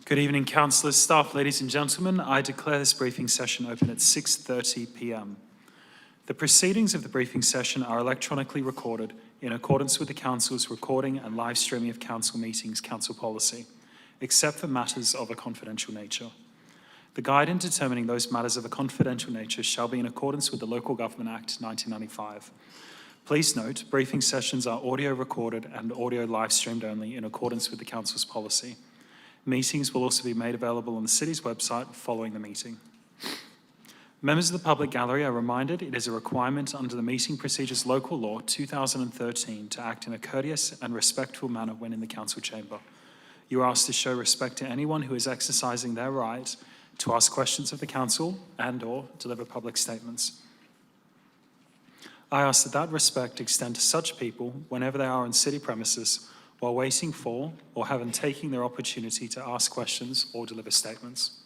Good evening, councillors, staff, ladies and gentlemen. I declare this briefing session open at 6:30 p.m. The proceedings of the briefing session are electronically recorded in accordance with the council's recording and live streaming of council meetings council policy, except for matters of a confidential nature. The guide in determining those matters of a confidential nature shall be in accordance with the Local Government Act 1995. Please note, briefing sessions are audio recorded and audio live streamed only in accordance with the council's policy. Meetings will also be made available on the city's website following the meeting. Members of the public gallery are reminded it is a requirement under the Meeting Procedures Local Law 2013 to act in a courteous and respectful manner when in the council chamber. You are asked to show respect to anyone who is exercising their right to ask questions of the council and/or deliver public statements. I ask that respect extend to such people whenever they are on city premises while waiting for or having taken their opportunity to ask questions or deliver statements.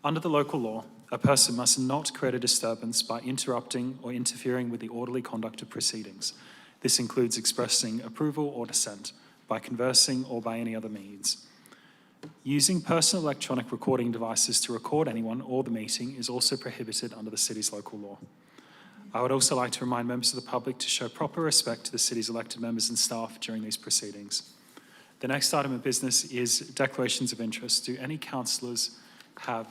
Under the local law, a person must not create a disturbance by interrupting or interfering with the orderly conduct of proceedings. This includes expressing approval or dissent, by conversing or by any other means. Using personal electronic recording devices to record anyone or the meeting is also prohibited under the city's local law. I would also like to remind members of the public to show proper respect to the city's elected members and staff during these proceedings. The next item of business is declarations of interest. Do any councillors have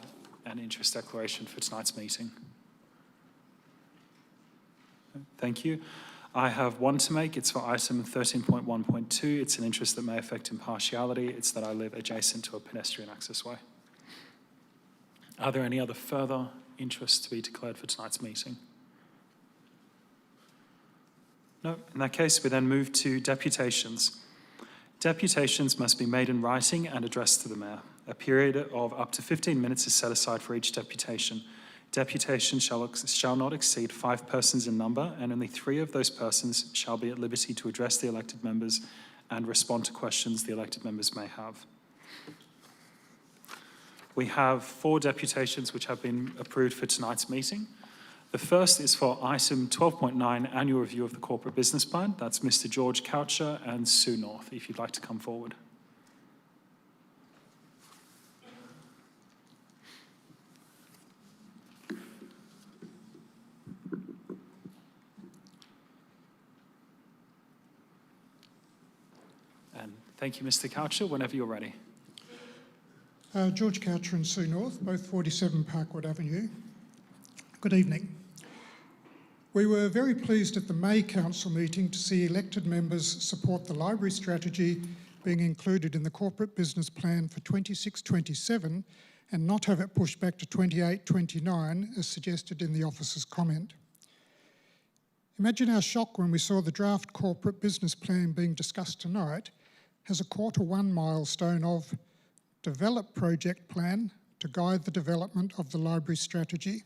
an interest declaration for tonight's meeting? Thank you. I have one to make. It's for item 13.1.2. It's an interest that may affect impartiality. It's that I live adjacent to a pedestrian access way. Are there any other further interests to be declared for tonight's meeting? No, in that case, we then move to deputations. Deputations must be made in writing and addressed to the Mayor. A period of up to 15 minutes is set aside for each deputation. Deputation shall not exceed 5 persons in number, and only 3 of those persons shall be at liberty to address the elected members and respond to questions the elected members may have. We have 4 deputations which have been approved for tonight's meeting. The first is for item 12.9, annual review of the corporate business plan. That's Mr. George Coucher and Sue North, if you'd like to come forward. And thank you, Mr. Coucher, whenever you're ready. George Coucher and Sue North, both 47 Parkwood Avenue. Good evening. We were very pleased at the May Council meeting to see elected members support the library strategy being included in the corporate business plan for 26-27 and not have it pushed back to 28-29 as suggested in the officer's comment. Imagine our shock when we saw the draft corporate business plan being discussed tonight as a Q1 milestone of develop project plan to guide the development of the library strategy.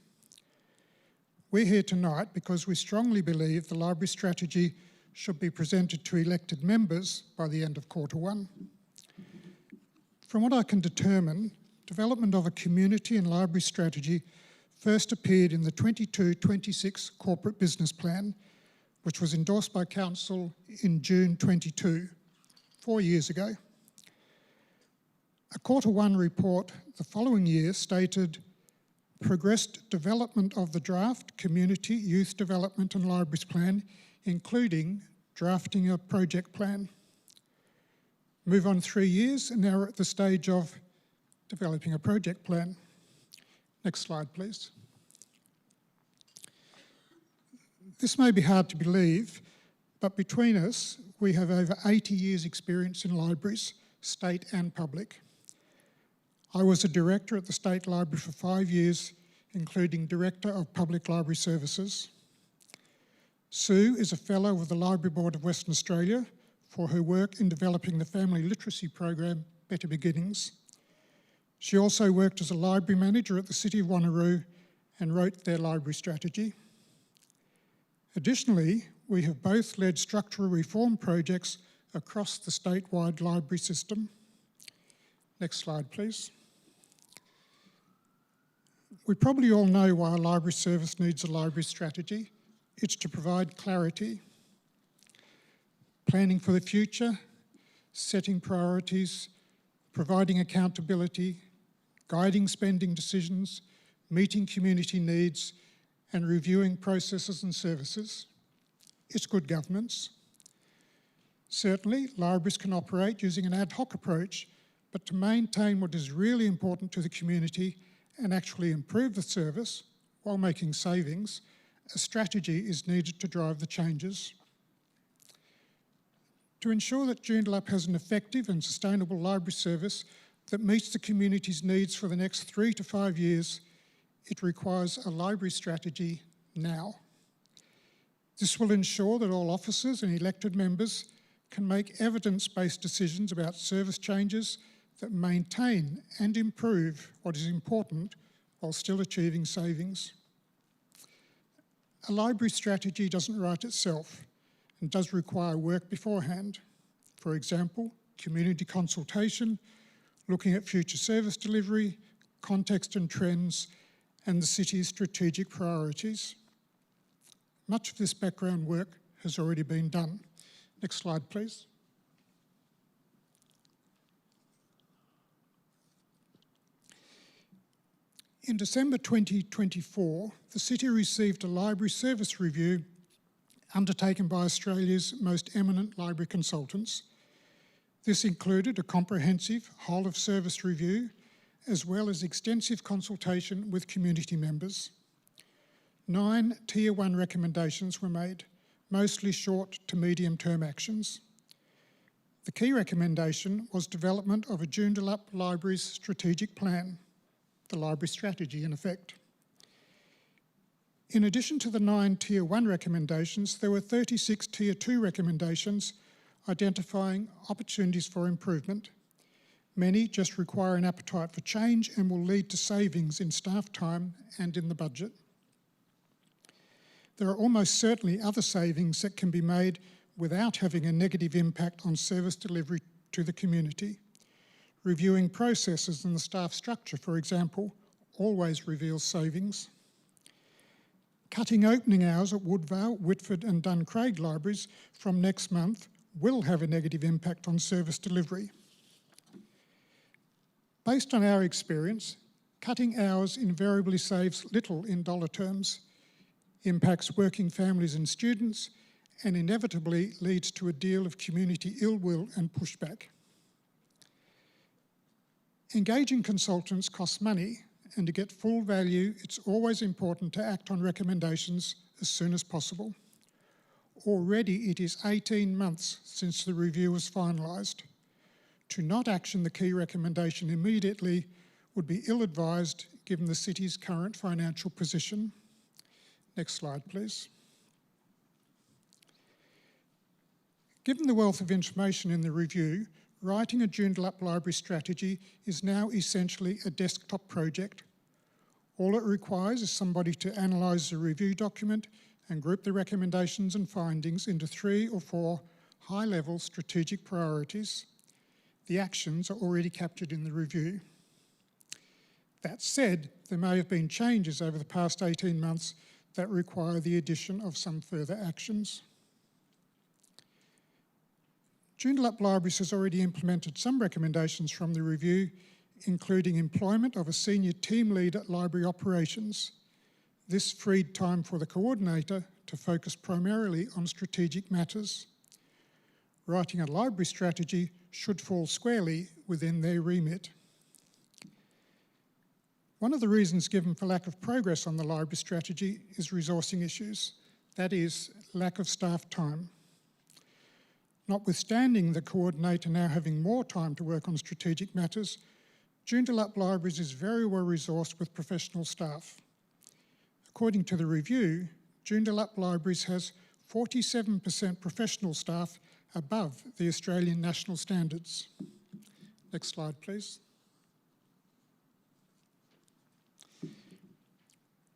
We're here tonight because we strongly believe the library strategy should be presented to elected members by the end of Q1. From what I can determine, development of a community and library strategy first appeared in the 22-26 corporate business plan, which was endorsed by Council in June 22, 4 years ago. A Q1 report the following year stated, progressed development of the draft community, youth development and libraries plan, including drafting a project plan. Move on 3 years and now we're at the stage of developing a project plan. Next slide, please. This may be hard to believe, but between us, we have over 80 years experience in libraries, state and public. I was a director at the State Library for 5 years, including Director of Public Library Services. Sue is a Fellow with the Library Board of Western Australia for her work in developing the family literacy program, Better Beginnings. She also worked as a library manager at the City of Wanneroo and wrote their library strategy. Additionally, we have both led structural reform projects across the statewide library system. Next slide, please. We probably all know why a library service needs a library strategy. It's to provide clarity, planning for the future, setting priorities, providing accountability, guiding spending decisions, meeting community needs, and reviewing processes and services. It's good governance. Certainly, libraries can operate using an ad hoc approach, but to maintain what is really important to the community and actually improve the service while making savings, a strategy is needed to drive the changes. To ensure that Joondalup has an effective and sustainable library service that meets the community's needs for the next 3 to 5 years, it requires a library strategy now. This will ensure that all officers and elected members can make evidence-based decisions about service changes that maintain and improve what is important while still achieving savings. A library strategy doesn't write itself and does require work beforehand. For example, community consultation, looking at future service delivery, context and trends, and the city's strategic priorities. Much of this background work has already been done. Next slide, please. In December 2024, the City received a library service review undertaken by Australia's most eminent library consultants. This included a comprehensive whole-of-service review, as well as extensive consultation with community members. 9 Tier 1 recommendations were made, mostly short to medium-term actions. The key recommendation was development of a Joondalup Libraries strategic plan, the library strategy in effect. In addition to the 9 Tier 1 recommendations, there were 36 Tier 2 recommendations identifying opportunities for improvement. Many just require an appetite for change and will lead to savings in staff time and in the budget. There are almost certainly other savings that can be made without having a negative impact on service delivery to the community. Reviewing processes and the staff structure, for example, always reveals savings. Cutting opening hours at Woodvale, Whitford and Duncraig libraries from next month will have a negative impact on service delivery. Based on our experience, cutting hours invariably saves little in dollar terms, impacts working families and students, and inevitably leads to a deal of community ill will and pushback. Engaging consultants costs money, and to get full value, it's always important to act on recommendations as soon as possible. Already it is 18 months since the review was finalised. To not action the key recommendation immediately would be ill-advised given the City's current financial position. Next slide, please. Given the wealth of information in the review, writing a Joondalup Library strategy is now essentially a desktop project. All it requires is somebody to analyse the review document and group the recommendations and findings into 3 or 4 high-level strategic priorities. The actions are already captured in the review. That said, there may have been changes over the past 18 months that require the addition of some further actions. Joondalup Libraries has already implemented some recommendations from the review, including employment of a senior team lead at library operations. This freed time for the coordinator to focus primarily on strategic matters. Writing a library strategy should fall squarely within their remit. One of the reasons given for lack of progress on the library strategy is resourcing issues, that is, lack of staff time. Notwithstanding the coordinator now having more time to work on strategic matters, Joondalup Libraries is very well resourced with professional staff. According to the review, Joondalup Libraries has 47% professional staff above the Australian national standards. Next slide, please.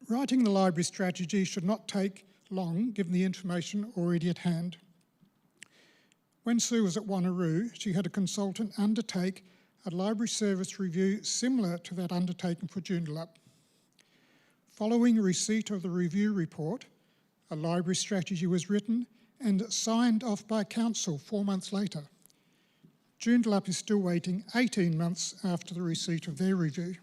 Writing the library strategy should not take long, given the information already at hand. When Sue was at Wanneroo, she had a consultant undertake a library service review similar to that undertaken for Joondalup. Following receipt of the review report, a library strategy was written and signed off by Council 4 months later. Joondalup is still waiting 18 months after the receipt of their review.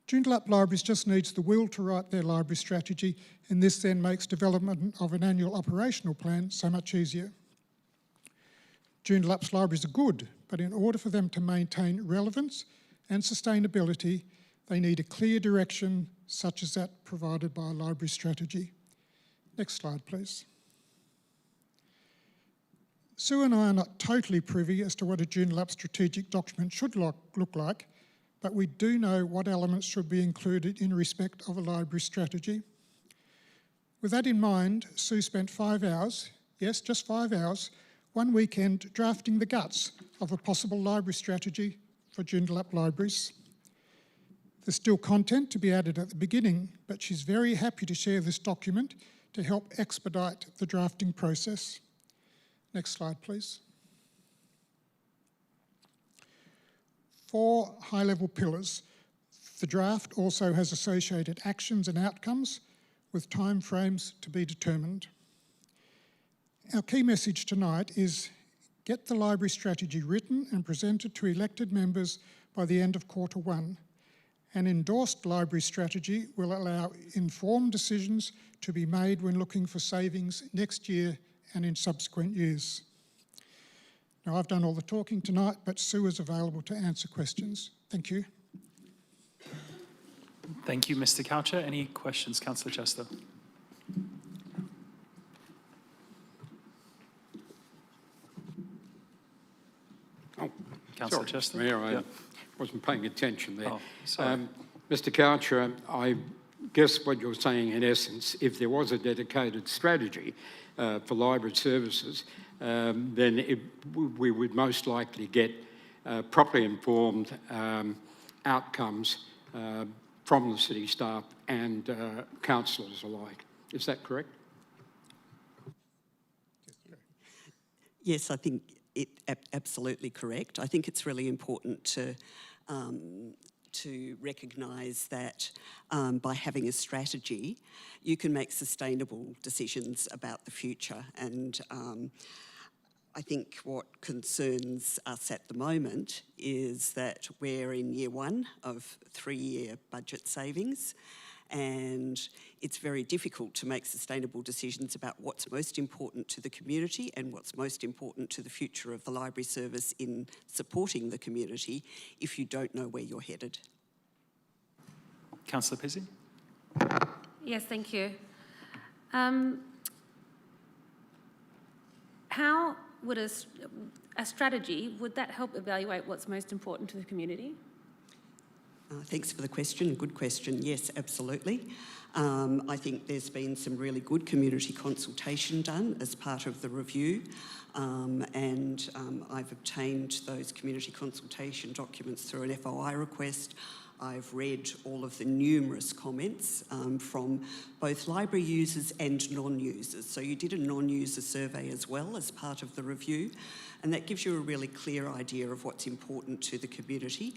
Joondalup Libraries just needs the will to write their library strategy, and this then makes development of an annual operational plan so much easier. Joondalup's libraries are good, but in order for them to maintain relevance and sustainability, they need a clear direction such as that provided by a library strategy. Next slide, please. Sue and I are not totally privy as to what a Joondalup strategic document should look like, but we do know what elements should be included in respect of a library strategy. With that in mind, Sue spent 5 hours, yes, just 5 hours, one weekend drafting the guts of a possible library strategy for Joondalup Libraries. There's still content to be added at the beginning, but she's very happy to share this document to help expedite the drafting process. Next slide, please. 4 high-level pillars. The draft also has associated actions and outcomes with timeframes to be determined. Our key message tonight is get the library strategy written and presented to elected members by the end of Q1. An endorsed library strategy will allow informed decisions to be made when looking for savings next year and in subsequent years. Now, I've done all the talking tonight, but Sue is available to answer questions. Thank you. Thank you, Mr. Coucher. Any questions, Councillor Chester? Oh, Councillor sorry, Chester? Mayor, I Yeah. wasn't paying attention there. Oh, sorry. Mr. Coucher, I guess what you're saying in essence, if there was a dedicated strategy for library services, then we would most likely get properly informed outcomes from the city staff and councillors alike. Is that correct? Yes, I think it absolutely correct. I think it's really important to recognise that by having a strategy, you can make sustainable decisions about the future. And I think what concerns us at the moment is that we're in year 1 of 3-year budget savings, and it's very difficult to make sustainable decisions about what's most important to the community and what's most important to the future of the library service in supporting the community if you don't know where you're headed. Councillor Pizzey? Yes, thank you. How would a strategy, would that help evaluate what's most important to the community? Thanks for the question, good question. Yes, absolutely. I think there's been some really good community consultation done as part of the review, and I've obtained those community consultation documents through an FOI request. I've read all of the numerous comments from both library users and non-users. So you did a non-user survey as well as part of the review, and that gives you a really clear idea of what's important to the community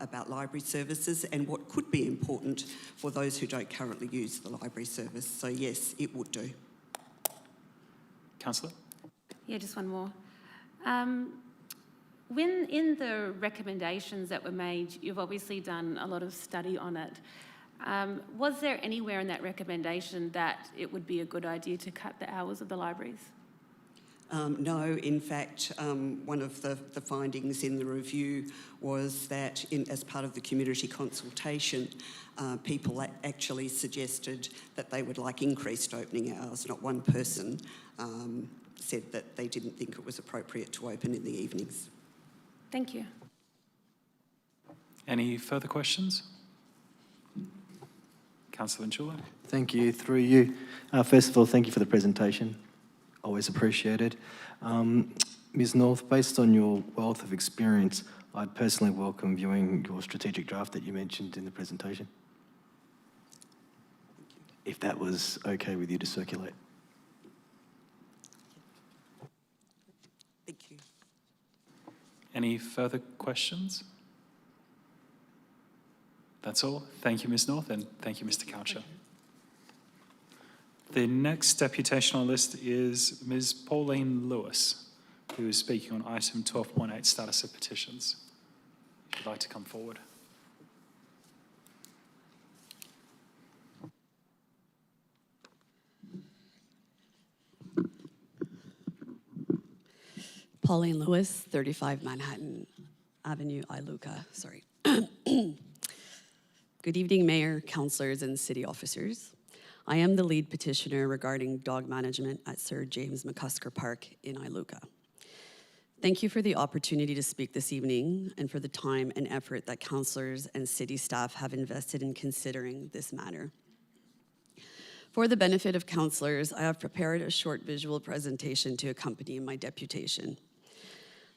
about library services and what could be important for those who don't currently use the library service. So yes, it would do. Councillor? Yeah, just one more. When in the recommendations that were made, you've obviously done a lot of study on it. Was there anywhere in that recommendation that it would be a good idea to cut the hours of the libraries? No, in fact, one of the findings in the review was that as part of the community consultation, people actually suggested that they would like increased opening hours. Not one person said that they didn't think it was appropriate to open in the evenings. Thank you. Any further questions? Councillor Joondalup? Thank you, through you. First of all, thank you for the presentation. Always appreciated. Ms. North, based on your wealth of experience, I'd personally welcome viewing your strategic draft that you mentioned in the presentation. If that was okay with you to circulate. Thank you. Any further questions? That's all. Thank you, Ms. North, and thank you, Mr. Coucher. The next deputation on the list is Ms. Pauline Lewis. who is speaking on item 12.8, status of petitions. If you'd like to come forward. Pauline Lewis, 35 Manhattan Avenue, Iluka. Sorry. Good evening, Mayor, councillors, and city officers. I am the lead petitioner regarding dog management at Sir James McCusker Park in Iluka. Thank you for the opportunity to speak this evening and for the time and effort that councillors and city staff have invested in considering this matter. For the benefit of councillors, I have prepared a short visual presentation to accompany my deputation.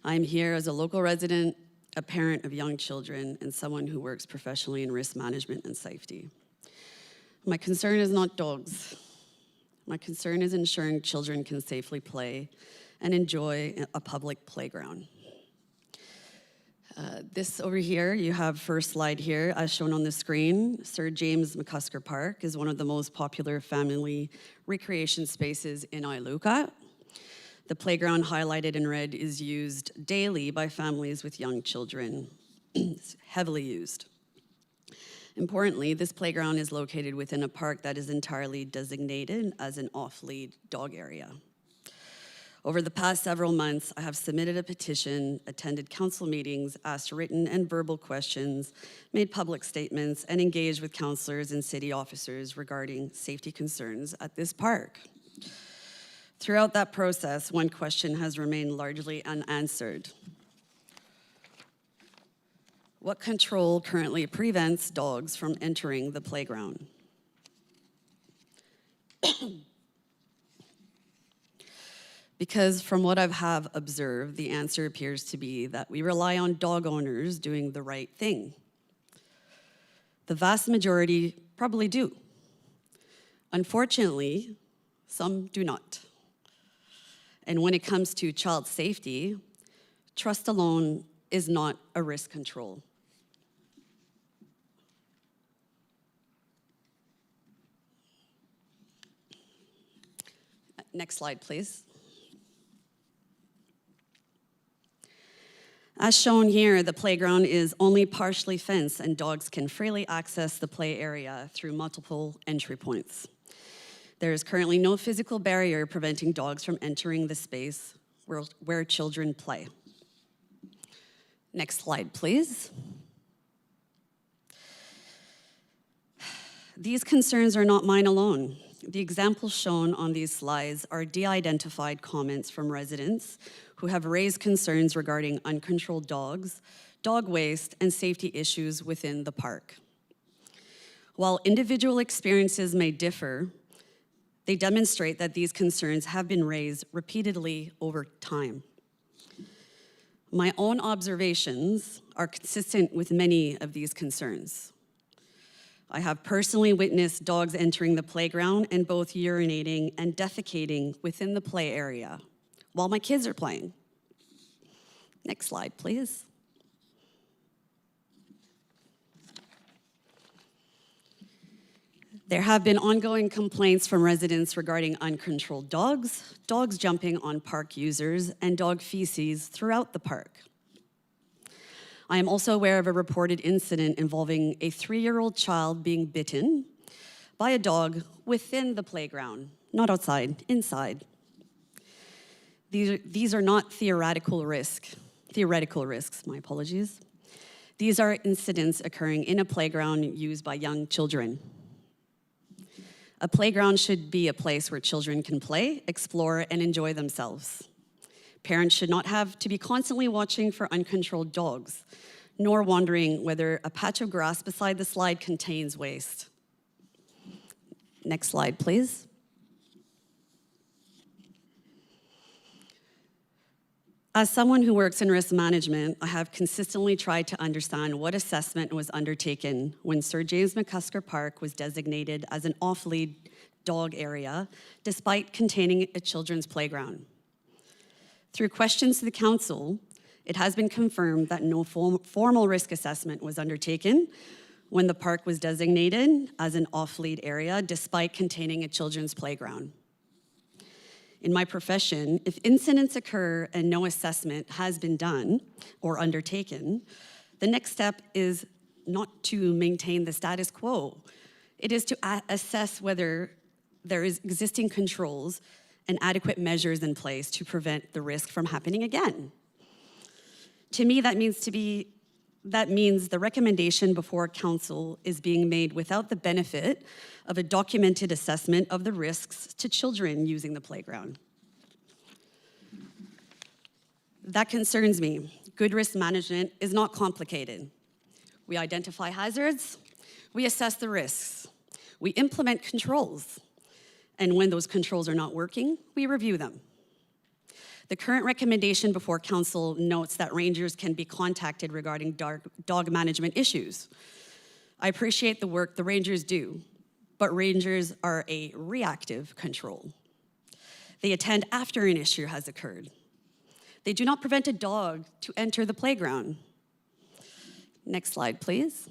I am here as a local resident, a parent of young children, and someone who works professionally in risk management and safety. My concern is not dogs. My concern is ensuring children can safely play and enjoy a public playground. This over here, you have first slide here, as shown on the screen. Sir James McCusker Park is one of the most popular family recreation spaces in Iluka. The playground highlighted in red is used daily by families with young children. It's heavily used. Importantly, this playground is located within a park that is entirely designated as an off-lead dog area. Over the past several months, I have submitted a petition, attended council meetings, asked written and verbal questions, made public statements, and engaged with councillors and city officers regarding safety concerns at this park. Throughout that process, one question has remained largely unanswered. What control currently prevents dogs from entering the playground? Because from what I have observed, the answer appears to be that we rely on dog owners doing the right thing. The vast majority probably do. Unfortunately, some do not. And when it comes to child safety, trust alone is not a risk control. Next slide, please. As shown here, the playground is only partially fenced and dogs can freely access the play area through multiple entry points. There is currently no physical barrier preventing dogs from entering the space where children play. Next slide, please. These concerns are not mine alone. The examples shown on these slides are de-identified comments from residents who have raised concerns regarding uncontrolled dogs, dog waste, and safety issues within the park. While individual experiences may differ, they demonstrate that these concerns have been raised repeatedly over time. My own observations are consistent with many of these concerns. I have personally witnessed dogs entering the playground and both urinating and defecating within the play area while my kids are playing. Next slide, please. There have been ongoing complaints from residents regarding uncontrolled dogs, dogs jumping on park users, and dog feces throughout the park. I am also aware of a reported incident involving a 3-year-old child being bitten by a dog within the playground, not outside, inside. These are not theoretical risks, my apologies. These are incidents occurring in a playground used by young children. A playground should be a place where children can play, explore, and enjoy themselves. Parents should not have to be constantly watching for uncontrolled dogs, nor wondering whether a patch of grass beside the slide contains waste. Next slide, please. As someone who works in risk management, I have consistently tried to understand what assessment was undertaken when Sir James McCusker Park was designated as an off-lead dog area, despite containing a children's playground. Through questions to the council, it has been confirmed that no formal risk assessment was undertaken when the park was designated as an off-lead area, despite containing a children's playground. In my profession, if incidents occur and no assessment has been done or undertaken, the next step is not to maintain the status quo. It is to assess whether there is existing controls and adequate measures in place to prevent the risk from happening again. To me, that means the recommendation before council is being made without the benefit of a documented assessment of the risks to children using the playground. That concerns me. Good risk management is not complicated. We identify hazards, we assess the risks, we implement controls, and when those controls are not working, we review them. The current recommendation before council notes that rangers can be contacted regarding dog management issues. I appreciate the work the rangers do, but rangers are a reactive control. They attend after an issue has occurred. They do not prevent a dog to enter the playground. Next slide, please.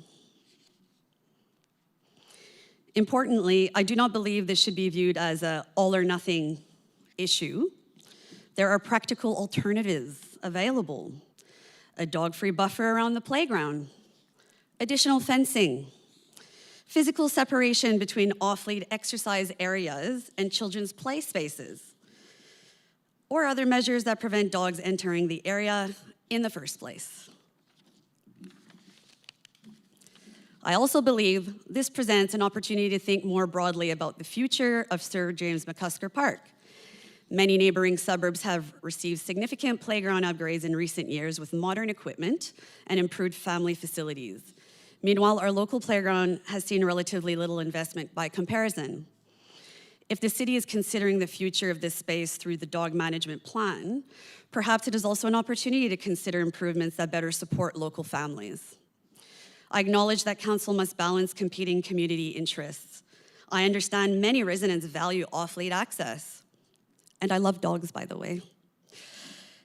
Importantly, I do not believe this should be viewed as an all or nothing issue. There are practical alternatives available. A dog-free buffer around the playground, additional fencing, physical separation between off-lead exercise areas and children's play spaces, or other measures that prevent dogs entering the area in the first place. I also believe this presents an opportunity to think more broadly about the future of Sir James McCusker Park. Many neighboring suburbs have received significant playground upgrades in recent years with modern equipment and improved family facilities. Meanwhile, our local playground has seen relatively little investment by comparison. If the city is considering the future of this space through the dog management plan, perhaps it is also an opportunity to consider improvements that better support local families. I acknowledge that council must balance competing community interests. I understand many residents value off-lead access. And I love dogs, by the way.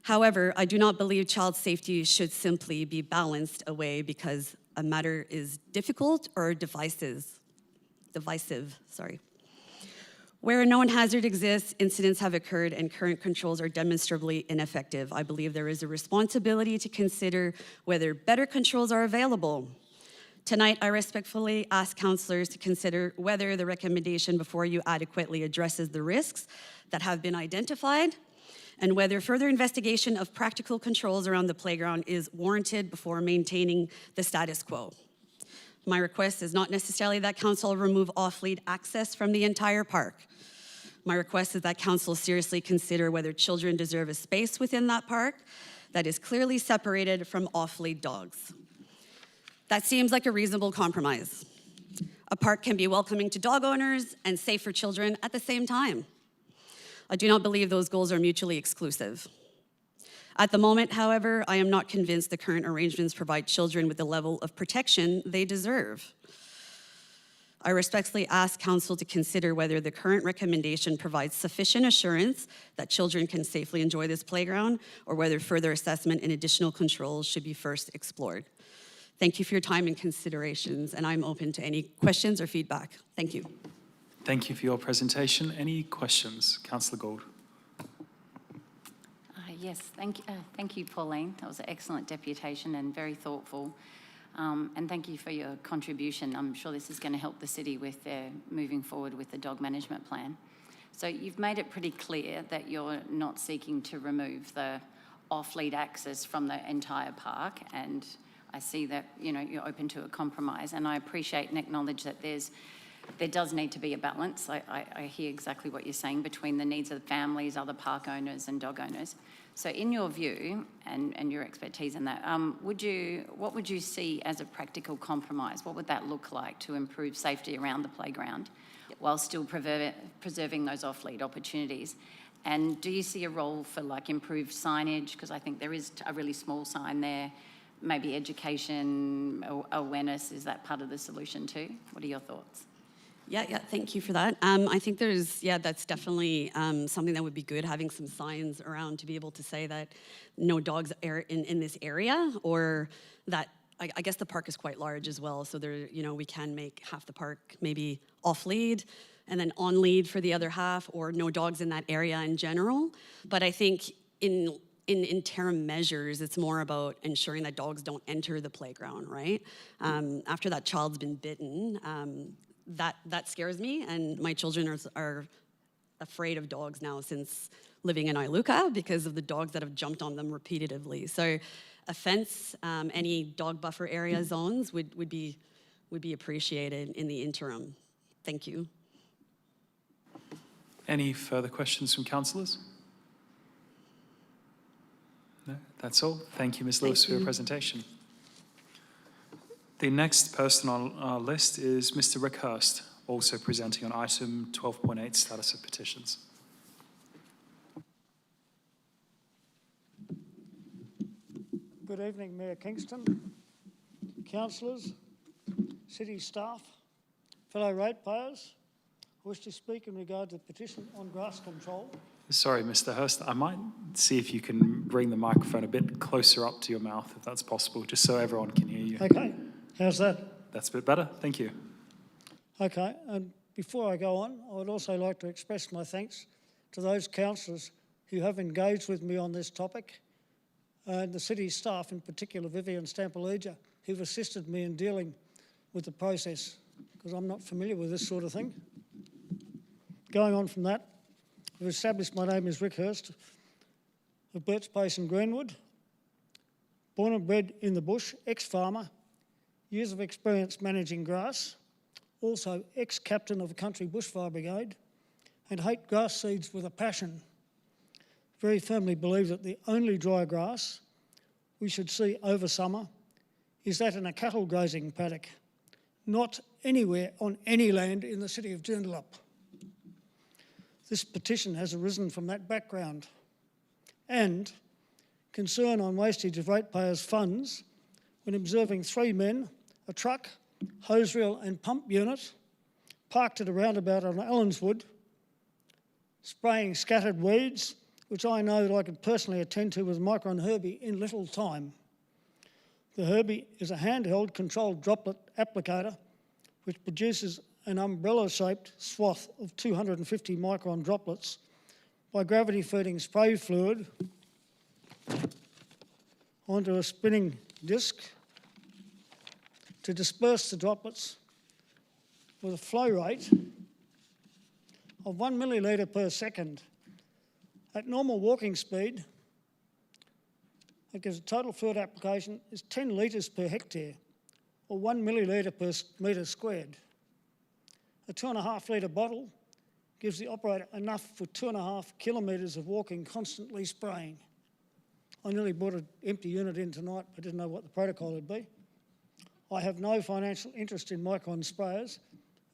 However, I do not believe child safety should simply be balanced away because a matter is difficult or divisive. Where a known hazard exists, incidents have occurred, and current controls are demonstrably ineffective. I believe there is a responsibility to consider whether better controls are available. Tonight, I respectfully ask councillors to consider whether the recommendation before you adequately addresses the risks that have been identified and whether further investigation of practical controls around the playground is warranted before maintaining the status quo. My request is not necessarily that council remove off-lead access from the entire park. My request is that council seriously consider whether children deserve a space within that park that is clearly separated from off-lead dogs. That seems like a reasonable compromise. A park can be welcoming to dog owners and safe for children at the same time. I do not believe those goals are mutually exclusive. At the moment, however, I am not convinced the current arrangements provide children with the level of protection they deserve. I respectfully ask council to consider whether the current recommendation provides sufficient assurance that children can safely enjoy this playground or whether further assessment and additional controls should be first explored. Thank you for your time and considerations, and I'm open to any questions or feedback. Thank you. Thank you for your presentation. Any questions? Councillor Gould. Yes, thank you, Pauline. That was an excellent deputation and very thoughtful. And thank you for your contribution. I'm sure this is going to help the city with their moving forward with the dog management plan. So you've made it pretty clear that you're not seeking to remove the off-lead access from the entire park, and I see that you're open to a compromise, and I appreciate and acknowledge that there does need to be a balance. I hear exactly what you're saying between the needs of the families, other park owners and dog owners. So in your view and your expertise in that, what would you see as a practical compromise? What would that look like to improve safety around the playground while still preserving those off-lead opportunities? And do you see a role for improved signage? Because I think there is a really small sign there. Maybe education, awareness, is that part of the solution too? What are your thoughts? Yeah, thank you for that. I think that's definitely something that would be good, having some signs around to be able to say that no dogs are in this area, or that, I guess the park is quite large as well, so there, we can make half the park maybe off-lead, and then on lead for the other half, or no dogs in that area in general. But I think in interim measures, it's more about ensuring that dogs don't enter the playground, right? After that child's been bitten, that scares me, and my children are afraid of dogs now since living in Iluka because of the dogs that have jumped on them repeatedly. So a fence, any dog buffer area zones would be appreciated in the interim. Thank you. Any further questions from councillors? No, that's all. Thank you, Ms. Lewis, for your presentation. The next person on our list is Mr. Rick Hurst, also presenting on item 12.8, status of petitions. Good evening, Mayor Kingston, councillors, city staff, fellow ratepayers. I wish to speak in regard to the petition on grass control. Sorry, Mr. Hurst, I might see if you can bring the microphone a bit closer up to your mouth, if that's possible, just so everyone can hear you. Okay, how's that? That's a bit better, thank you. Okay, and before I go on, I would also like to express my thanks to those councillors who have engaged with me on this topic, and the city staff, in particular Vivian Stampalija, who've assisted me in dealing with the process, because I'm not familiar with this sort of thing. Going on from that, I've established my name is Rick Hurst of Birch Place in Greenwood, born and bred in the bush, ex-farmer, years of experience managing grass, also ex-captain of a country bushfire brigade, and hate grass seeds with a passion. Very firmly believe that the only dry grass we should see over summer is that in a cattle grazing paddock, not anywhere on any land in the city of Joondalup. This petition has arisen from that background and concern on wastage of ratepayers' funds when observing 3 men, a truck, hose reel and pump unit parked at a roundabout on Allenswood, spraying scattered weeds, which I know that I could personally attend to with Micron Herbie in little time. The Herbie is a handheld controlled droplet applicator which produces an umbrella-shaped swath of 250 micron droplets by gravity feeding spray fluid onto a spinning disc to disperse the droplets with a flow rate of 1 millilitre per second. At normal walking speed, it gives a total fluid application is 10 litres per hectare, or 1 millilitre per metre squared. A 2.5 litre bottle gives the operator enough for 2.5 kilometres of walking, constantly spraying. I nearly brought an empty unit in tonight, but didn't know what the protocol would be. I have no financial interest in Micron sprayers,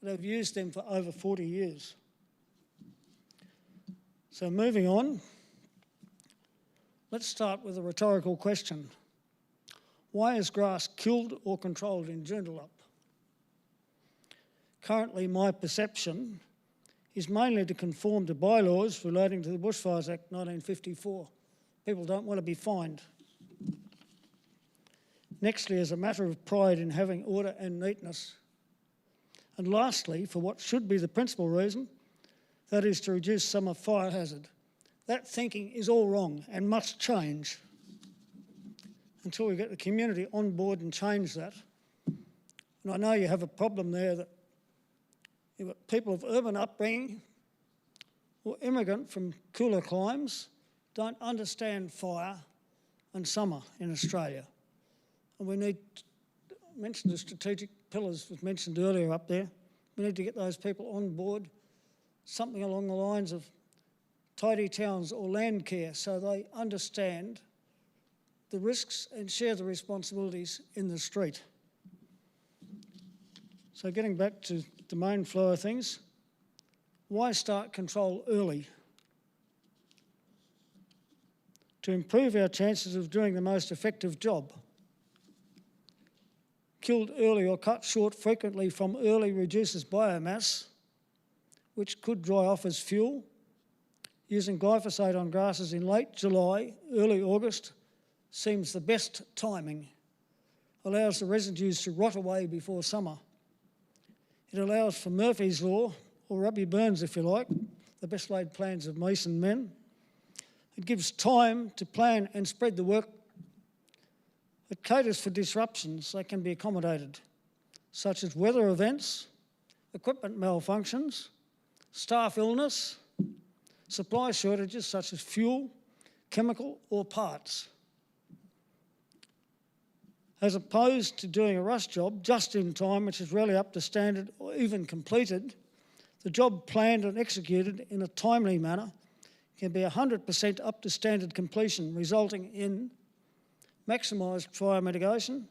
but I've used them for over 40 years. So moving on, let's start with a rhetorical question. Why is grass killed or controlled in Joondalup? Currently, my perception is mainly to conform to bylaws relating to the Bushfires Act 1954. People don't want to be fined. Nextly, as a matter of pride in having order and neatness. And lastly, for what should be the principal reason, that is to reduce summer fire hazard. That thinking is all wrong and must change. Until we get the community on board and change that. And I know you have a problem there that you've got people of urban upbringing or immigrant from cooler climes don't understand fire and summer in Australia. And we need to mention the strategic pillars was mentioned earlier up there. We need to get those people on board, something along the lines of tidy towns or land care, so they understand the risks and share the responsibilities in the street. So getting back to the main flow of things, why start control early? To improve our chances of doing the most effective job. Killed early or cut short frequently from early reduces biomass, which could dry off as fuel. Using glyphosate on grasses in late July, early August seems the best timing. Allows the residues to rot away before summer. It allows for Murphy's Law, or rubby burns, if you like, the best laid plans of mice and men. It gives time to plan and spread the work. It caters for disruptions that can be accommodated, such as weather events, equipment malfunctions, staff illness, supply shortages such as fuel, chemical or parts. As opposed to doing a rush job just in time, which is rarely up to standard or even completed, the job planned and executed in a timely manner can be 100% up to standard completion, resulting in maximised fire mitigation,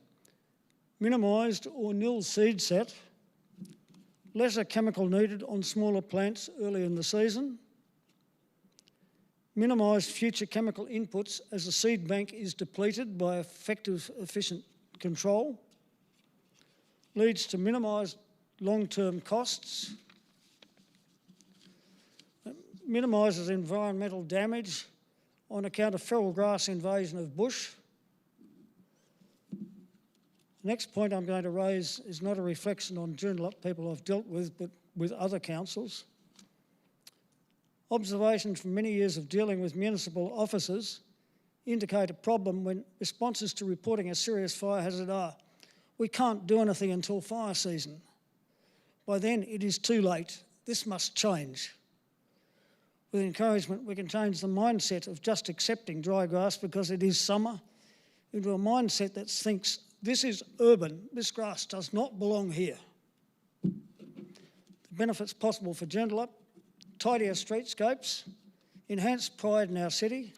minimised or nil seed set, lesser chemical needed on smaller plants early in the season, minimised future chemical inputs as the seed bank is depleted by effective, efficient control, leads to minimised long-term costs, minimises environmental damage on account of feral grass invasion of bush. The next point I'm going to raise is not a reflection on Joondalup people I've dealt with, but with other councils. Observations from many years of dealing with municipal officers indicate a problem when responses to reporting a serious fire hazard are, we can't do anything until fire season. By then it is too late. This must change. With encouragement, we can change the mindset of just accepting dry grass because it is summer into a mindset that thinks this is urban, this grass does not belong here. The benefits possible for Joondalup: tidier streetscapes, enhanced pride in our city,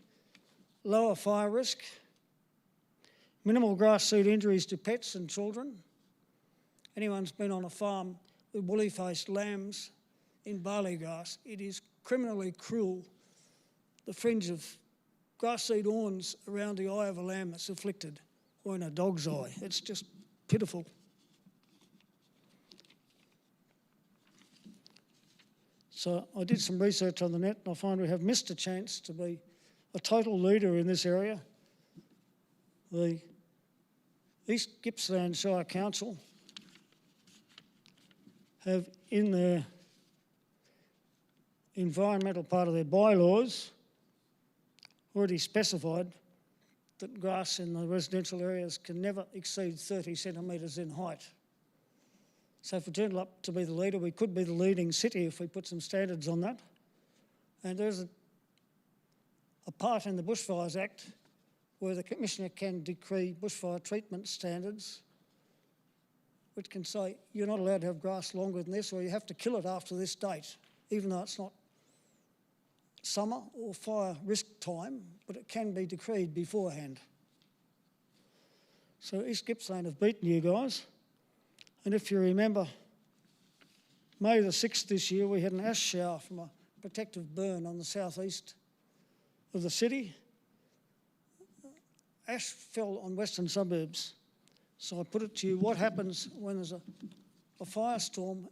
lower fire risk, minimal grass seed injuries to pets and children. Anyone's been on a farm with woolly-faced lambs in barley grass, it is criminally cruel, the fringe of grass seed awns around the eye of a lamb that's afflicted, or in a dog's eye. It's just pitiful. So I did some research on the net and I find we have missed a chance to be a total leader in this area. The East Gippsland Shire Council have in their environmental part of their bylaws already specified that grass in the residential areas can never exceed 30 centimetres in height. So for Joondalup to be the leader, we could be the leading city if we put some standards on that. And there's a part in the Bushfires Act where the Commissioner can decree bushfire treatment standards, which can say you're not allowed to have grass longer than this, or you have to kill it after this date, even though it's not summer or fire risk time, but it can be decreed beforehand. So East Gippsland have beaten you guys. And if you remember, May the 6th this year, we had an ash shower from a protective burn on the southeast of the city. Ash fell on western suburbs. So I put it to you, what happens when there's a firestorm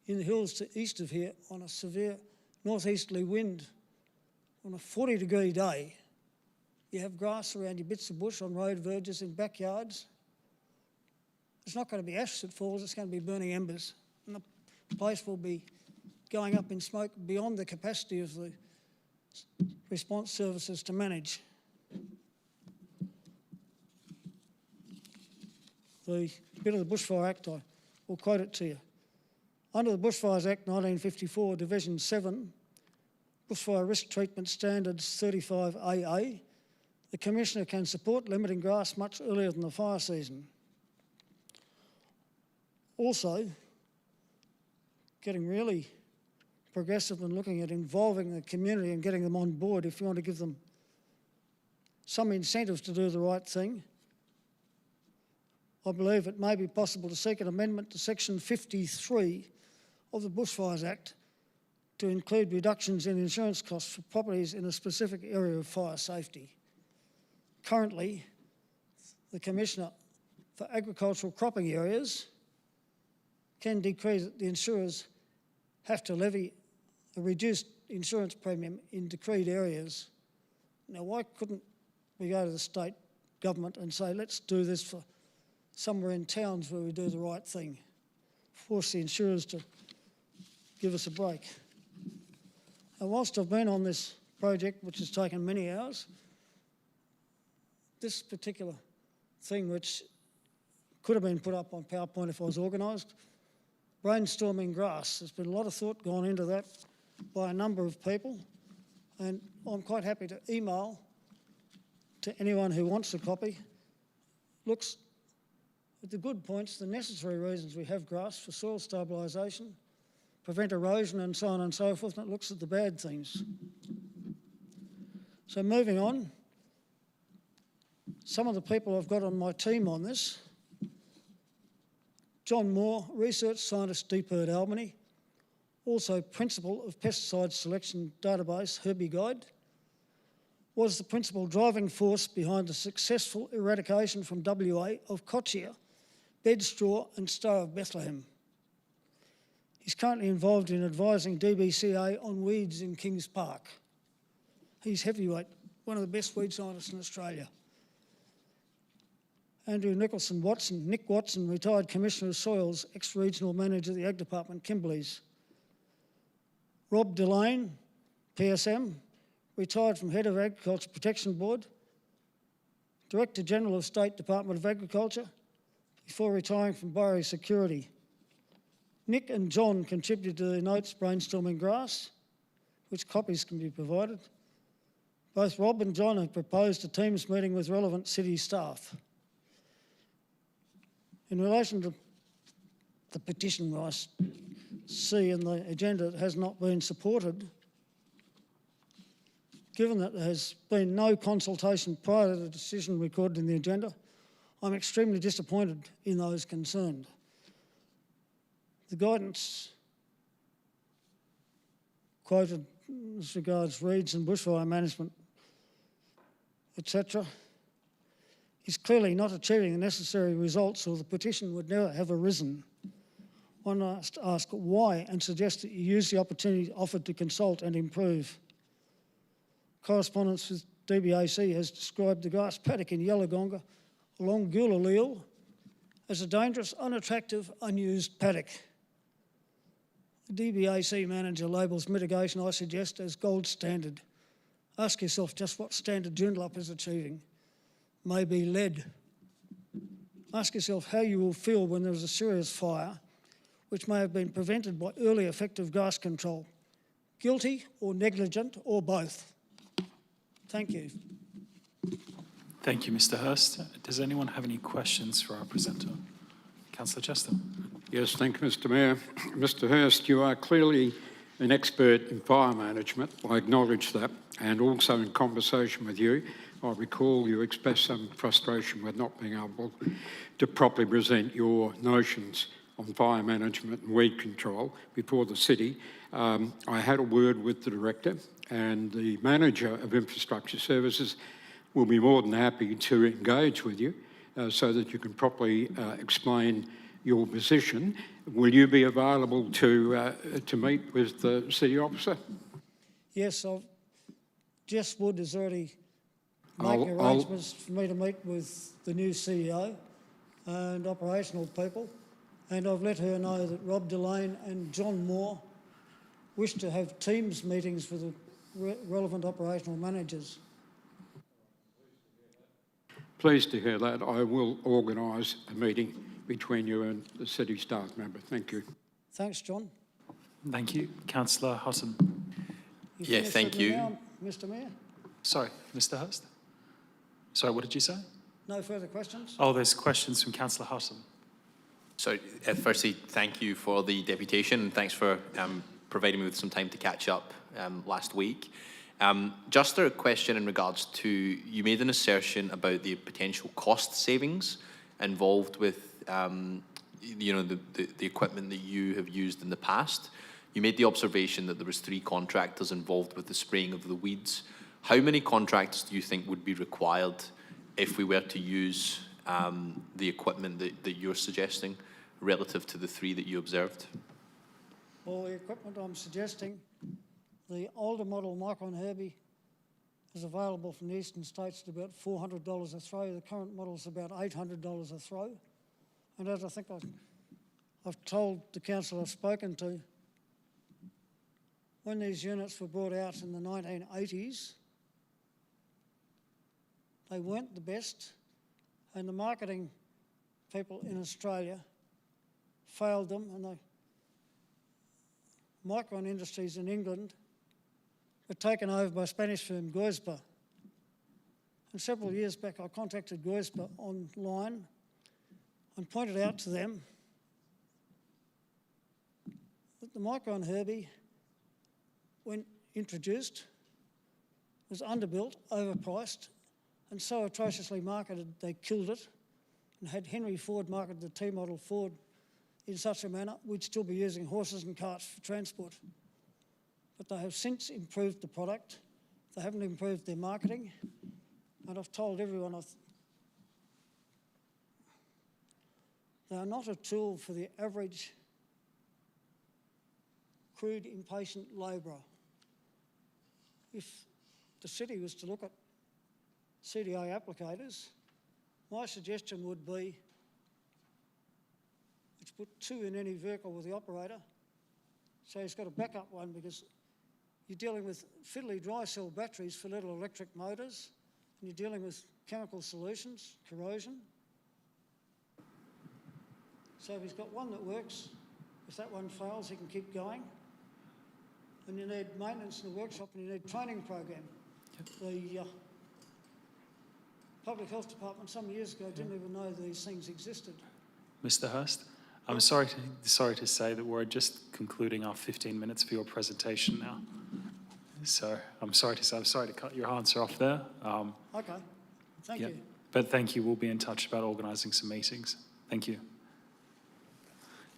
in the hills to east of here on a severe northeasterly wind on a 40-degree day? You have grass around your bits of bush on road verges in backyards. It's not going to be ash that falls, it's going to be burning embers. And the place will be going up in smoke beyond the capacity of the response services to manage. The bit of the Bushfire Act, I will quote it to you. Under the Bushfires Act 1954, Division 7, Bushfire Risk Treatment Standards 35AA, the Commissioner can support limiting grass much earlier than the fire season. Also, getting really progressive and looking at involving the community and getting them on board if you want to give them some incentives to do the right thing. I believe it may be possible to seek an amendment to Section 53 of the Bushfires Act to include reductions in insurance costs for properties in a specific area of fire safety. Currently, the Commissioner for Agricultural Cropping Areas can decree that the insurers have to levy a reduced insurance premium in decreed areas. Now, why couldn't we go to the state government and say, let's do this for somewhere in towns where we do the right thing? Force the insurers to give us a break. And whilst I've been on this project, which has taken many hours, this particular thing, which could have been put up on PowerPoint if I was organised, brainstorming grass. There's been a lot of thought gone into that by a number of people, and I'm quite happy to email to anyone who wants a copy. Looks at the good points, the necessary reasons we have grass for soil stabilisation, prevent erosion and so on and so forth, and it looks at the bad things. So moving on, some of the people I've got on my team on this: John Moore, Research Scientist, Deep Earth Albany, also Principal of Pesticide Selection Database, HerbieGuide, was the principal driving force behind the successful eradication from WA of Coccia, bedstraw and Star of Bethlehem. He's currently involved in advising DBCA on weeds in Kings Park. He's heavyweight, one of the best weed scientists in Australia. Andrew Nicholson-Watson, Nick Watson, retired Commissioner of Soils, ex-regional manager of the Ag Department, Kimberleys. Rob Delane, PSM, retired from Head of Agriculture Protection Board, Director General of State Department of Agriculture, before retiring from Borough Security. Nick and John contributed to the notes brainstorming grass, which copies can be provided. Both Rob and John have proposed a Teams meeting with relevant city staff. In relation to the petition I see in the agenda that has not been supported, given that there has been no consultation prior to the decision recorded in the agenda, I'm extremely disappointed in those concerned. The guidance quoted as regards reeds and bushfire management, etc., is clearly not achieving the necessary results, or the petition would never have arisen. One must ask why and suggest that you use the opportunity offered to consult and improve. Correspondence with DBAC has described the grass paddock in Yellowgonga along Goolaleel as a dangerous, unattractive, unused paddock. The DBAC manager labels mitigation, I suggest, as gold standard. Ask yourself just what standard Joondalup is achieving. Maybe lead. Ask yourself how you will feel when there is a serious fire, which may have been prevented by early effective grass control. Guilty or negligent or both. Thank you. Thank you, Mr. Hurst. Does anyone have any questions for our presenter? Councillor Chester. Yes, thank you, Mr. Mayor. Mr. Hurst, you are clearly an expert in fire management. I acknowledge that. And also in conversation with you, I recall you expressed some frustration with not being able to properly present your notions on fire management and weed control before the city. I had a word with the director, and the manager of infrastructure services will be more than happy to engage with you so that you can properly explain your position. Will you be available to meet with the city officer? Yes, Jess Wood has already making arrangements for me to meet with the new CEO and operational people, and I've let her know that Rob Delane and John Moore wish to have Teams meetings with the relevant operational managers. Pleased to hear that. I will organise a meeting between you and the city staff member. Thank you. Thanks, John. Thank you. Councillor Hutton. Yeah, thank you. Now, Mr. Mayor? Sorry, Mr. Hurst? Sorry, what did you say? No further questions? Oh, there's questions from Councillor Hutton. So, firstly, thank you for the deputation, and thanks for providing me with some time to catch up last week. Just a question in regards to, you made an assertion about the potential cost savings involved with the equipment that you have used in the past. You made the observation that there was 3 contractors involved with the spraying of the weeds. How many contractors do you think would be required if we were to use the equipment that you're suggesting relative to the 3 that you observed? Well, the equipment I'm suggesting, the older model Micron Herbie is available from the eastern states at about $400 a throw. The current model is about $800 a throw. And as I think I've told the council I've spoken to, when these units were brought out in the 1980s, they weren't the best, and the marketing people in Australia failed them, and the micron industries in England were taken over by Spanish firm Guespa. And several years back, I contacted Guespa online and pointed out to them that the micron Herbie, when introduced, was underbuilt, overpriced, and so atrociously marketed they killed it, and had Henry Ford marketed the T-model Ford in such a manner, we'd still be using horses and carts for transport. But they have since improved the product. They haven't improved their marketing. And I've told everyone they are not a tool for the average crude, impatient labourer. If the city was to look at CDA applicators, my suggestion would be let's put 2 in any vehicle with the operator, so he's got a backup one, because you're dealing with fiddly dry cell batteries for little electric motors, and you're dealing with chemical solutions, corrosion. So if he's got one that works, if that one fails, he can keep going. And you need maintenance in the workshop, and you need training program. The Public Health Department some years ago didn't even know these things existed. Mr. Hurst, I'm sorry to say that we're just concluding our 15 minutes for your presentation now. So I'm sorry to cut your answer off there. Okay, thank you. But thank you. We'll be in touch about organising some meetings. Thank you.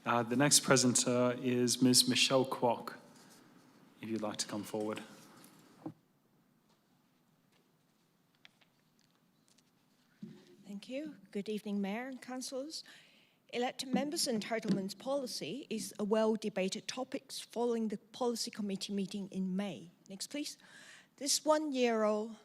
The next presenter is Ms. Michelle Kwok, if you'd like to come forward. Thank you. Good evening, Mayor and Councillors. Elected members' entitlements policy is a well-debated topic following the Policy Committee meeting in May. Next, please. This one-year-old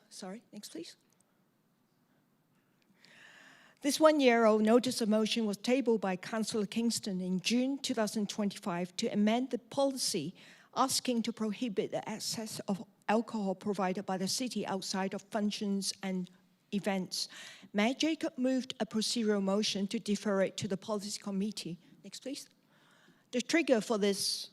notice of motion was tabled by Councillor Kingston in June 2025 to amend the policy asking to prohibit the access of alcohol provided by the city outside of functions and events. Mayor Jacob moved a procedural motion to defer it to the Policy Committee. Next, please. The trigger for this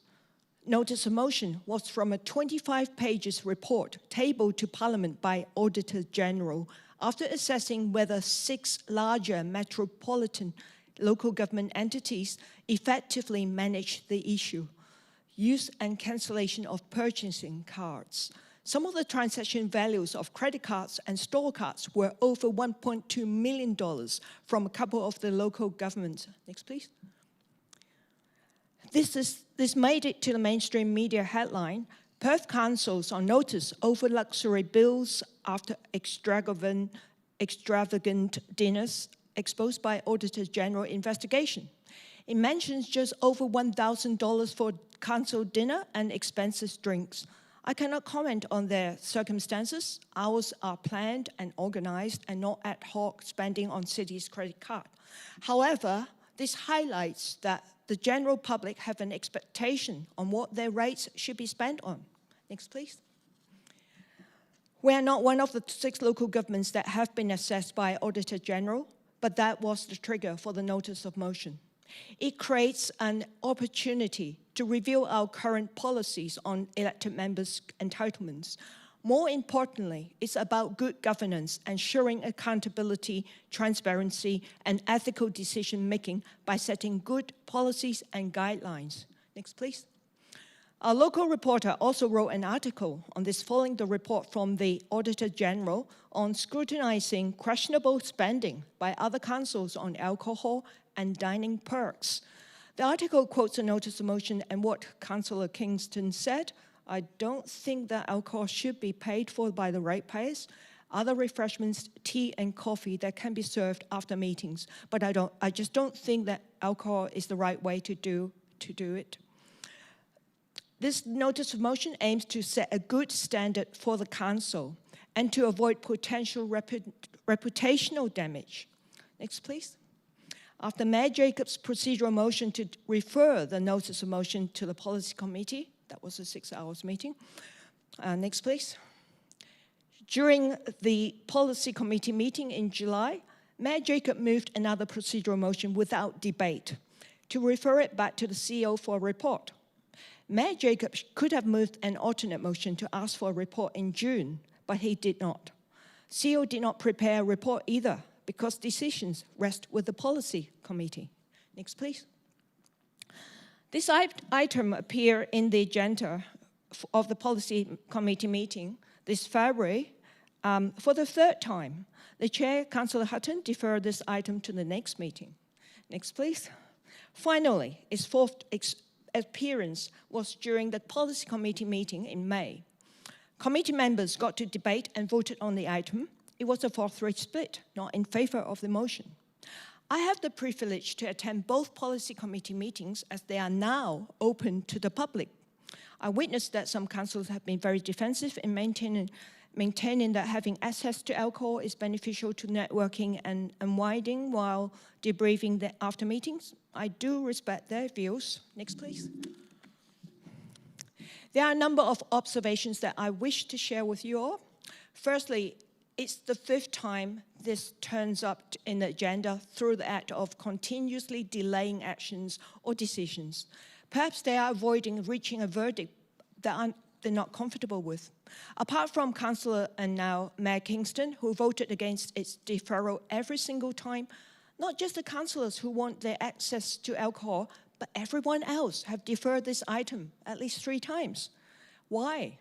notice of motion was from a 25 pages report tabled to Parliament by Auditor General after assessing whether 6 larger metropolitan local government entities effectively managed the issue, use and cancellation of purchasing cards. Some of the transaction values of credit cards and store cards were over $1.2 million from a couple of the local governments. Next, please. This made it to the mainstream media headline. Perth councils on notice over luxury bills after extravagant dinners exposed by Auditor General investigation. It mentions just over $1,000 for council dinner and expensive drinks. I cannot comment on their circumstances. Ours are planned and organized and not ad hoc spending on city's credit card. However, this highlights that the general public have an expectation on what their rates should be spent on. Next, please. We are not one of the 6 local governments that have been assessed by Auditor General, but that was the trigger for the notice of motion. It creates an opportunity to review our current policies on elected members' entitlements. More importantly, it's about good governance, ensuring accountability, transparency, and ethical decision-making by setting good policies and guidelines. Next, please. Our local reporter also wrote an article on this following the report from the Auditor General on scrutinizing questionable spending by other councils on alcohol and dining perks. The article quotes a notice of motion and what Councillor Kingston said. I don't think that alcohol should be paid for by the ratepayers. Other refreshments, tea and coffee that can be served after meetings, but I just don't think that alcohol is the right way to do it. This notice of motion aims to set a good standard for the council and to avoid potential reputational damage. Next, please. After Mayor Jacob's procedural motion to refer the notice of motion to the Policy Committee, That was a 6 hours meeting. Next, please. During the policy committee meeting in July, Mayor Jacob moved another procedural motion without debate to refer it back to the CEO for a report. Mayor Jacob could have moved an alternate motion to ask for a report in June, but he did not. CEO did not prepare a report either because decisions rest with the policy committee. Next, please. This item appeared in the agenda of the policy committee meeting this February for the third time. The chair, Councillor Hutton, deferred this item to the next meeting. Next, please. Finally, its fourth appearance was during the policy committee meeting in May. Committee members got to debate and voted on the item. It was a 4-3 split, not in favour of the motion. I have the privilege to attend both policy committee meetings as they are now open to the public. I witnessed that some councillors have been very defensive in maintaining that having access to alcohol is beneficial to networking and unwinding while debriefing after meetings. I do respect their views. Next, please. There are a number of observations that I wish to share with you all. Firstly, it's the 5th time this turns up in the agenda through the act of continuously delaying actions or decisions. Perhaps they are avoiding reaching a verdict that they're not comfortable with. Apart from Councillor and now Mayor Kingston, who voted against its deferral every single time, not just the councillors who want their access to alcohol, but everyone else have deferred this item at least 3 times. Why?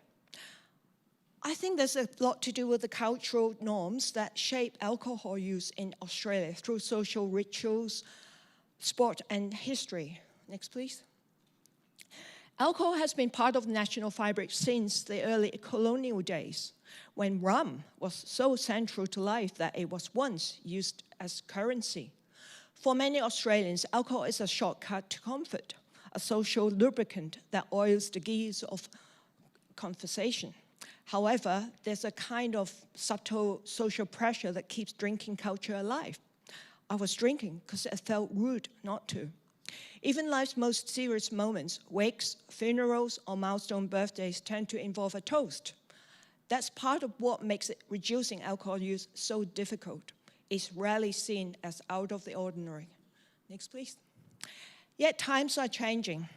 I think there's a lot to do with the cultural norms that shape alcohol use in Australia through social rituals, sport, and history. Next, please. Alcohol has been part of the national fabric since the early colonial days, when rum was so central to life that it was once used as currency. For many Australians, alcohol is a shortcut to comfort, a social lubricant that oils the gears of conversation. However, there's a kind of subtle social pressure that keeps drinking culture alive. I was drinking because it felt rude not to. Even life's most serious moments, wakes, funerals, or milestone birthdays tend to involve a toast. That's part of what makes reducing alcohol use so difficult. It's rarely seen as out of the ordinary. Next, please. Yet times are changing.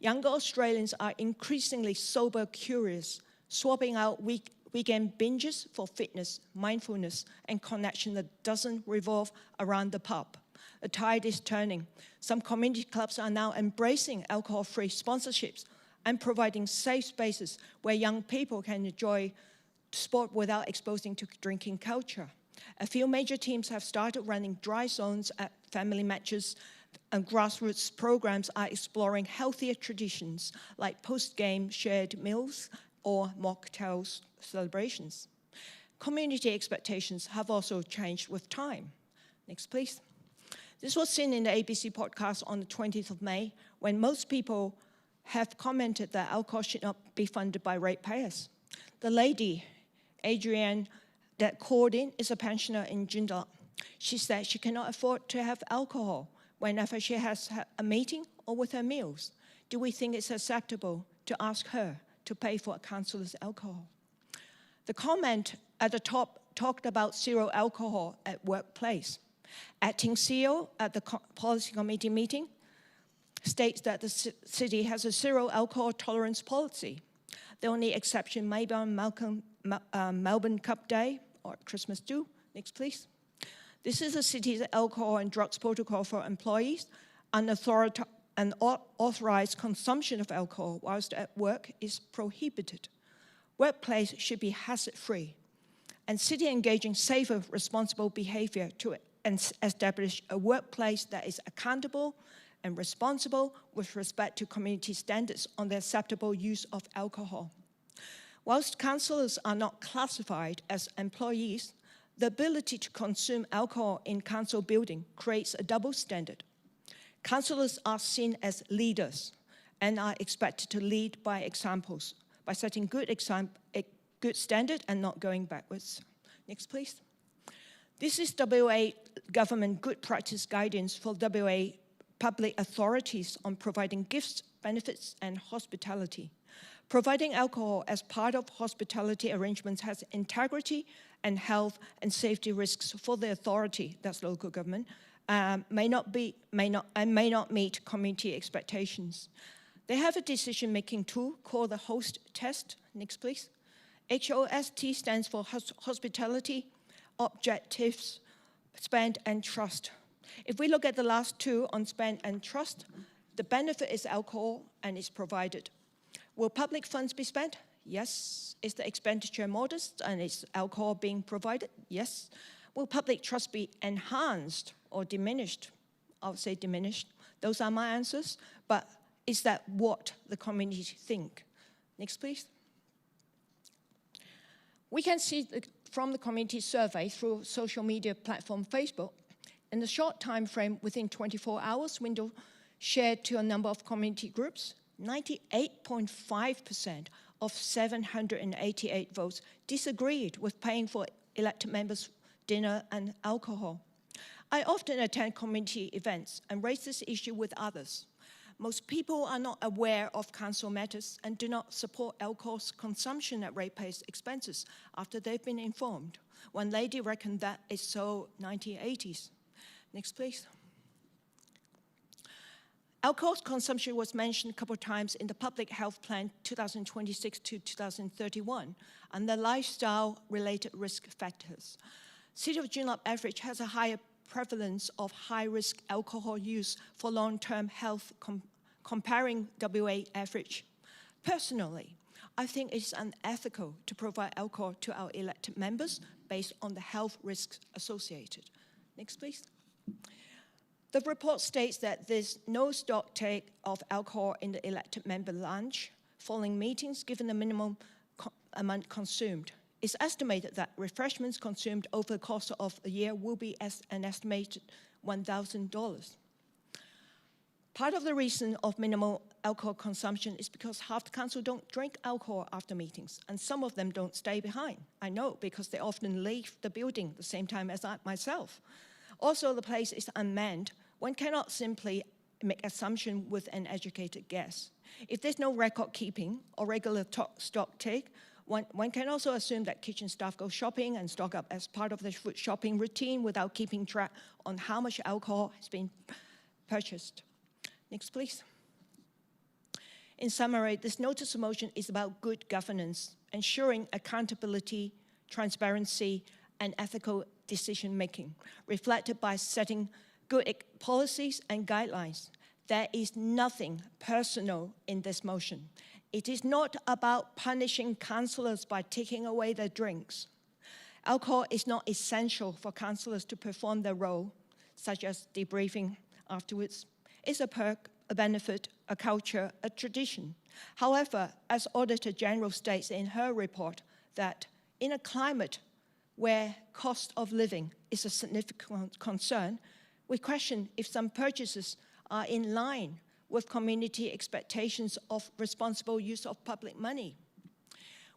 Younger Australians are increasingly sober curious, swapping out weekend binges for fitness, mindfulness, and connection that doesn't revolve around the pub. The tide is turning. Some community clubs are now embracing alcohol-free sponsorships and providing safe spaces where young people can enjoy sport without exposing to drinking culture. A few major teams have started running dry zones at family matches, and grassroots programs are exploring healthier traditions like post-game shared meals or mocktails celebrations. Community expectations have also changed with time. Next, please. This was seen in the ABC podcast on the 20th of May, when most people have commented that alcohol should not be funded by ratepayers. The lady, Adrienne, that called in is a pensioner in Joondalup. She said she cannot afford to have alcohol whenever she has a meeting or with her meals. Do we think it's acceptable to ask her to pay for a councillor's alcohol? The comment at the top talked about zero alcohol at workplace. Acting CEO at the policy committee meeting states that the city has a zero alcohol tolerance policy. The only exception may be on Melbourne Cup Day or Christmas do. Next, please. This is the city's alcohol and drugs protocol for employees. Unauthorized consumption of alcohol whilst at work is prohibited. Workplace should be hazard-free, and city engaging safer, responsible behaviour to establish a workplace that is accountable and responsible with respect to community standards on the acceptable use of alcohol. Whilst councillors are not classified as employees, the ability to consume alcohol in council building creates a double standard. Councillors are seen as leaders and are expected to lead by examples, by setting good standard and not going backwards. Next, please. This is WA government good practice guidance for WA public authorities on providing gifts, benefits, and hospitality. Providing alcohol as part of hospitality arrangements has integrity and health and safety risks for the authority, that's local government, may not meet community expectations. They have a decision-making tool called the HOST test. Next, please. HOST stands for Hospitality, Objectives, Spend, and Trust. If we look at the last two on spend and trust, the benefit is alcohol and it's provided. Will public funds be spent? Yes. Is the expenditure modest and is alcohol being provided? Yes. Will public trust be enhanced or diminished? I would say diminished. Those are my answers. But is that what the community think? Next, please. We can see from the community survey through social media platform Facebook, in the short time frame within 24 hours window shared to a number of community groups, 98.5% of 788 votes disagreed with paying for elected members' dinner and alcohol. I often attend community events and raise this issue with others. Most people are not aware of council matters and do not support alcohol consumption at ratepayers' expenses after they've been informed. One lady reckoned that it's so 1980s. Next, please. Alcohol consumption was mentioned a couple of times in the Public Health Plan 2026 to 2031 and the lifestyle-related risk factors. City of Joondalup average has a higher prevalence of high-risk alcohol use for long-term health comparing WA average. Personally, I think it's unethical to provide alcohol to our elected members based on the health risks associated. Next, please. The report states that there's no stock take of alcohol in the elected member lounge following meetings given the minimum amount consumed. It's estimated that refreshments consumed over the course of a year will be an estimated $1,000. Part of the reason of minimal alcohol consumption is because half the council don't drink alcohol after meetings, and some of them don't stay behind. I know, because they often leave the building the same time as I myself. Also, the place is unmanned. One cannot simply make assumption with an educated guess. If there's no record keeping or regular stock take, one can also assume that kitchen staff go shopping and stock up as part of their food shopping routine without keeping track on how much alcohol has been purchased. Next, please. In summary, this notice of motion is about good governance, ensuring accountability, transparency, and ethical decision-making, reflected by setting good policies and guidelines. There is nothing personal in this motion. It is not about punishing councillors by taking away their drinks. Alcohol is not essential for councillors to perform their role, such as debriefing afterwards. It's a perk, a benefit, a culture, a tradition. However, as Auditor General states in her report, that in a climate where cost of living is a significant concern, we question if some purchases are in line with community expectations of responsible use of public money.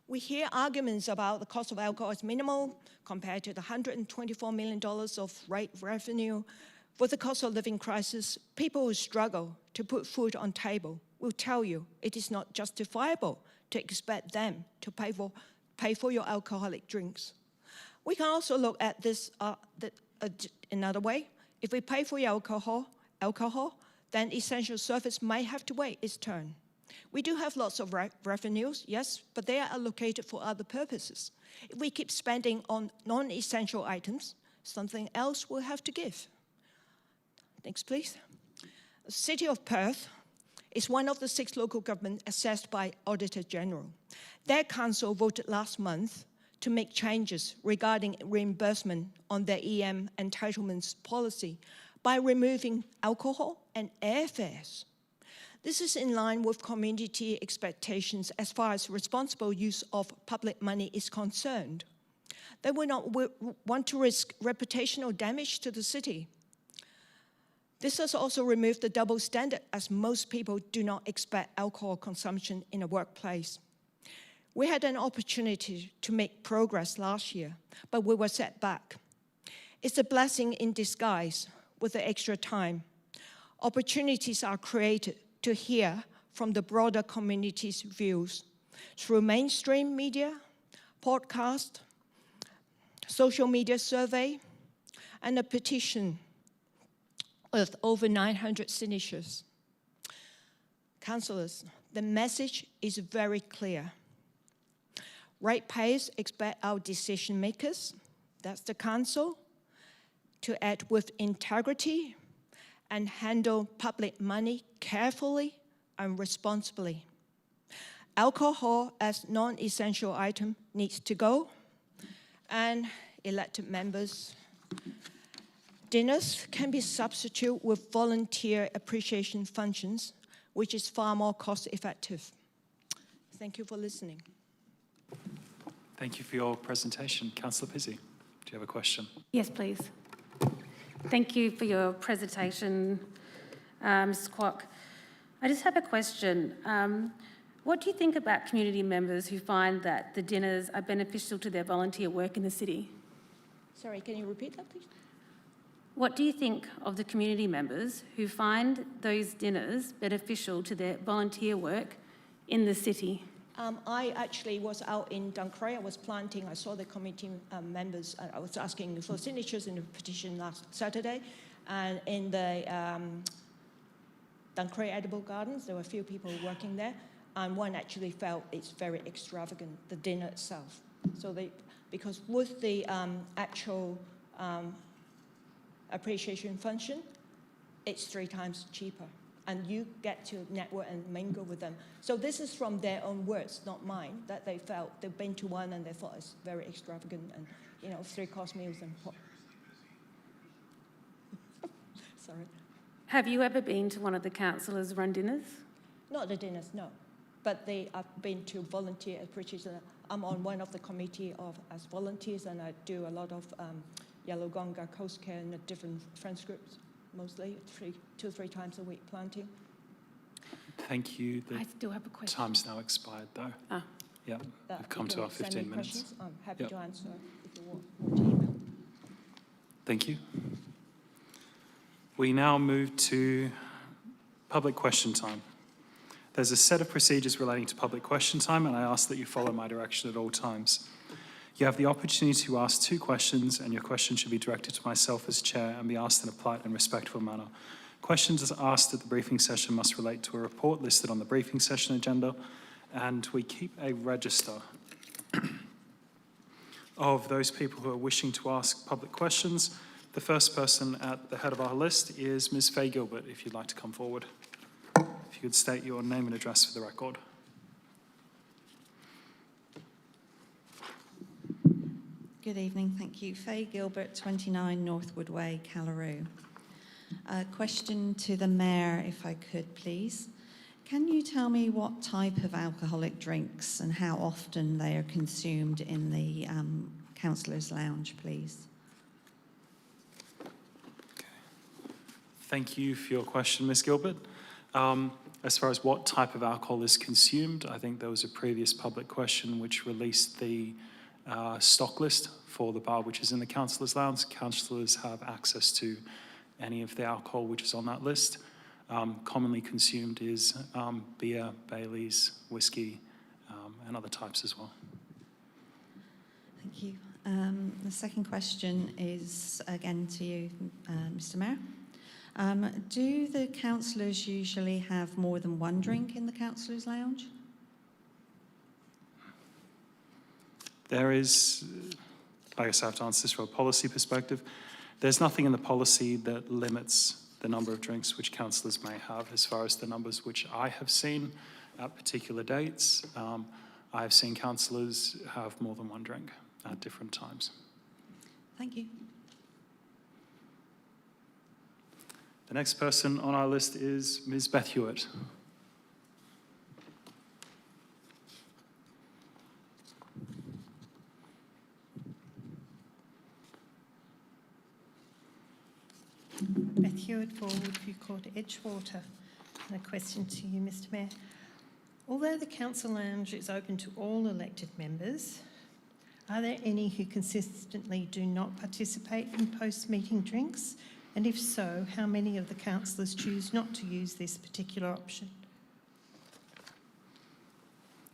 We hear arguments about the cost of alcohol is minimal compared to the $124 million of revenue. With the cost of living crisis, people who struggle to put food on table will tell you it is not justifiable to expect them to pay for your alcoholic drinks. We can also look at this another way. If we pay for your alcohol, then essential service might have to wait its turn. We do have lots of revenues, yes, but they are allocated for other purposes. If we keep spending on non-essential items, something else will have to give. Next, please. The City of Perth is one of the 6 local governments assessed by Auditor General. Their council voted last month to make changes regarding reimbursement on their EM entitlements policy by removing alcohol and airfares. This is in line with community expectations as far as responsible use of public money is concerned. They will not want to risk reputational damage to the city. This has also removed the double standard, as most people do not expect alcohol consumption in a workplace. We had an opportunity to make progress last year, but we were set back. It's a blessing in disguise with the extra time. Opportunities are created to hear from the broader community's views. through mainstream media, podcast, social media survey, and a petition with over 900 signatures. Councillors, the message is very clear. Ratepayers expect our decision makers, that's the council, to act with integrity and handle public money carefully and responsibly. Alcohol as non-essential item needs to go, and elected members' dinners can be substituted with volunteer appreciation functions, which is far more cost-effective. Thank you for listening. Thank you for your presentation. Councillor Pizzey, do you have a question? Yes, please. Thank you for your presentation, Ms. Kwok. I just have a question. What do you think about community members who find that the dinners are beneficial to their volunteer work in the city? Sorry, can you repeat that, please? What do you think of the community members who find those dinners beneficial to their volunteer work in the city? I actually was out in Duncrae. I was planting. I saw the committee members. I was asking for signatures in the petition last Saturday. And in the Duncrae Edible Gardens, there were a few people working there. And one actually felt it's very extravagant, the dinner itself. So because with the actual appreciation function, it's 3 times cheaper. And you get to network and mingle with them. So this is from their own words, not mine, that they felt they've been to one and they thought it's very extravagant and, 3-course meals and sorry. Have you ever been to one of the councillors' run dinners? Not the dinners, no. But I've been to volunteer appreciation. I'm on one of the committee as volunteers, and I do a lot of Yellowgonga Coast Care and the different friends groups. Mostly 2-3 times a week planting. Thank you. I still have a question. Time's now expired, though. Ah. Yeah, we've come to our 15 minutes. Questions. I'm happy Yep. to answer if you want to email. Thank you. We now move to public question time. There's a set of procedures relating to public question time, and I ask that you follow my direction at all times. You have the opportunity to ask 2 questions, and your question should be directed to myself as chair and be asked in a polite and respectful manner. Questions asked at the briefing session must relate to a report listed on the briefing session agenda, and we keep a register of those people who are wishing to ask public questions. The first person at the head of our list is Ms. Faye Gilbert, if you'd like to come forward. If you could state your name and address for the record. Good evening, thank you. Faye Gilbert, 29 Northwood Way, Callaroo. A question to the Mayor, if I could, please. Can you tell me what type of alcoholic drinks and how often they are consumed in the Councillors' Lounge, please? Okay. Thank you for your question, Ms. Gilbert. As far as what type of alcohol is consumed, I think there was a previous public question which released the stock list for the bar which is in the Councillors' Lounge. Councillors have access to any of the alcohol which is on that list. Commonly consumed is beer, Baileys, whiskey, and other types as well. Thank you. The second question is again to you, Mr. Mayor. Do the councillors usually have more than one drink in the Councillors' Lounge? There is, I guess I have to answer this from a policy perspective. There's nothing in the policy that limits the number of drinks which councillors may have. As far as the numbers which I have seen at particular dates, I have seen councillors have more than one drink at different times. Thank you. The next person on our list is Ms. Beth Hewitt. Beth Hewitt for Woodview Court, Edgewater. And a question to you, Mr. Mayor. Although the Council Lounge is open to all elected members, are there any who consistently do not participate in post-meeting drinks? And if so, how many of the councillors choose not to use this particular option?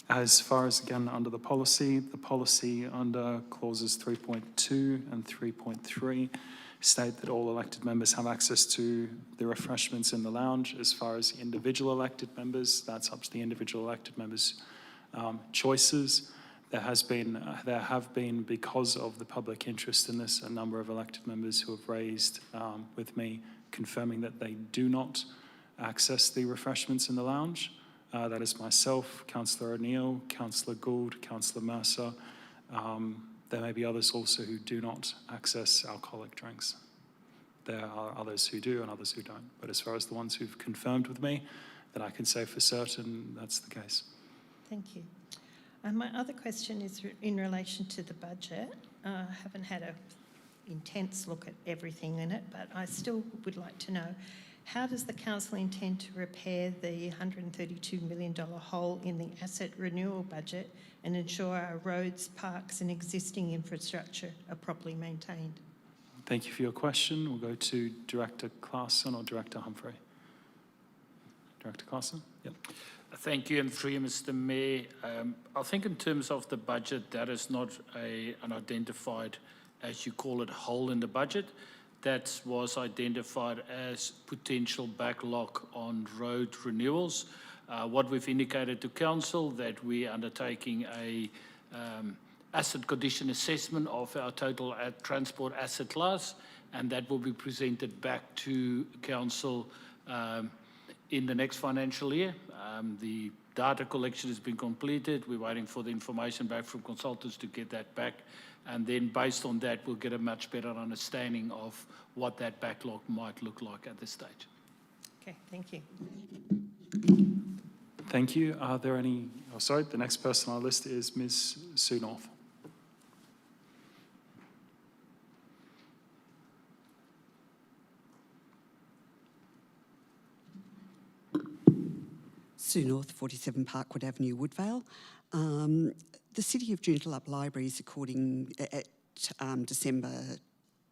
As far as, again, under the policy under clauses 3.2 and 3.3 state that all elected members have access to the refreshments in the lounge. As far as individual elected members, that's up to the individual elected members' choices. There have been, because of the public interest in this, a number of elected members who have raised with me confirming that they do not access the refreshments in the lounge. That is myself, Councillor O'Neill, Councillor Gould, Councillor Mercer. There may be others also who do not access alcoholic drinks. There are others who do and others who don't. But as far as the ones who've confirmed with me, that I can say for certain that's the case. Thank you. My other question is in relation to the budget. I haven't had an intense look at everything in it, but I still would like to know, how does the council intend to repair the $132 million hole in the asset renewal budget and ensure our roads, parks and existing infrastructure are properly maintained? Thank you for your question. We'll go to Director Claassen or Director Humphrey. Director Claassen? Yep. Thank you, and through you, Mr. Mayor. I think in terms of the budget, that is not an identified, as you call it, hole in the budget. That was identified as potential backlog on road renewals. What we've indicated to council, that we're undertaking a asset condition assessment of our total transport asset class, and that will be presented back to council in the next financial year. The data collection has been completed. We're waiting for the information back from consultants to get that back. And then based on that, we'll get a much better understanding of what that backlog might look like at this stage. Okay, thank you. Thank you. Are there any, oh, sorry, the next person on our list is Ms. Sue North. Sue North, 47 Parkwood Avenue, Woodvale. The City of Joondalup Libraries, according at December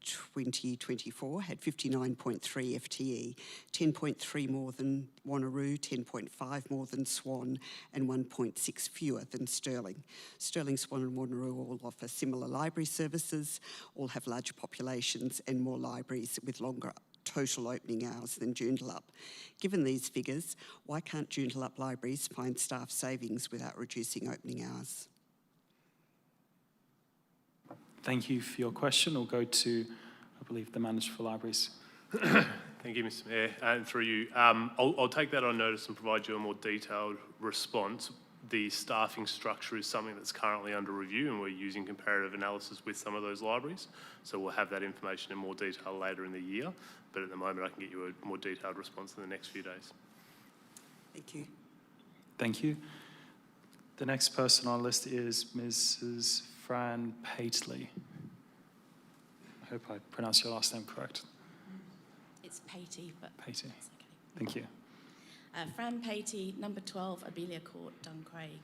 2024, had 59.3 FTE, 10.3 more than Wanneroo, 10.5 more than Swan, and 1.6 fewer than Stirling. Stirling, Swan and Wanneroo all offer similar library services, all have larger populations and more libraries with longer total opening hours than Joondalup. Given these figures, why can't Joondalup Libraries find staff savings without reducing opening hours? Thank you for your question. We'll go to, I believe, the Manager for Libraries. Thank you, Mr. Mayor, and through you. I'll take that on notice and provide you a more detailed response. The staffing structure is something that's currently under review, and we're using comparative analysis with some of those libraries. So we'll have that information in more detail later in the year, but at the moment I can get you a more detailed response in the next few days. Thank you. Thank you. The next person on our list is Mrs. Fran Paisley. I hope I pronounced your last name correct. It's Patey, but Patey. that's okay. Thank you. Fran Patey, number 12, Abelia Court, Duncraig.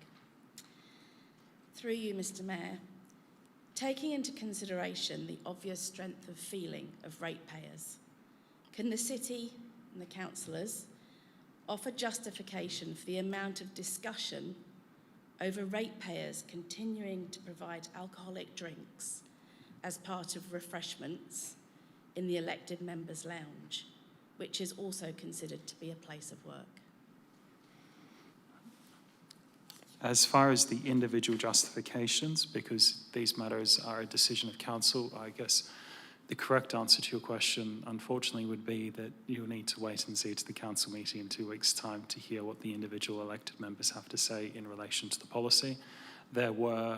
Through you, Mr. Mayor, taking into consideration the obvious strength of feeling of ratepayers, can the City and the councillors offer justification for the amount of discussion over ratepayers continuing to provide alcoholic drinks as part of refreshments in the elected members' lounge, which is also considered to be a place of work? As far as the individual justifications, because these matters are a decision of council, I guess the correct answer to your question, unfortunately, would be that you'll need to wait and see to the council meeting in 2 weeks' time to hear what the individual elected members have to say in relation to the policy. There were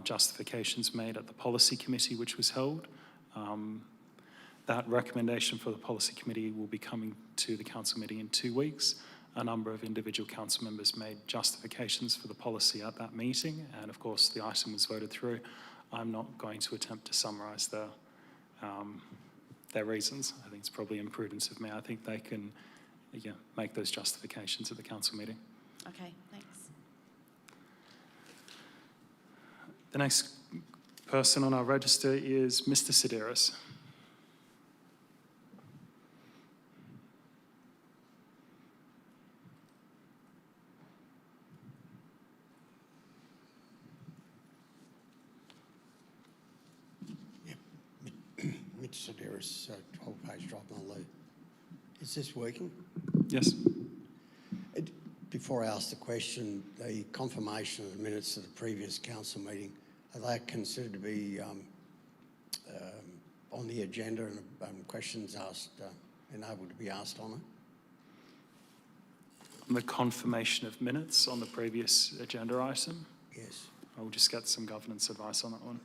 justifications made at the policy committee, which was held. That recommendation for the policy committee will be coming to the council meeting in 2 weeks. A number of individual council members made justifications for the policy at that meeting, and of course the item was voted through. I'm not going to attempt to summarise their reasons. I think it's probably imprudence of me. I think they can make those justifications at the council meeting. Okay, thanks. The next person on our register is Mr. Sideris. Sedaris, 12-page drop on Lou. Is this working? Yes. Before I ask the question, the confirmation of the minutes of the previous council meeting, are they considered to be on the agenda and questions asked, enabled to be asked on it? On the confirmation of minutes on the previous agenda item? Yes. I will just get some governance advice on that one.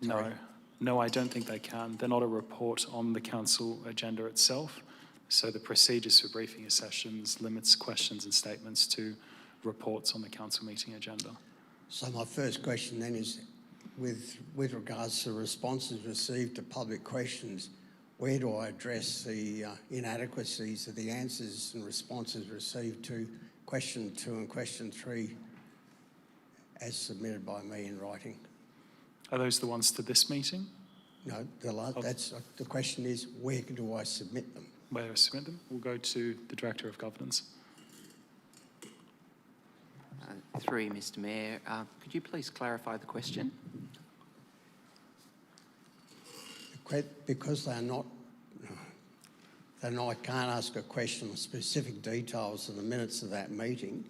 Sorry? No, I don't think they can. They're not a report on the council agenda itself. So the procedures for briefing sessions limits questions and statements to reports on the council meeting agenda. So my first question then is, with regards to responses received to public questions, where do I address the inadequacies of the answers and responses received to question 2 and question 3 as submitted by me in writing? Are those the ones to this meeting? No, the question is, where do I submit them? Where do I submit them? We'll go to the Director of Governance. Through you, Mr. Mayor, could you please clarify the question? Because I can't ask a question on specific details of the minutes of that meeting.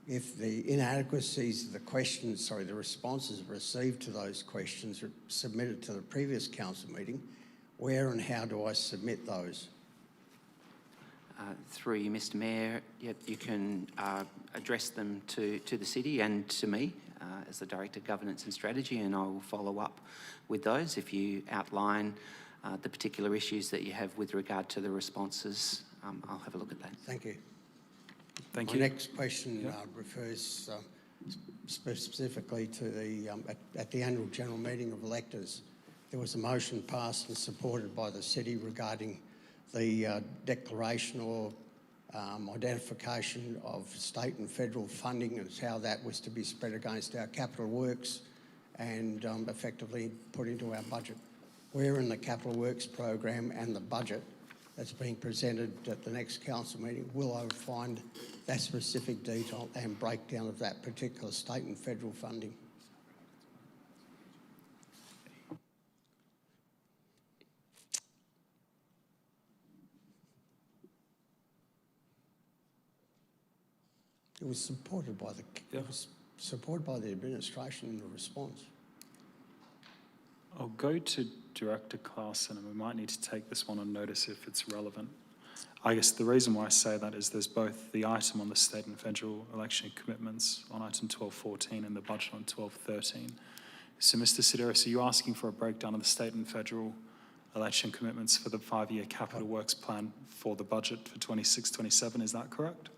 If the inadequacies of the responses received to those questions are submitted to the previous council meeting, where and how do I submit those? Through you, Mr. Mayor, you can address them to the city and to me as the Director of Governance and Strategy, and I will follow up with those. If you outline the particular issues that you have with regard to the responses, I'll have a look at that. Thank you. Thank My you. next question refers specifically to at the annual general meeting of electors, there was a motion passed and supported by the city regarding the declaration or identification of state and federal funding and how that was to be spread against our capital works and effectively put into our budget. Where in the capital works program and the budget that's being presented at the next council meeting will I find that specific detail and breakdown of that particular state and federal funding? It was supported by the administration in the response. I'll go to Director Claassen, and we might need to take this one on notice if it's relevant. I guess the reason why I say that is there's both the item on the state and federal election commitments on item 1214 and the budget on 1213. So, Mr. Sedaris, are you asking for a breakdown of the state and federal election commitments for the 5-year capital works plan for the budget for 26-27? Is that correct?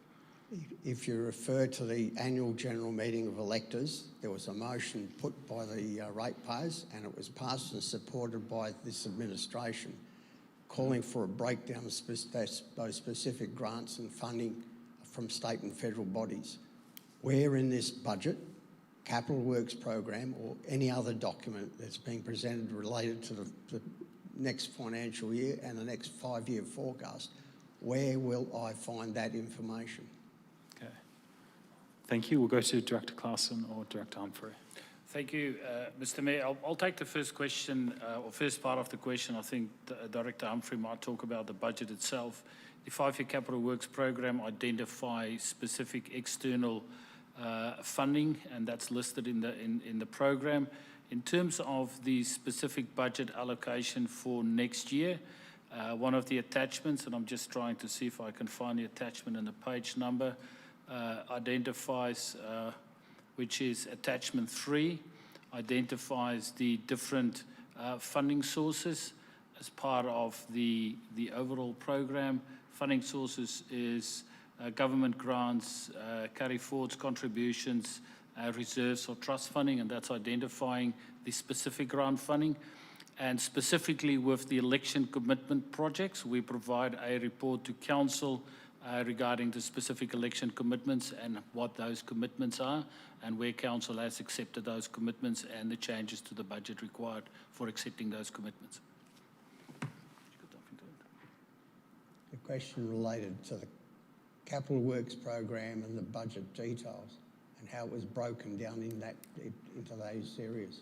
If you refer to the annual general meeting of electors, there was a motion put by the ratepayers and it was passed and supported by this administration, calling for a breakdown of those specific grants and funding from state and federal bodies. Where in this budget, capital works program or any other document that's being presented related to the next financial year and the next 5-year forecast, where will I find that information? Okay. Thank you. We'll go to Director Claassen or Director Humphrey. Thank you, Mr. Mayor. I'll take the first question, or first part of the question. I think Director Humphrey might talk about the budget itself. The 5-year capital works program identifies specific external funding, and that's listed in the program. In terms of the specific budget allocation for next year, one of the attachments, and I'm just trying to see if I can find the attachment and the page number, identifies, which is attachment 3, identifies the different funding sources as part of the overall program. Funding sources is government grants, carry forwards, contributions, reserves or trust funding, and that's identifying the specific grant funding. And specifically with the election commitment projects, we provide a report to Council regarding the specific election commitments and what those commitments are and where Council has accepted those commitments and the changes to the budget required for accepting those commitments. The question related to the capital works program and the budget details and how it was broken down into those areas.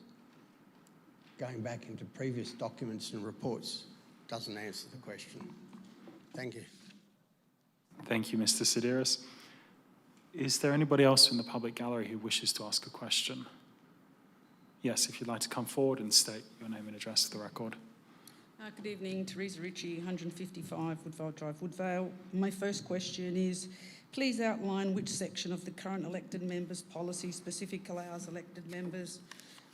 going back into previous documents and reports doesn't answer the question. Thank you. Thank you, Mr. Sideris. Is there anybody else in the public gallery who wishes to ask a question? Yes, if you'd like to come forward and state your name and address for the record. Good evening, Teresa Ritchie, 155 Woodvale Drive, Woodvale. My first question is, please outline which section of the current elected members' policy specifically allows elected members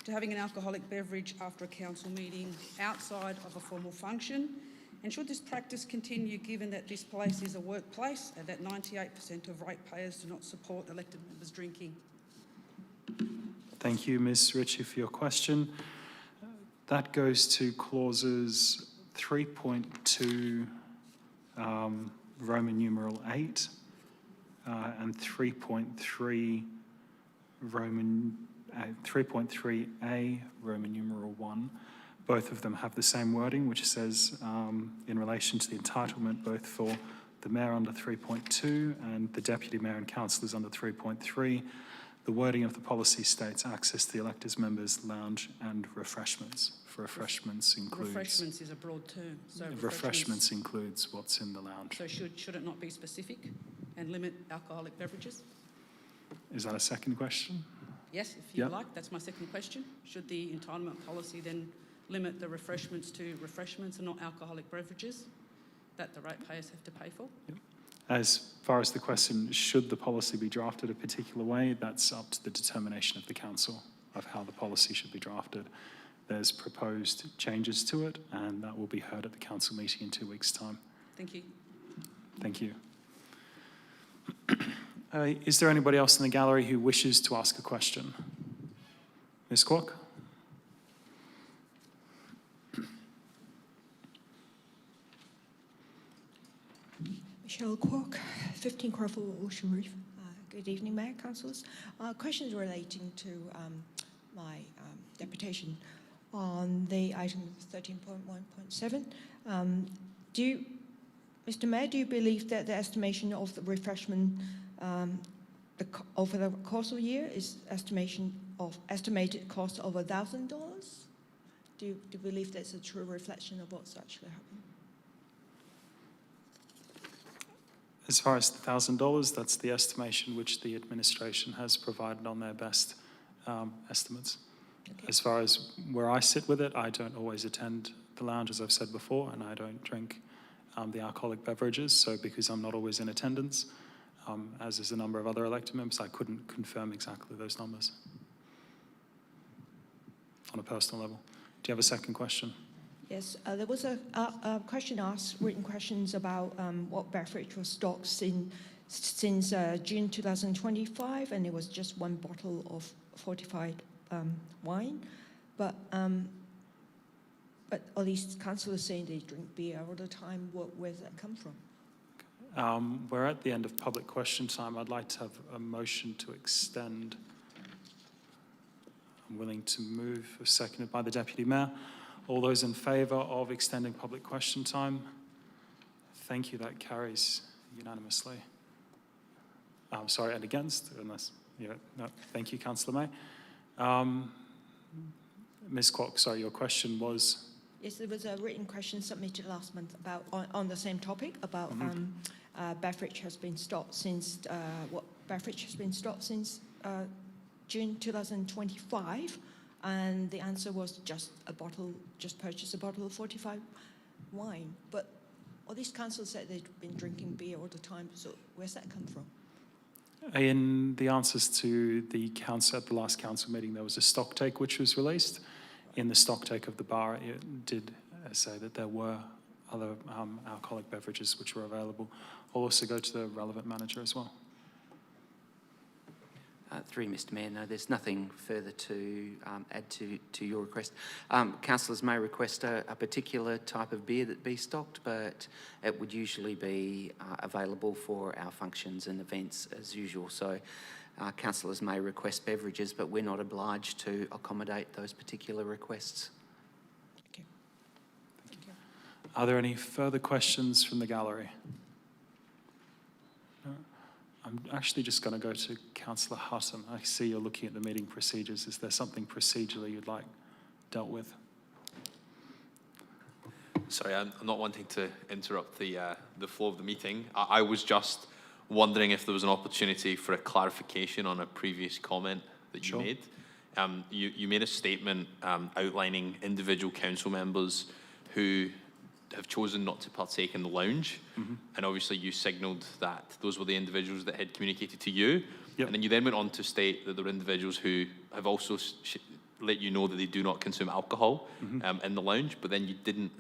to having an alcoholic beverage after a council meeting outside of a formal function. And should this practice continue given that this place is a workplace and that 98% of ratepayers do not support elected members drinking? Thank you, Ms. Ritchie, for your question. That goes to clauses 3.2 Roman numeral 8 and 3.3 3.3a Roman numeral 1. Both of them have the same wording, which says in relation to the entitlement both for the mayor under 3.2 and the deputy mayor and councillors under 3.3. The wording of the policy states access to the electors' members' lounge and refreshments. For refreshments includes... Refreshments is a broad term. So refreshments includes what's in the lounge. So should it not be specific and limit alcoholic beverages? Is that a second question? Yes, if you like. That's my second question. Should the entitlement policy then limit the refreshments to refreshments and not alcoholic beverages that the ratepayers have to pay for? Yep. As far as the question, should the policy be drafted a particular way, that's up to the determination of the council of how the policy should be drafted. There's proposed changes to it, and that will be heard at the council meeting in 2 weeks' time. Thank you. Thank you. Is there anybody else in the gallery who wishes to ask a question? Ms. Kwok? Michelle Kwok, 15 Crawford Ocean Reef. Good evening, Mayor, Councillors. Questions relating to my deputation on the item 13.1.7. Mr. Mayor, do you believe that the estimation of the refreshment over the course of the year is estimated cost of $1,000? Do you believe that's a true reflection of what's actually happening? As far as the $1,000, that's the estimation which the administration has provided on their best estimates. Okay. As far as where I sit with it, I don't always attend the lounge, as I've said before, and I don't drink the alcoholic beverages. So because I'm not always in attendance, as is a number of other elected members, I couldn't confirm exactly those numbers on a personal level. Do you have a second question? Yes, there was a question asked, written questions about what beverage was stocked since June 2025, and it was just one bottle of fortified wine. But all these councillors saying they drink beer all the time. Where does that come from? We're at the end of public question time. I'd like to have a motion to extend. I'm willing to move, seconded by the Deputy Mayor. All those in favour of extending public question time? Thank you, that carries unanimously. Sorry, and against? Unless, no. Thank you, Councillor May. Ms. Kwok, sorry, your question was? Yes, there was a written question submitted last month about on the same topic about beverage has been stopped since what beverage has been stopped since June 2025, and the answer was just purchase a bottle of fortified wine. But all these councillors said they've been drinking beer all the time. So where's that come from? In the answers to the council at the last council meeting, there was a stock take which was released. In the stock take of the bar, it did say that there were other alcoholic beverages which were available. I'll also go to the relevant manager as well. Through Mr. Mayor, no, there's nothing further to add to your request. Councillors may request a particular type of beer that be stocked, but it would usually be available for our functions and events as usual. So councillors may request beverages, but we're not obliged to accommodate those particular requests. Okay. Thank you. Are there any further questions from the gallery? No? I'm actually just going to go to Councillor Hutton. I see you're looking at the meeting procedures. Is there something procedurally you'd like dealt with? Sorry, I'm not wanting to interrupt the flow of the meeting. I was just wondering if there was an opportunity for a clarification on a previous comment that you made. You made a statement outlining individual council members who have chosen not to partake in the lounge, and obviously you signalled that those were the individuals that had communicated to you, and then you then went on to state that there were individuals who have also let you know that they do not consume alcohol in the lounge, but then you didn't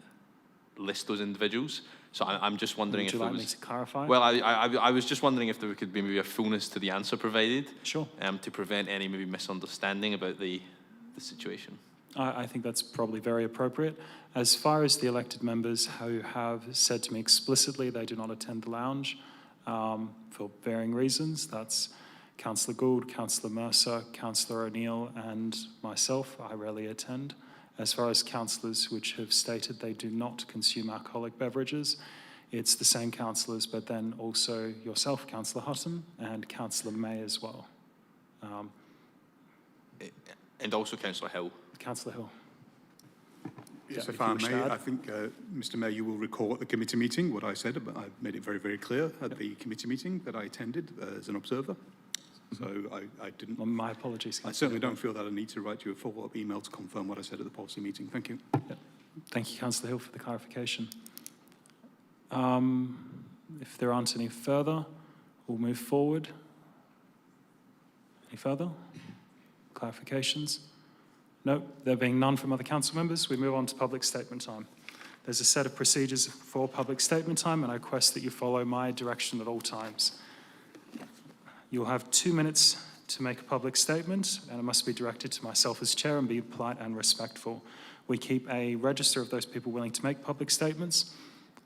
list those individuals. So I'm just wondering if there was... Would you like me to clarify? Well, I was just wondering if there could be maybe a fullness to the answer provided. Sure. To prevent any maybe misunderstanding about the situation. I think that's probably very appropriate. As far as the elected members who have said to me explicitly they do not attend the lounge for varying reasons, that's Councillor Gould, Councillor Mercer, Councillor O'Neill and myself. I rarely attend. As far as councillors which have stated they do not consume alcoholic beverages, it's the same councillors, but then also yourself, Councillor Hutton, and Councillor May as well. And also Councillor Hill. Councillor Hill. Yes, if I may, I think, Mr Mayor, you will recall at the committee meeting what I said, but I made it very, very clear at the committee meeting that I attended as an observer. So I didn't... Well, my apologies. I certainly don't feel that I need to write you a follow-up email to confirm what I said at the policy meeting. Thank you. Thank you, Councillor Hill, for the clarification. If there aren't any further, we'll move forward. Any further clarifications? No, there being none from other council members, we move on to public statement time. There's a set of procedures for public statement time, and I request that you follow my direction at all times. You'll have 2 minutes to make a public statement, and it must be directed to myself as chair and be polite and respectful. We keep a register of those people willing to make public statements.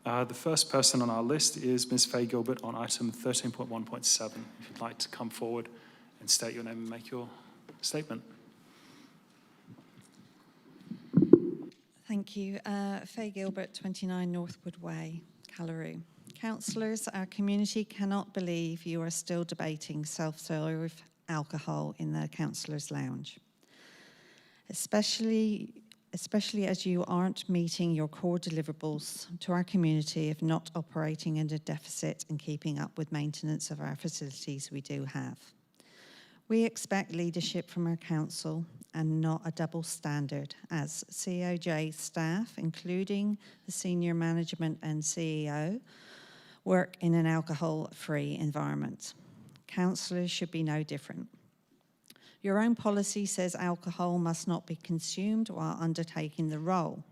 The first person on our list is Ms. Faye Gilbert on item 13.1.7. If you'd like to come forward and state your name and make your statement. Thank you. Faye Gilbert, 29 Northwood Way, Callaroo. Councillors, our community cannot believe you are still debating self-serve alcohol in the Councillors' Lounge, especially as you aren't meeting your core deliverables to our community of not operating under deficit and keeping up with maintenance of our facilities we do have. We expect leadership from our council and not a double standard as COJ staff, including the senior management and CEO, work in an alcohol-free environment. Councillors should be no different. Your own policy says alcohol must not be consumed while undertaking the role.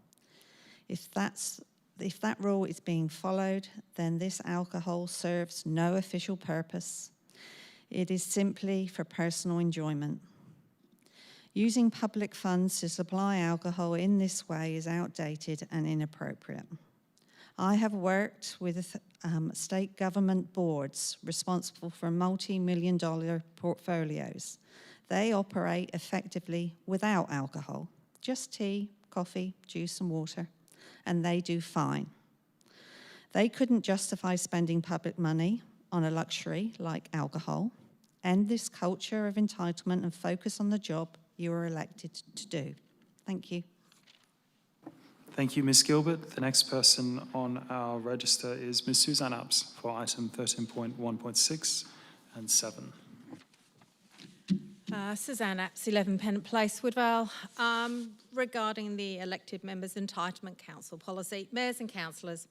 If that rule is being followed, then this alcohol serves no official purpose. It is simply for personal enjoyment. Using public funds to supply alcohol in this way is outdated and inappropriate. I have worked with state government boards responsible for multi-million-dollar portfolios. They operate effectively without alcohol, just tea, coffee, juice and water, and they do fine. They couldn't justify spending public money on a luxury like alcohol. End this culture of entitlement and focus on the job you were elected to do. Thank you. Thank you, Ms. Gilbert. The next person on our register is Ms. Suzanne Apps for item 13.1.6 and 7. Suzanne Apps, 11 Pennant Place, Woodvale. Regarding the elected members' entitlement council policy, mayors and councillors,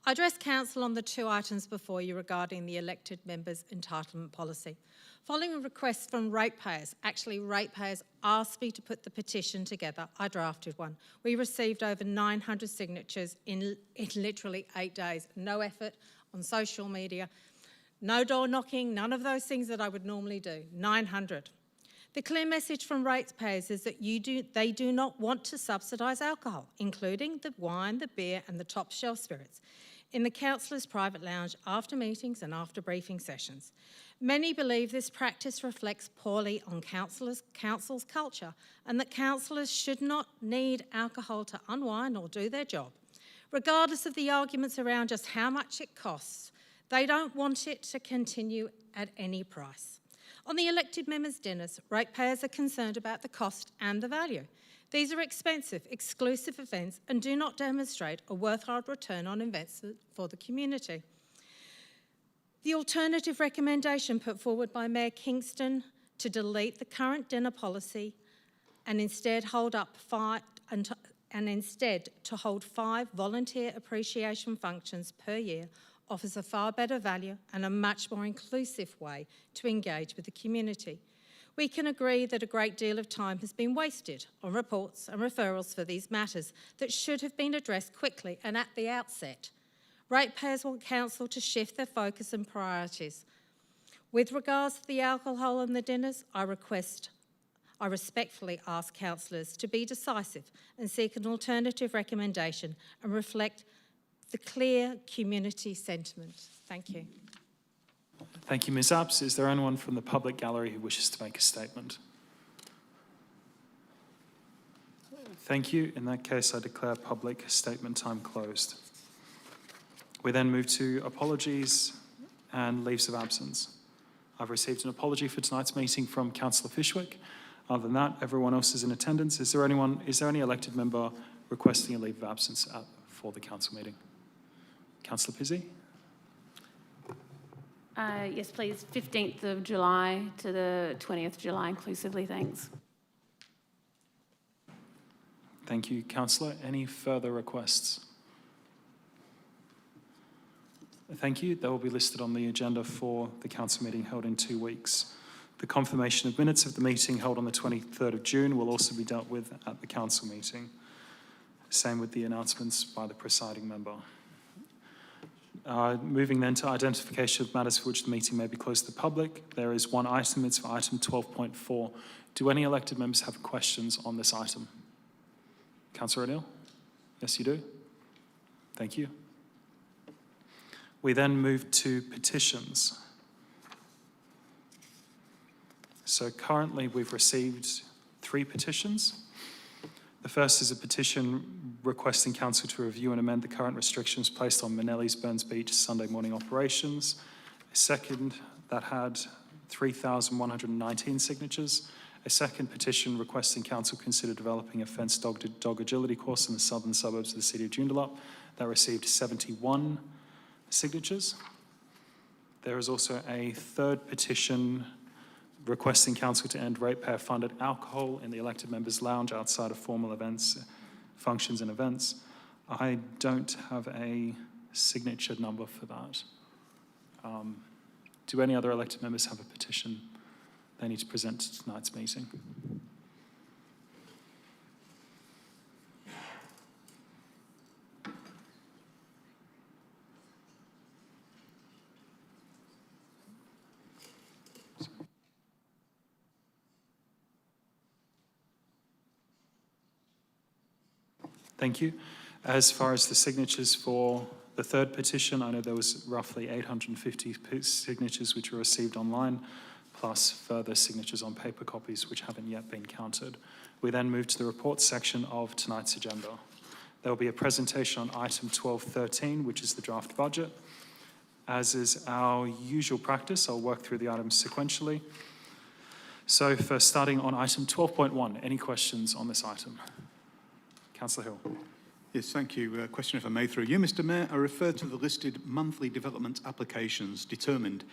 I addressed council on the 2 items before you regarding the elected members' entitlement policy. Following a request from ratepayers, actually ratepayers asked me to put the petition together. I drafted one. We received over 900 signatures in literally 8 days. No effort on social media, no door knocking, none of those things that I would normally do. 900. The clear message from ratepayers is that they do not want to subsidise alcohol, including the wine, the beer and the top shelf spirits, in the councillors' private lounge after meetings and after briefing sessions. Many believe this practice reflects poorly on council's culture and that councillors should not need alcohol to unwind or do their job. Regardless of the arguments around just how much it costs, they don't want it to continue at any price. On the elected members' dinners, ratepayers are concerned about the cost and the value. These are expensive, exclusive events and do not demonstrate a worthwhile return on investment for the community. The alternative recommendation put forward by Mayor Kingston to delete the current dinner policy and instead hold five volunteer appreciation functions per year offers a far better value and a much more inclusive way to engage with the community. We can agree that a great deal of time has been wasted on reports and referrals for these matters that should have been addressed quickly and at the outset. Ratepayers want council to shift their focus and priorities. With regards to the alcohol and the dinners, I respectfully ask councillors to be decisive and seek an alternative recommendation and reflect the clear community sentiment. Thank you. Thank you, Ms. Apps. Is there anyone from the public gallery who wishes to make a statement? Thank you. In that case, I declare public statement time closed. We then move to apologies and leaves of absence. I've received an apology for tonight's meeting from Councillor Fishwick. Other than that, everyone else is in attendance. Is there any elected member requesting a leave of absence for the council meeting? Councillor Pizzey? Yes, please. 15th of July to the 20th of July inclusively, thanks. Thank you, Councillor. Any further requests? Thank you. They will be listed on the agenda for the council meeting held in 2 weeks. The confirmation of minutes of the meeting held on the 23rd of June will also be dealt with at the council meeting. Same with the announcements by the presiding member. Moving then to identification of matters for which the meeting may be closed to the public. There is one item, it's for item 12.4. Do any elected members have questions on this item? Councillor O'Neill? Yes, you do. Thank you. We then move to petitions. So currently we've received 3 petitions. The first is a petition requesting council to review and amend the current restrictions placed on Manelli's Burns Beach Sunday morning operations. A second that had 3,119 signatures. A second petition requesting council consider developing a fenced dog agility course in the southern suburbs of the city of Joondalup that received 71 signatures. There is also a third petition requesting council to end ratepayer-funded alcohol in the elected members' lounge outside of formal events, functions and events. I don't have a signature number for that. Do any other elected members have a petition they need to present to tonight's meeting? Thank you. As far as the signatures for the third petition, I know there was roughly 850 signatures which were received online, plus further signatures on paper copies which haven't yet been counted. We then move to the reports section of tonight's agenda. There will be a presentation on item 12.13, which is the draft budget. As is our usual practice, I'll work through the items sequentially. So first, starting on item 12.1, any questions on this item? Councillor Hill. Yes, thank you. Question, if I may, through you, Mr. Mayor. I refer to the listed monthly development applications determined,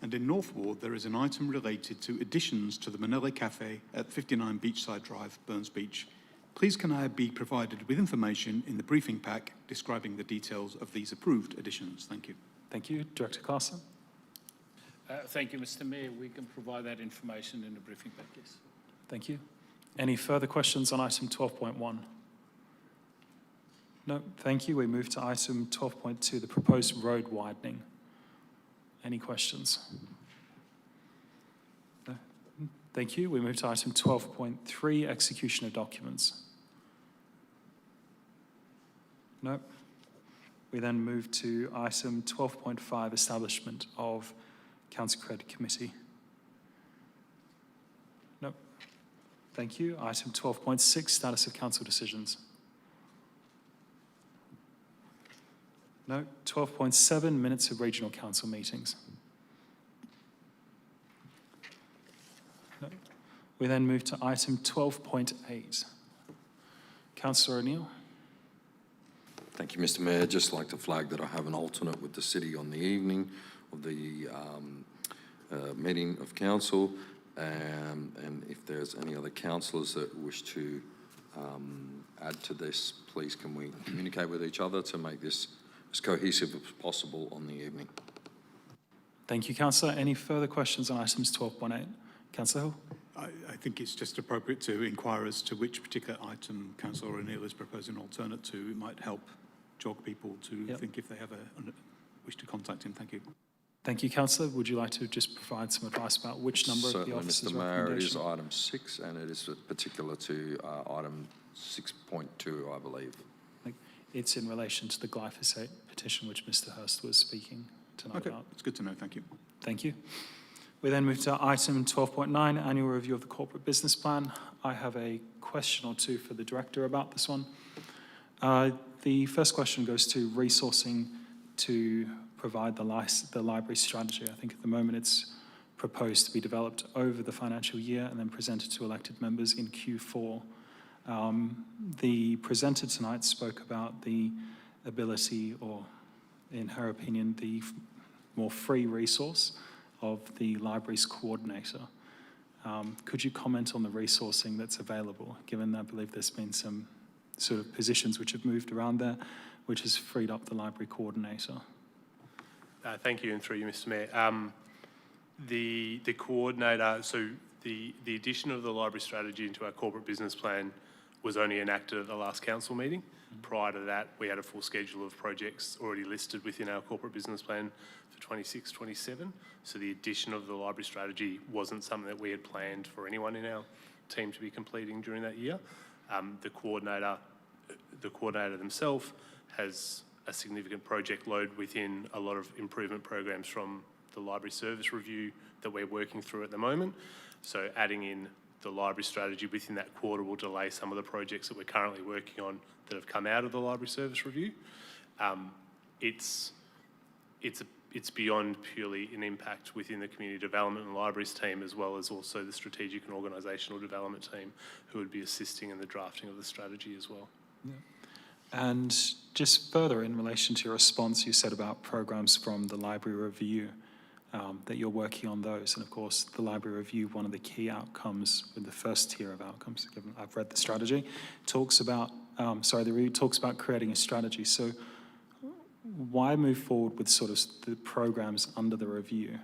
and in North Ward there is an item related to additions to the Manelli Cafe at 59 Beachside Drive, Burns Beach. Please can I be provided with information in the briefing pack describing the details of these approved additions? Thank you. Thank you. Director Carson. Thank you, Mr. Mayor. We can provide that information in the briefing pack, yes. Thank you. Any further questions on item 12.1? No, thank you. We move to item 12.2, the proposed road widening. Any questions? No. Thank you. We move to item 12.3, execution of documents. No. We then move to item 12.5, establishment of Council Credit Committee. No. Thank you. Item 12.6, status of council decisions. No. 12.7, minutes of regional council meetings. No. We then move to item 12.8, Councillor O'Neill. Thank you, Mr. Mayor. Just like to flag that I have an alternate with the city on the evening of the meeting of council, and if there's any other councillors that wish to add to this, please can we communicate with each other to make this as cohesive as possible on the evening. Thank you, Councillor. Any further questions on items 12.8? Councillor Hill. I think it's just appropriate to inquire as to which particular item Councillor O'Neill is proposing an alternate to. It might help jog people to think if they have a wish to contact him. Thank you. Thank you, Councillor. Would you like to just provide some advice about which number of the Certainly, officer's Mr. Mayor, it is recommendation? item 6, and it is particular to item 6.2, I believe. It's in relation to the glyphosate petition which Mr. Hurst was speaking tonight about. It's good to know. Thank you. Thank you. We then move to item 12.9, annual review of the corporate business plan. I have a question or two for the director about this one. The first question goes to resourcing to provide the library strategy. I think at the moment it's proposed to be developed over the financial year and then presented to elected members in Q4. The presenter tonight spoke about the ability, or in her opinion, the more free resource of the library's coordinator. Could you comment on the resourcing that's available, given that I believe there's been some sort of positions which have moved around there, which has freed up the library coordinator? Thank you, and through you, Mr. Mayor. The coordinator, so the addition of the library strategy into our corporate business plan was only enacted at the last council meeting. Prior to that, we had a full schedule of projects already listed within our corporate business plan for 26-27. So the addition of the library strategy wasn't something that we had planned for anyone in our team to be completing during that year. The coordinator themselves has a significant project load within a lot of improvement programs from the library service review that we're working through at the moment. So adding in the library strategy within that quarter will delay some of the projects that we're currently working on that have come out of the library service review. It's beyond purely an impact within the community development and libraries team, as well as also the strategic and organisational development team, who would be assisting in the drafting of the strategy as well. Yeah. And just further in relation to your response, you said about programs from the library review, that you're working on those. And of course, the library review, one of the key outcomes with the first tier of outcomes, given I've read the strategy, talks about, the review talks about creating a strategy. So why move forward with sort of the programs under the review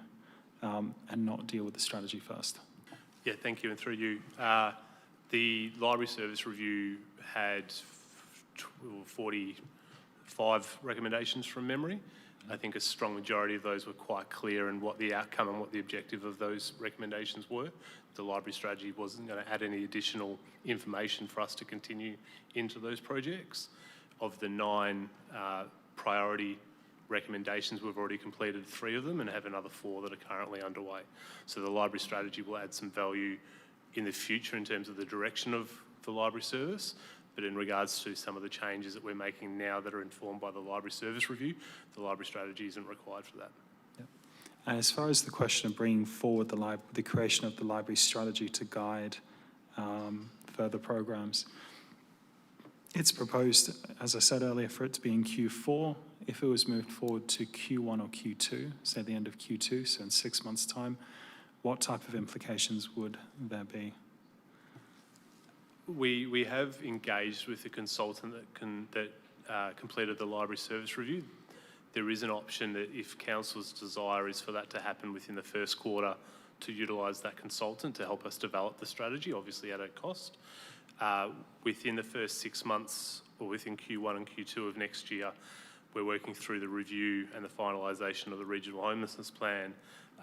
and not deal with the strategy first? Yeah, thank you, and through you. The library service review had 45 recommendations from memory. I think a strong majority of those were quite clear in what the outcome and what the objective of those recommendations were. The library strategy wasn't going to add any additional information for us to continue into those projects. Of the 9 priority recommendations, we've already completed 3 of them and have another 4 that are currently underway. So the library strategy will add some value in the future in terms of the direction of the library service. But in regards to some of the changes that we're making now that are informed by the library service review, the library strategy isn't required for that. Yep. And as far as the question of bringing forward the creation of the library strategy to guide further programs, it's proposed, as I said earlier, for it to be in Q4. If it was moved forward to Q1 or Q2, say the end of Q2, so in 6 months' time, what type of implications would there be? We have engaged with the consultant that completed the library service review. There is an option that if council's desire is for that to happen within the first quarter, to utilise that consultant to help us develop the strategy, obviously at a cost. Within the first 6 months, or within Q1 and Q2 of next year, we're working through the review and the finalisation of the regional homelessness plan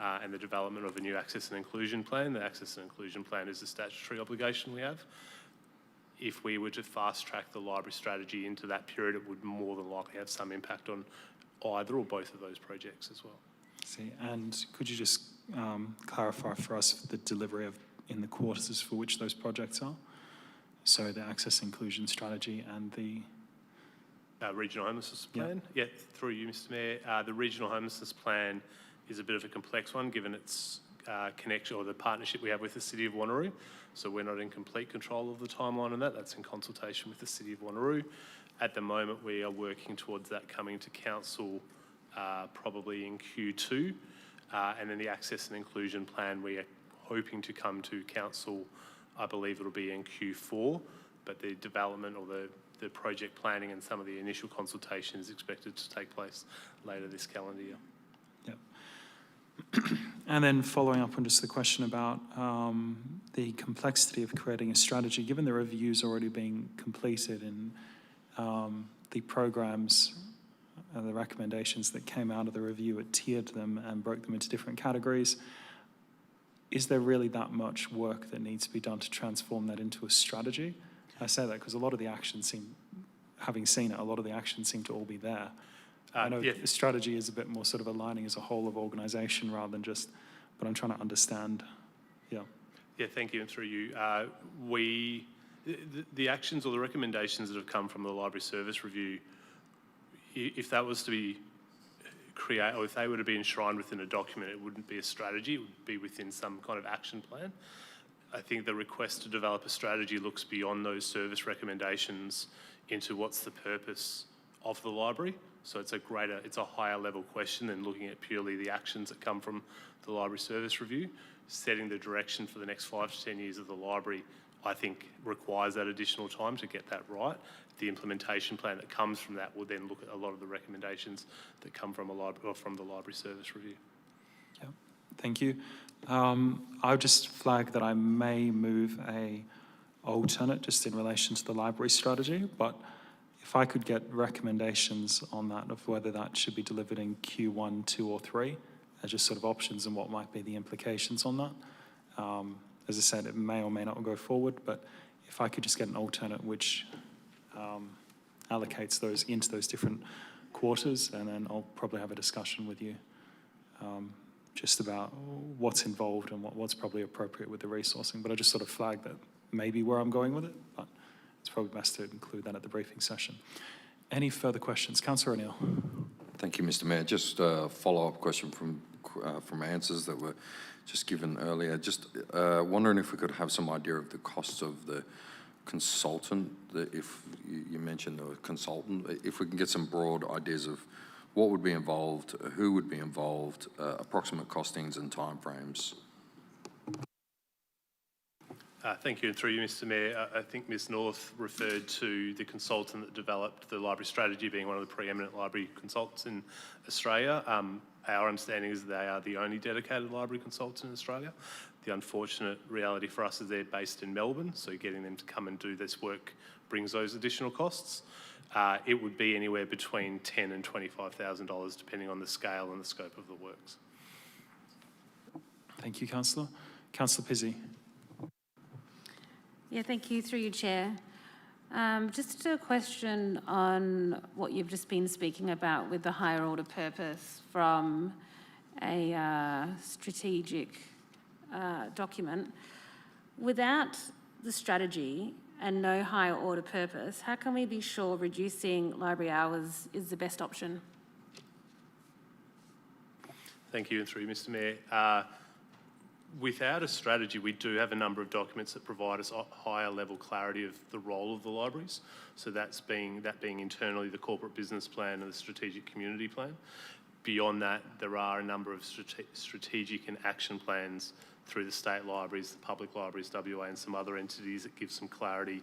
and the development of a new access and inclusion plan. The access and inclusion plan is a statutory obligation we have. If we were to fast track the library strategy into that period, it would more than likely have some impact on either or both of those projects as well. See, and could you just clarify for us the delivery in the quarters for which those projects are? So the access inclusion strategy and the regional homelessness plan? Yeah, through you, Mr. Mayor. The regional homelessness plan is a bit of a complex one, given it's connection or the partnership we have with the City of Wanneroo. So we're not in complete control of the timeline on that. That's in consultation with the City of Wanneroo. At the moment, we are working towards that coming to council probably in Q2. And then the access and inclusion plan, we are hoping to come to council, I believe it'll be in Q4, but the development or the project planning and some of the initial consultation is expected to take place later this calendar year. And then following up on just the question about the complexity of creating a strategy, given the review's already being completed and the programs and the recommendations that came out of the review, it tiered them and broke them into different categories. Is there really that much work that needs to be done to transform that into a strategy? I say that because a lot of the actions seem, having seen it, a lot of the actions seem to all be there. I know the strategy is a bit more sort of aligning as a whole of organisation rather than just, but I'm trying to understand, yeah. Yeah, thank you, and through you. The actions or the recommendations that have come from the Library Service Review, if that was to be create, or if they were to be enshrined within a document, it wouldn't be a strategy, it would be within some kind of action plan. I think the request to develop a strategy looks beyond those service recommendations into what's the purpose of the library. So it's a higher level question than looking at purely the actions that come from the Library Service Review. Setting the direction for the next 5 to 10 years of the library, I think, requires that additional time to get that right. The implementation plan that comes from that will then look at a lot of the recommendations that come from from the Library Service Review. Yeah, thank you. I'll just flag that I may move a alternate just in relation to the library strategy, but if I could get recommendations on that of whether that should be delivered in Q1, 2 or 3, as just sort of options and what might be the implications on that. As I said, it may or may not go forward, but if I could just get an alternate which allocates those into those different quarters, and then I'll probably have a discussion with you just about what's involved and what's probably appropriate with the resourcing. But I just sort of flagged that maybe where I'm going with it, but it's probably best to include that at the briefing session. Any further questions? Councillor O'Neill. Thank you, Mr. Mayor. Just a follow-up question from answers that were just given earlier. Just wondering if we could have some idea of the cost of the consultant, if you mentioned the consultant, if we can get some broad ideas of what would be involved, who would be involved, approximate costings and timeframes. Thank you, and through you, Mr. Mayor, I think Ms. North referred to the consultant that developed the library strategy being one of the preeminent library consultants in Australia. Our understanding is they are the only dedicated library consultant in Australia. The unfortunate reality for us is they're based in Melbourne, so getting them to come and do this work brings those additional costs. It would be anywhere between $10,000 and $25,000 depending on the scale and the scope of the works. Thank you, Councillor. Councillor Pizzey. Yeah, thank you. Through you, Chair. Just a question on what you've just been speaking about with the higher order purpose from a strategic document. Without the strategy and no higher order purpose, how can we be sure reducing library hours is the best option? Thank you, and through you, Mr. Mayor. Without a strategy, we do have a number of documents that provide us a higher level clarity of the role of the libraries. So that being internally the corporate business plan and the strategic community plan. Beyond that, there are a number of strategic and action plans through the state libraries, the public libraries, WA, and some other entities that give some clarity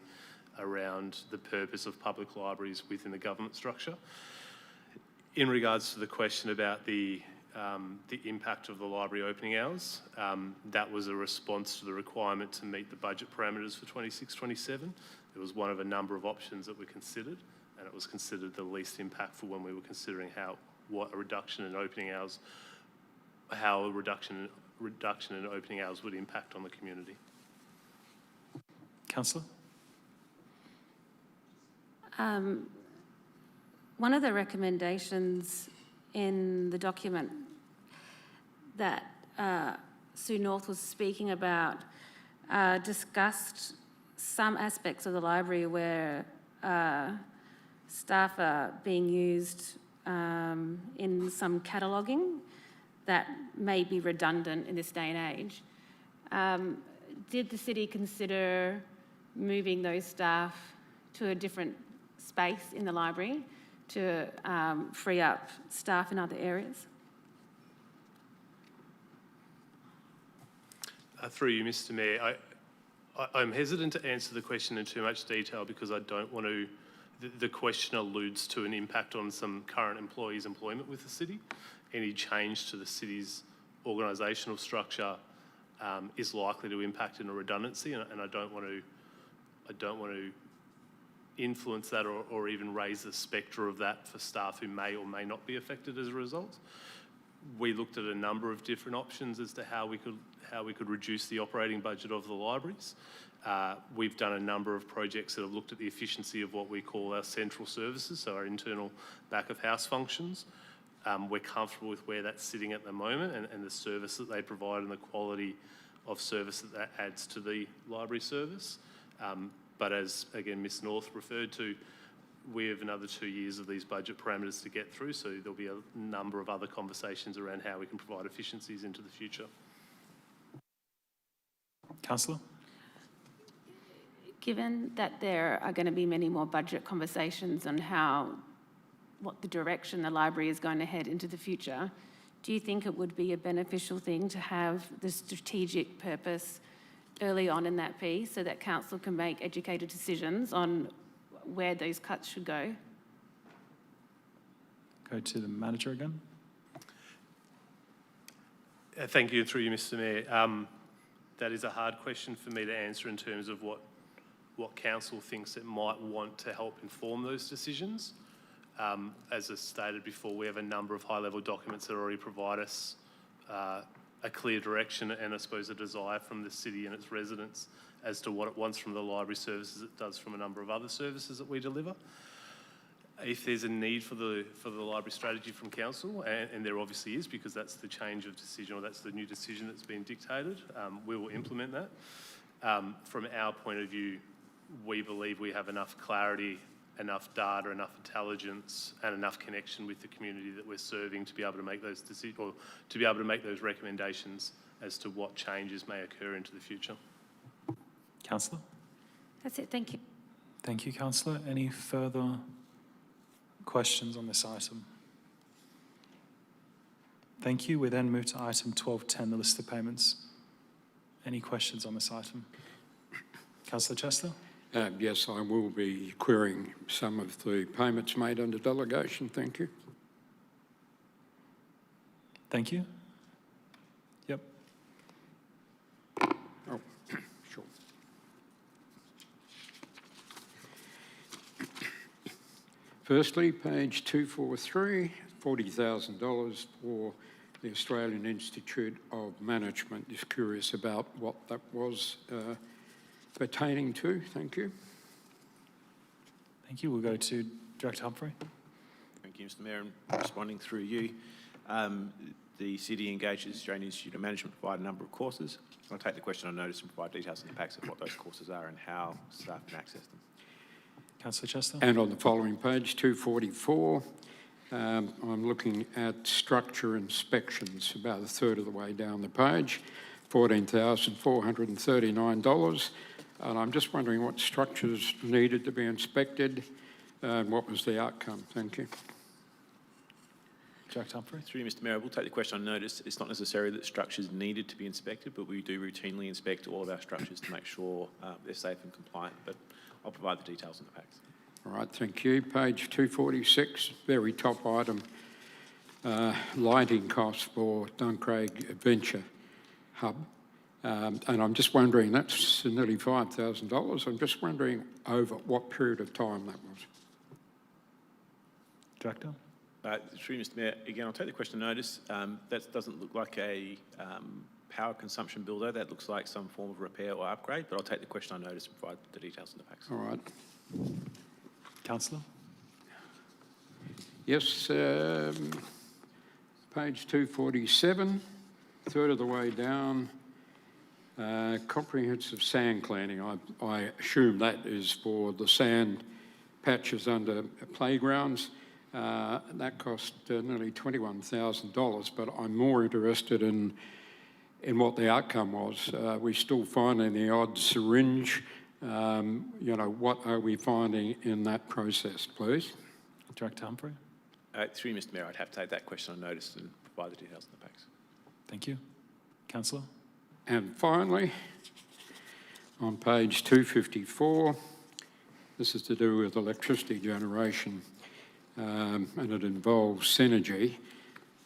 around the purpose of public libraries within the government structure. In regards to the question about the impact of the library opening hours, that was a response to the requirement to meet the budget parameters for 26-27. It was one of a number of options that were considered, and it was considered the least impactful when we were considering how a reduction in opening hours would impact on the community. Councillor? One of the recommendations in the document that Sue North was speaking about discussed some aspects of the library where staff are being used in some cataloguing that may be redundant in this day and age. Did the city consider moving those staff to a different space in the library to free up staff in other areas? Through you, Mr. Mayor, I'm hesitant to answer the question in too much detail because I don't want to. The question alludes to an impact on some current employees' employment with the city. Any change to the city's organisational structure is likely to impact in a redundancy, and I don't want to influence that or even raise the spectre of that for staff who may or may not be affected as a result. We looked at a number of different options as to how we could reduce the operating budget of the libraries. We've done a number of projects that have looked at the efficiency of what we call our central services, so our internal back of house functions. We're comfortable with where that's sitting at the moment and the service that they provide and the quality of service that adds to the library service. But as, again, Ms North referred to, we have another 2 years of these budget parameters to get through, so there'll be a number of other conversations around how we can provide efficiencies into the future. Councillor? Given that there are going to be many more budget conversations on what the direction the library is going to head into the future, do you think it would be a beneficial thing to have the strategic purpose early on in that piece so that council can make educated decisions on where those cuts should go? Go to the manager again. Thank you, through you, Mr. Mayor. That is a hard question for me to answer in terms of what council thinks it might want to help inform those decisions. As I stated before, we have a number of high-level documents that already provide us a clear direction and I suppose a desire from the city and its residents as to what it wants from the library services it does from a number of other services that we deliver. If there's a need for the library strategy from council, and there obviously is because that's the change of decision or that's the new decision that's been dictated, we will implement that. From our point of view, we believe we have enough clarity, enough data, enough intelligence, and enough connection with the community that we're serving to be able to make those decisions or to be able to make those recommendations as to what changes may occur into the future. Councillor? That's it, thank you. Thank you, Councillor. Any further questions on this item? Thank you. We then move to item 12.10, the list of payments. Any questions on this item? Councillor Chester? Yes, I will be querying some of the payments made under delegation. Thank you. Thank you. Yep. Oh, sure. Firstly, page 243, $40,000 for the Australian Institute of Management. Just curious about what that was pertaining to. Thank you. Thank you. We'll go to Director Humphrey. Thank you, Mr. Mayor. And responding through you, the city engages the Australian Institute of Management to provide a number of courses. I'll take the question on notice and provide details in the packs of what those courses are and how staff can access them. Councillor Chester. And on the following page, 244, I'm looking at structure inspections, about a third of the way down the page, $14,439. And I'm just wondering what structures needed to be inspected and what was the outcome. Thank you. Director Humphrey. Through you, Mr. Mayor, we'll take the question on notice. It's not necessary that structures needed to be inspected, but we do routinely inspect all of our structures to make sure they're safe and compliant. But I'll provide the details in the packs. All right, thank you. Page 246, very top item, lighting costs for Duncraig Adventure Hub. And I'm just wondering, that's nearly $5,000. I'm just wondering over what period of time that was. Director. Through you, Mr. Mayor, again, I'll take the question on notice. That doesn't look like a power consumption bill, though. That looks like some form of repair or upgrade, but I'll take the question on notice and provide the details in the packs. All right. Councillor? Yes, page 247, third of the way down, comprehensive sand cleaning. I assume that is for the sand patches under playgrounds. That cost nearly $21,000, but I'm more interested in what the outcome was. We're still finding the odd syringe. What are we finding in that process, please? Director Humphrey. Through you, Mr Mayor, I'd have to take that question on notice and provide the details in the packs. Thank you. Councillor. And finally, on page 254, this is to do with electricity generation, and it involves Synergy,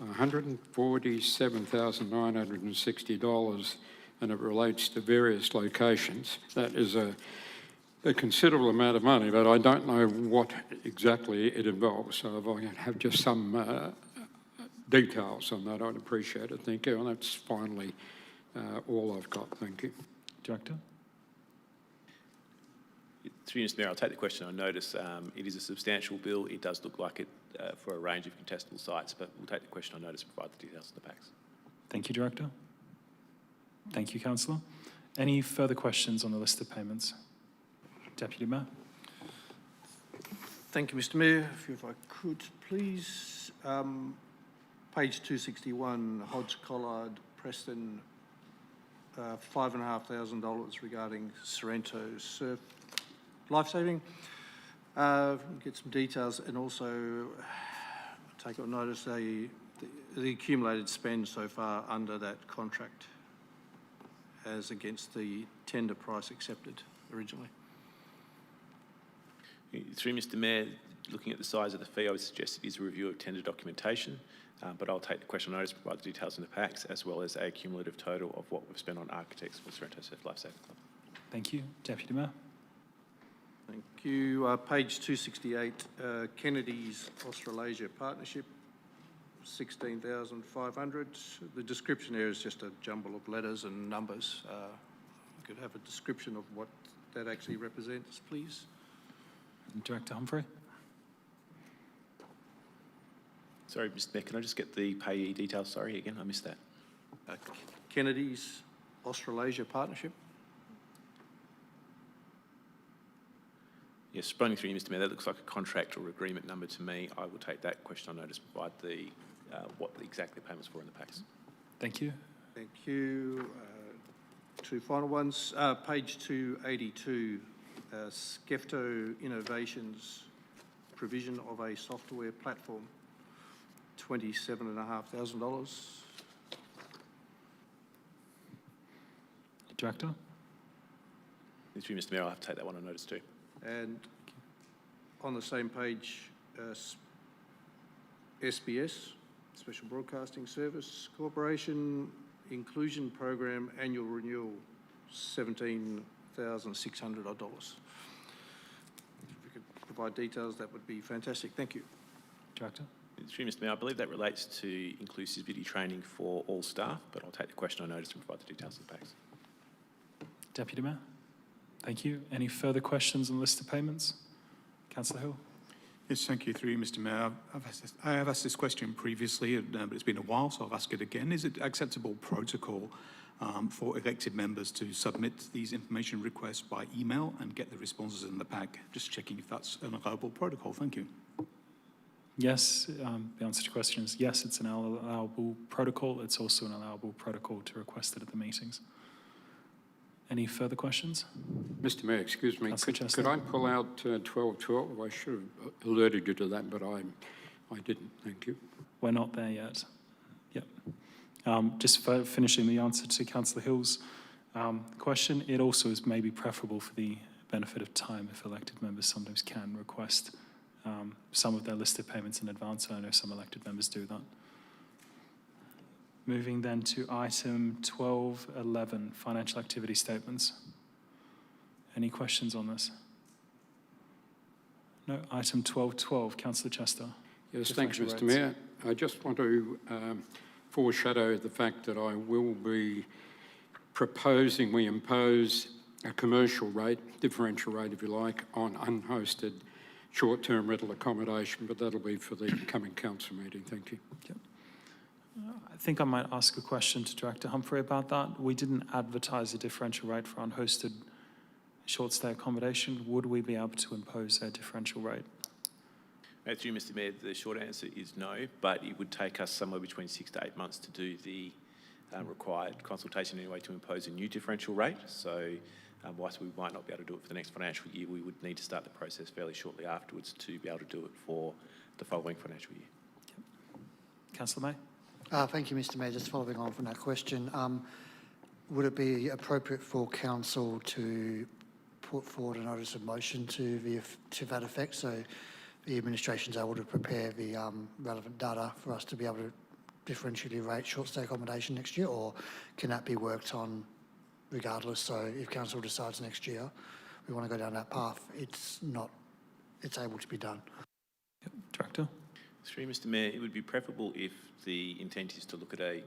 $147,960, and it relates to various locations. That is a considerable amount of money, but I don't know what exactly it involves. So if I can have just some details on that, I'd appreciate it. Thank you. And that's finally all I've got. Thank you. Director. Through you, Mr Mayor, I'll take the question on notice. It is a substantial bill. It does look like it for a range of contestable sites, but we'll take the question on notice and provide the details in the packs. Thank you, Director. Thank you, Councillor. Any further questions on the list of payments? Deputy Mayor. Thank you, Mr Mayor. If I could, please. Page 261, Hodge Collard, Preston, $5,500 regarding Sorrento surf lifesaving. Get some details, and also take on notice the accumulated spend so far under that contract as against the tender price accepted originally. Through Mr Mayor, looking at the size of the fee, I would suggest it is a review of tender documentation, but I'll take the question on notice and provide the details in the packs, as well as a cumulative total of what we've spent on architects for Sorrento Surf Lifesaving Club. Thank you. Deputy Mayor. Thank you. Page 268, Kennedy's Australasia Partnership, $16,500. The description there is just a jumble of letters and numbers. We could have a description of what that actually represents, please. Director Humphrey. Sorry, Mr Mayor, can I just get the payee details? Sorry, again, I missed that. Kennedy's Australasia Partnership. Yes, running through you, Mr Mayor, that looks like a contract or agreement number to me. I will take that question on notice and provide the what exactly the payments for in the packs. Thank you. Thank you. Two final ones. Page 282, Skefto Innovations, provision of a software platform, $27,500. Director. Through Mr Mayor, I'll have to take that one on notice too. And on the same page, SBS, Special Broadcasting Service Corporation, Inclusion Program Annual Renewal, $17,600 odd. If we could provide details, that would be fantastic. Thank you. Director. Through Mr Mayor, I believe that relates to inclusivity training for all staff, but I'll take the question on notice and provide the details of the packs. Deputy Mayor. Thank you. Any further questions on the list of payments? Councillor Hill. Yes, thank you. Through you, Mr Mayor. I have asked this question previously, but it's been a while, so I'll ask it again. Is it acceptable protocol for elected members to submit these information requests by email and get the responses in the pack? Just checking if that's an allowable protocol. Thank you. Yes, the answer to the question is yes, it's an allowable protocol. It's also an allowable protocol to request it at the meetings. Any further questions? Mr Mayor, excuse me, could I pull out 1212? I should have alerted you to that, but I didn't. Thank you. We're not there yet. Yep. Just for finishing the answer to Councillor Hill's question, it also is maybe preferable for the benefit of time if elected members sometimes can request some of their listed payments in advance. I know some elected members do that. Moving then to item 1211, financial activity statements. Any questions on this? No. Item 1212, Councillor Chester. Yes, thanks, Mr Mayor. I just want to foreshadow the fact that I will be proposing we impose a commercial rate, differential rate if you like, on unhosted short-term rental accommodation, but that'll be for the coming council meeting. Thank you. Yep. I think I might ask a question to Director Humphrey about that. We didn't advertise a differential rate for unhosted short-stay accommodation. Would we be able to impose a differential rate? Through you, Mr. Mayor, the short answer is no, but it would take us somewhere between 6 to 8 months to do the required consultation anyway to impose a new differential rate. So whilst we might not be able to do it for the next financial year, we would need to start the process fairly shortly afterwards to be able to do it for the following financial year. Councillor May. Thank you, Mr. Mayor. Just following on from that question, would it be appropriate for council to put forward a notice of motion to that effect, so the administration's able to prepare the relevant data for us to be able to differentially rate short stay accommodation next year, or can that be worked on regardless? So if council decides next year we want to go down that path, it's able to be done. Director. Through you, Mr. Mayor, it would be preferable if the intent is to look at a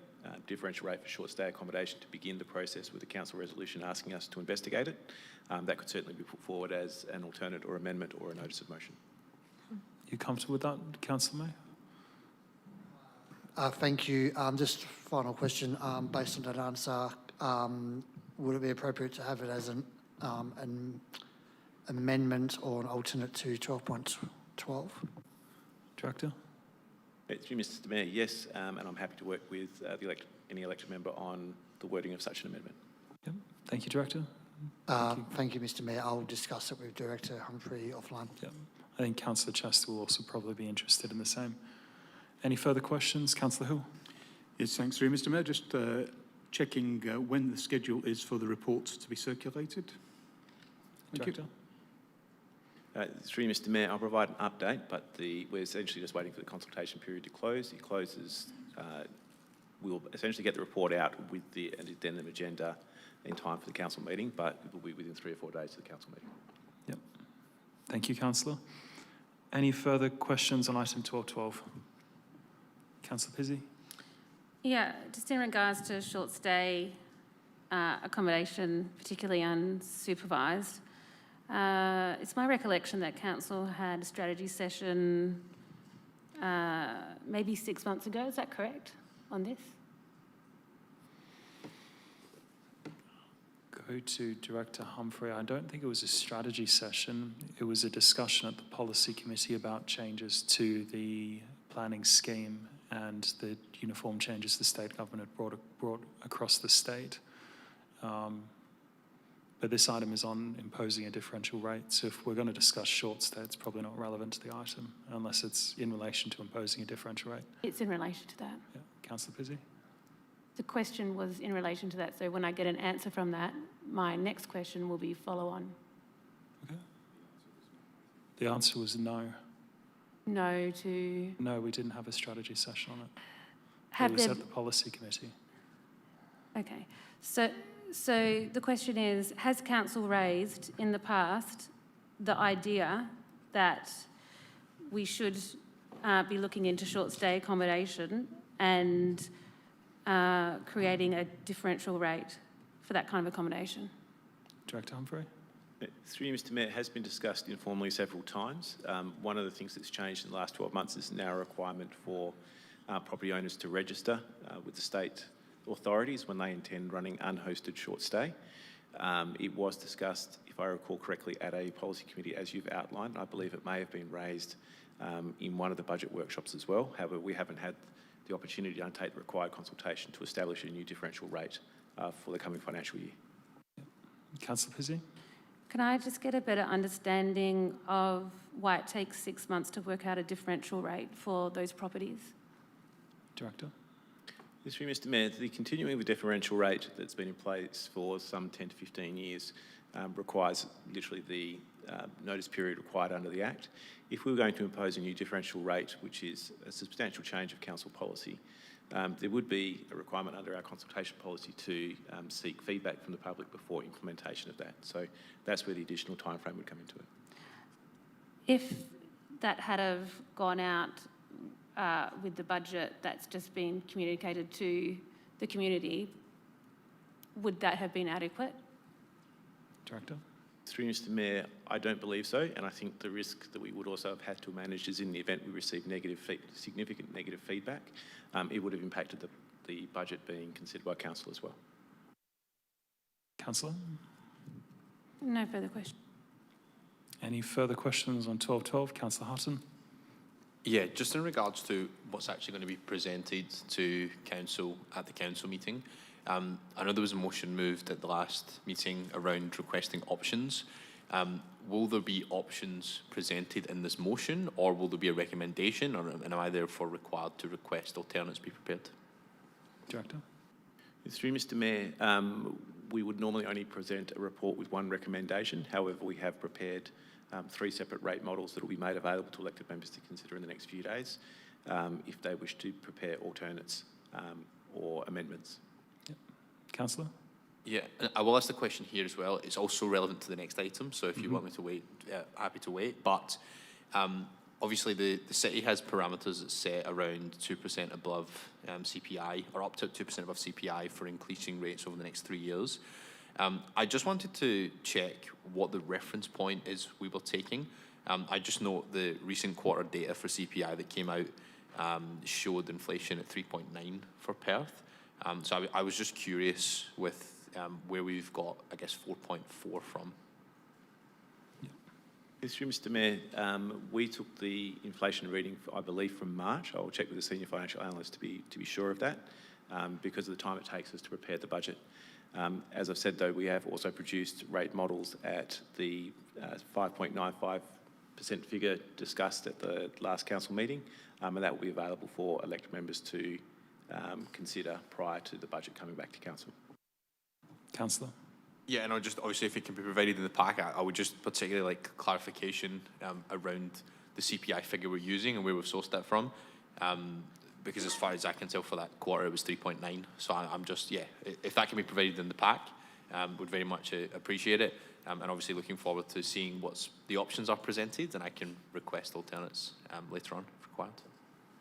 differential rate for short stay accommodation to begin the process with a council resolution asking us to investigate it. That could certainly be put forward as an alternate or amendment or a notice of motion. You comfortable with that, Councillor May? Thank you. Just final question. Based on that answer, would it be appropriate to have it as an amendment or an alternate to 12.12? Director? Through Mr. Mayor, yes, and I'm happy to work with any elected member on the wording of such an amendment. Yep. Thank you, Director. Thank you, Mr. Mayor. I'll discuss it with Director Humphrey offline. Yep. I think Councillor Chester will also probably be interested in the same. Any further questions? Councillor Hill. Yes, thanks, through Mr. Mayor. Just checking when the schedule is for the reports to be circulated. Director. Through you, Mr. Mayor, I'll provide an update, but we're essentially just waiting for the consultation period to close. It closes, we'll essentially get the report out with the addendum agenda in time for the council meeting, but it will be within 3 or 4 days of the council meeting. Yep. Thank you, Councillor. Any further questions on item 12.12? Councillor Pizzey. Yeah, just in regards to short stay accommodation, particularly unsupervised, it's my recollection that council had a strategy session maybe 6 months ago. Is that correct on this? Go to Director Humphrey. I don't think it was a strategy session. It was a discussion at the policy committee about changes to the planning scheme and the uniform changes the state government had brought across the state. But this item is on imposing a differential rate. So if we're going to discuss short stay, it's probably not relevant to the item unless it's in relation to imposing a differential rate. It's in relation to that. Yeah. Councillor Pizzey. The question was in relation to that. So when I get an answer from that, my next question will be follow on. Okay. The answer was no. No to... No, we didn't have a strategy session on it. Have it was there... at the policy committee. Okay. So the question is, has council raised in the past the idea that we should be looking into short stay accommodation and creating a differential rate for that kind of accommodation? Director Humphrey. Through you, Mr. Mayor, has been discussed informally several times. One of the things that's changed in the last 12 months is now a requirement for property owners to register with the state authorities when they intend running unhosted short stay. It was discussed, if I recall correctly, at a policy committee as you've outlined. I believe it may have been raised in one of the budget workshops as well. However, we haven't had the opportunity to undertake the required consultation to establish a new differential rate for the coming financial year. Councillor Pizzey. Can I just get a better understanding of why it takes 6 months to work out a differential rate for those properties? Director. Yes, Mr. Mayor, the continuing the differential rate that's been in place for some 10 to 15 years requires literally the notice period required under the Act. If we were going to impose a new differential rate, which is a substantial change of council policy, there would be a requirement under our consultation policy to seek feedback from the public before implementation of that. So that's where the additional timeframe would come into it. If that had have gone out with the budget that's just been communicated to the community, would that have been adequate? Director. Through Mr. Mayor, I don't believe so, and I think the risk that we would also have had to manage is in the event we receive significant negative feedback, it would have impacted the budget being considered by council as well. Councillor. No further questions. Any further questions on 12.12? Councillor Hutton. Yeah, just in regards to what's actually going to be presented to council at the council meeting, I know there was a motion moved at the last meeting around requesting options. Will there be options presented in this motion, or will there be a recommendation, or am I therefore required to request alternates be prepared? Director. Through Mr. Mayor, we would normally only present a report with one recommendation. However, we have prepared 3 separate rate models that will be made available to elected members to consider in the next few days if they wish to prepare alternates or amendments. Yep. Councillor? Yeah, I will ask the question here as well. It's also relevant to the next item, so if you want me to wait, happy to wait. But obviously the city has parameters that set around 2% above CPI, or up to 2% above CPI for increasing rates over the next 3 years. I just wanted to check what the reference point is we were taking. I just note the recent quarter data for CPI that came out showed inflation at 3.9 for Perth. So I was just curious with where we've got, I guess, 4.4 from. Through Mr. Mayor, we took the inflation reading, I believe, from March. I will check with the senior financial analyst to be sure of that, because of the time it takes us to prepare the budget. As I've said, though, we have also produced rate models at the 5.95% figure discussed at the last council meeting, and that will be available for elected members to consider prior to the budget coming back to council. Councillor? Yeah, and just obviously if it can be provided in the pack, I would just particularly like clarification around the CPI figure we're using and where we've sourced that from. Because as far as I can tell for that quarter, it was 3.9. So I'm just, yeah, if that can be provided in the pack, would very much appreciate it. And obviously looking forward to seeing what the options are presented, and I can request alternates later on if required.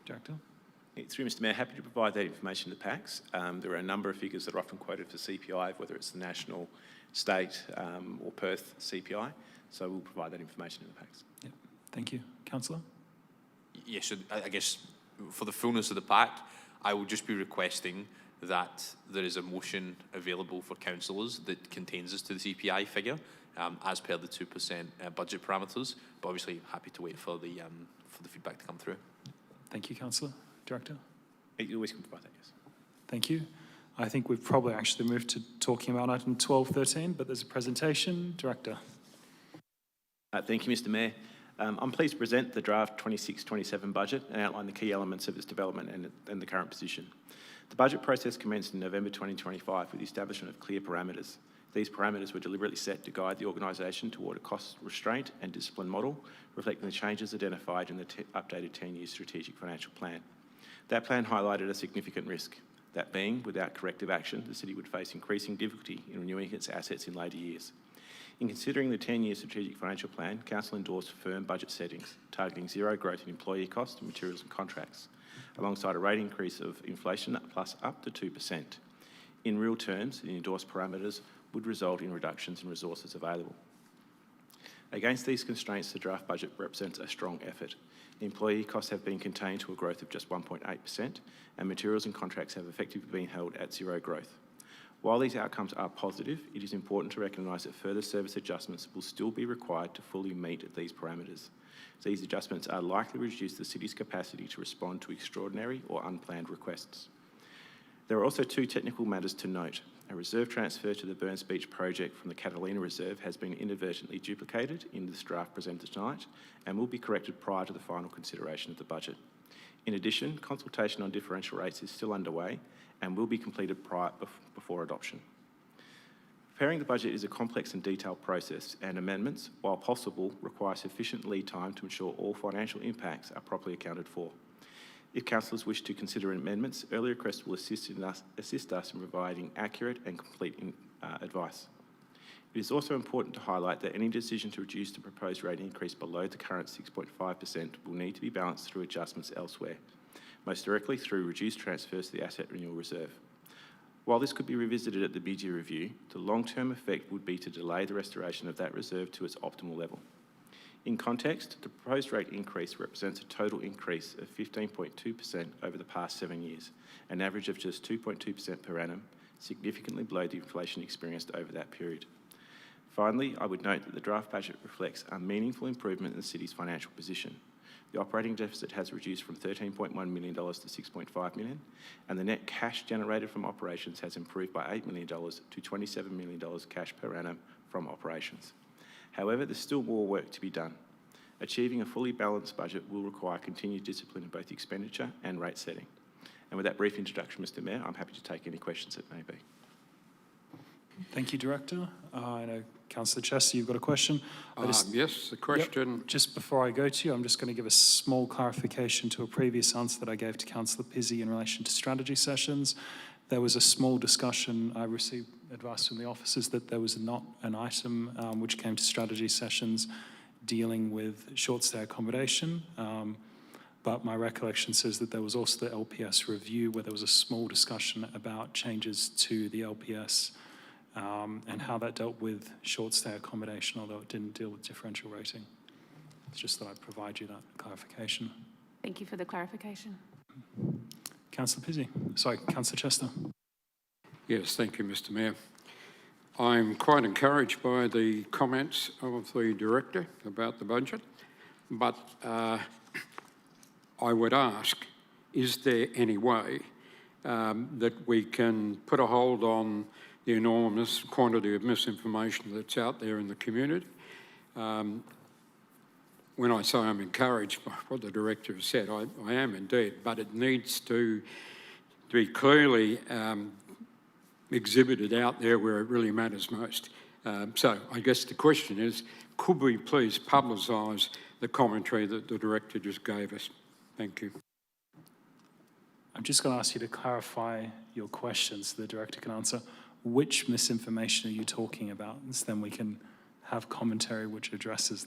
Director? Through Mr. Mayor, happy to provide that information in the packs. There are a number of figures that are often quoted for CPI, whether it's the national, state or Perth CPI. So we'll provide that information in the packs. Yep. Thank you. Councillor? Yes, so I guess for the fullness of the pack, I will just be requesting that there is a motion available for councillors that contains us to the CPI figure as per the 2% budget parameters. But obviously, happy to wait for the feedback to come through. Thank you, Councillor. Director? You always can provide that, yes. Thank you. I think we've probably actually moved to talking about item 12.13, but there's a presentation. Director? Thank you, Mr. Mayor. I'm pleased to present the draft 26-27 budget and outline the key elements of its development and the current position. The budget process commenced in November 2025 with the establishment of clear parameters. These parameters were deliberately set to guide the organisation toward a cost restraint and discipline model, reflecting the changes identified in the updated 10-year strategic financial plan. That plan highlighted a significant risk, that being, without corrective action, the city would face increasing difficulty in renewing its assets in later years. In considering the 10-year strategic financial plan, Council endorsed firm budget settings, targeting zero growth in employee costs, materials and contracts, alongside a rate increase of inflation plus up to 2%. In real terms, the endorsed parameters would result in reductions in resources available. Against these constraints, the draft budget represents a strong effort. Employee costs have been contained to a growth of just 1.8%, and materials and contracts have effectively been held at zero growth. While these outcomes are positive, it is important to recognise that further service adjustments will still be required to fully meet these parameters. These adjustments are likely to reduce the city's capacity to respond to extraordinary or unplanned requests. There are also 2 technical matters to note. A reserve transfer to the Burns Beach project from the Catalina Reserve has been inadvertently duplicated in this draft presented tonight and will be corrected prior to the final consideration of the budget. In addition, consultation on differential rates is still underway and will be completed before adoption. Preparing the budget is a complex and detailed process, and amendments, while possible, require sufficient lead time to ensure all financial impacts are properly accounted for. If councillors wish to consider amendments, early requests will assist us in providing accurate and complete advice. It is also important to highlight that any decision to reduce the proposed rate increase below the current 6.5% will need to be balanced through adjustments elsewhere, most directly through reduced transfers to the Asset Renewal Reserve. While this could be revisited at the mid-year review, the long-term effect would be to delay the restoration of that reserve to its optimal level. In context, the proposed rate increase represents a total increase of 15.2% over the past 7 years, an average of just 2.2% per annum, significantly below the inflation experienced over that period. Finally, I would note that the draft budget reflects a meaningful improvement in the city's financial position. The operating deficit has reduced from $13.1 million to $6.5 million, and the net cash generated from operations has improved by $8 million to $27 million cash per annum from operations. However, there's still more work to be done. Achieving a fully balanced budget will require continued discipline in both expenditure and rate setting. And with that brief introduction, Mr. Mayor, I'm happy to take any questions that may be. Thank you, Director. I know, Councillor Chester, you've got a question. Yes, the question. Yep, just before I go to you, I'm just going to give a small clarification to a previous answer that I gave to Councillor Pizzey in relation to strategy sessions. There was a small discussion. I received advice from the officers that there was not an item which came to strategy sessions dealing with short stay accommodation. But my recollection says that there was also the LPS review where there was a small discussion about changes to the LPS and how that dealt with short stay accommodation, although it didn't deal with differential rating. It's just that I provide you that clarification. Thank you for the clarification. Councillor Pizzey. Sorry, Councillor Chester. Yes, thank you, Mr. Mayor. I'm quite encouraged by the comments of the Director about the budget, but I would ask, is there any way that we can put a hold on the enormous quantity of misinformation that's out there in the community? When I say I'm encouraged by what the Director has said, I am indeed, but it needs to be clearly exhibited out there where it really matters most. So I guess the question is, could we please publicise the commentary that the Director just gave us? Thank you. I'm just going to ask you to clarify your questions so the Director can answer. Which misinformation are you talking about? And so then we can have commentary which addresses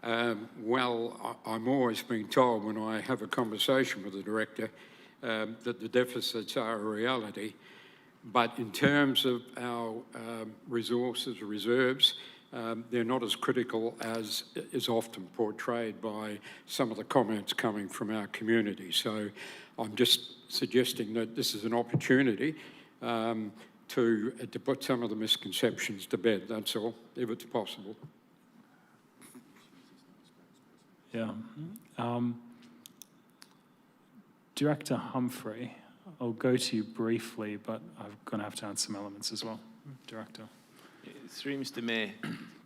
that. Well, I'm always being told when I have a conversation with the Director that the deficits are a reality. But in terms of our resources or reserves, they're not as critical as is often portrayed by some of the comments coming from our community. So I'm just suggesting that this is an opportunity to put some of the misconceptions to bed, that's all, if it's possible. Yeah. Director Humphrey, I'll go to you briefly, but I'm going to have to add some elements as well. Director. Through Mr. Mayor,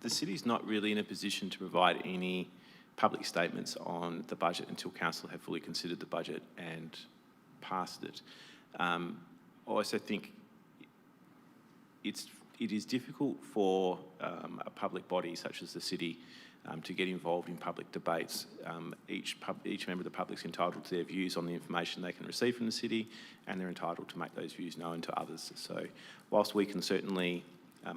the city's not really in a position to provide any public statements on the budget until council have fully considered the budget and passed it. I also think it is difficult for a public body such as the city to get involved in public debates. Each member of the public is entitled to their views on the information they can receive from the city, and they're entitled to make those views known to others. So whilst we can certainly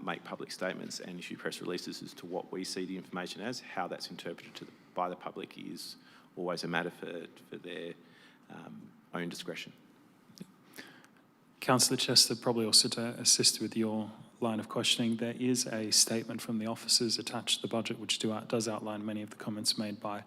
make public statements and issue press releases as to what we see the information as, how that's interpreted by the public is always a matter for their own discretion. Councillor Chester, probably also to assist with your line of questioning, there is a statement from the officers attached to the budget which does outline many of the comments made by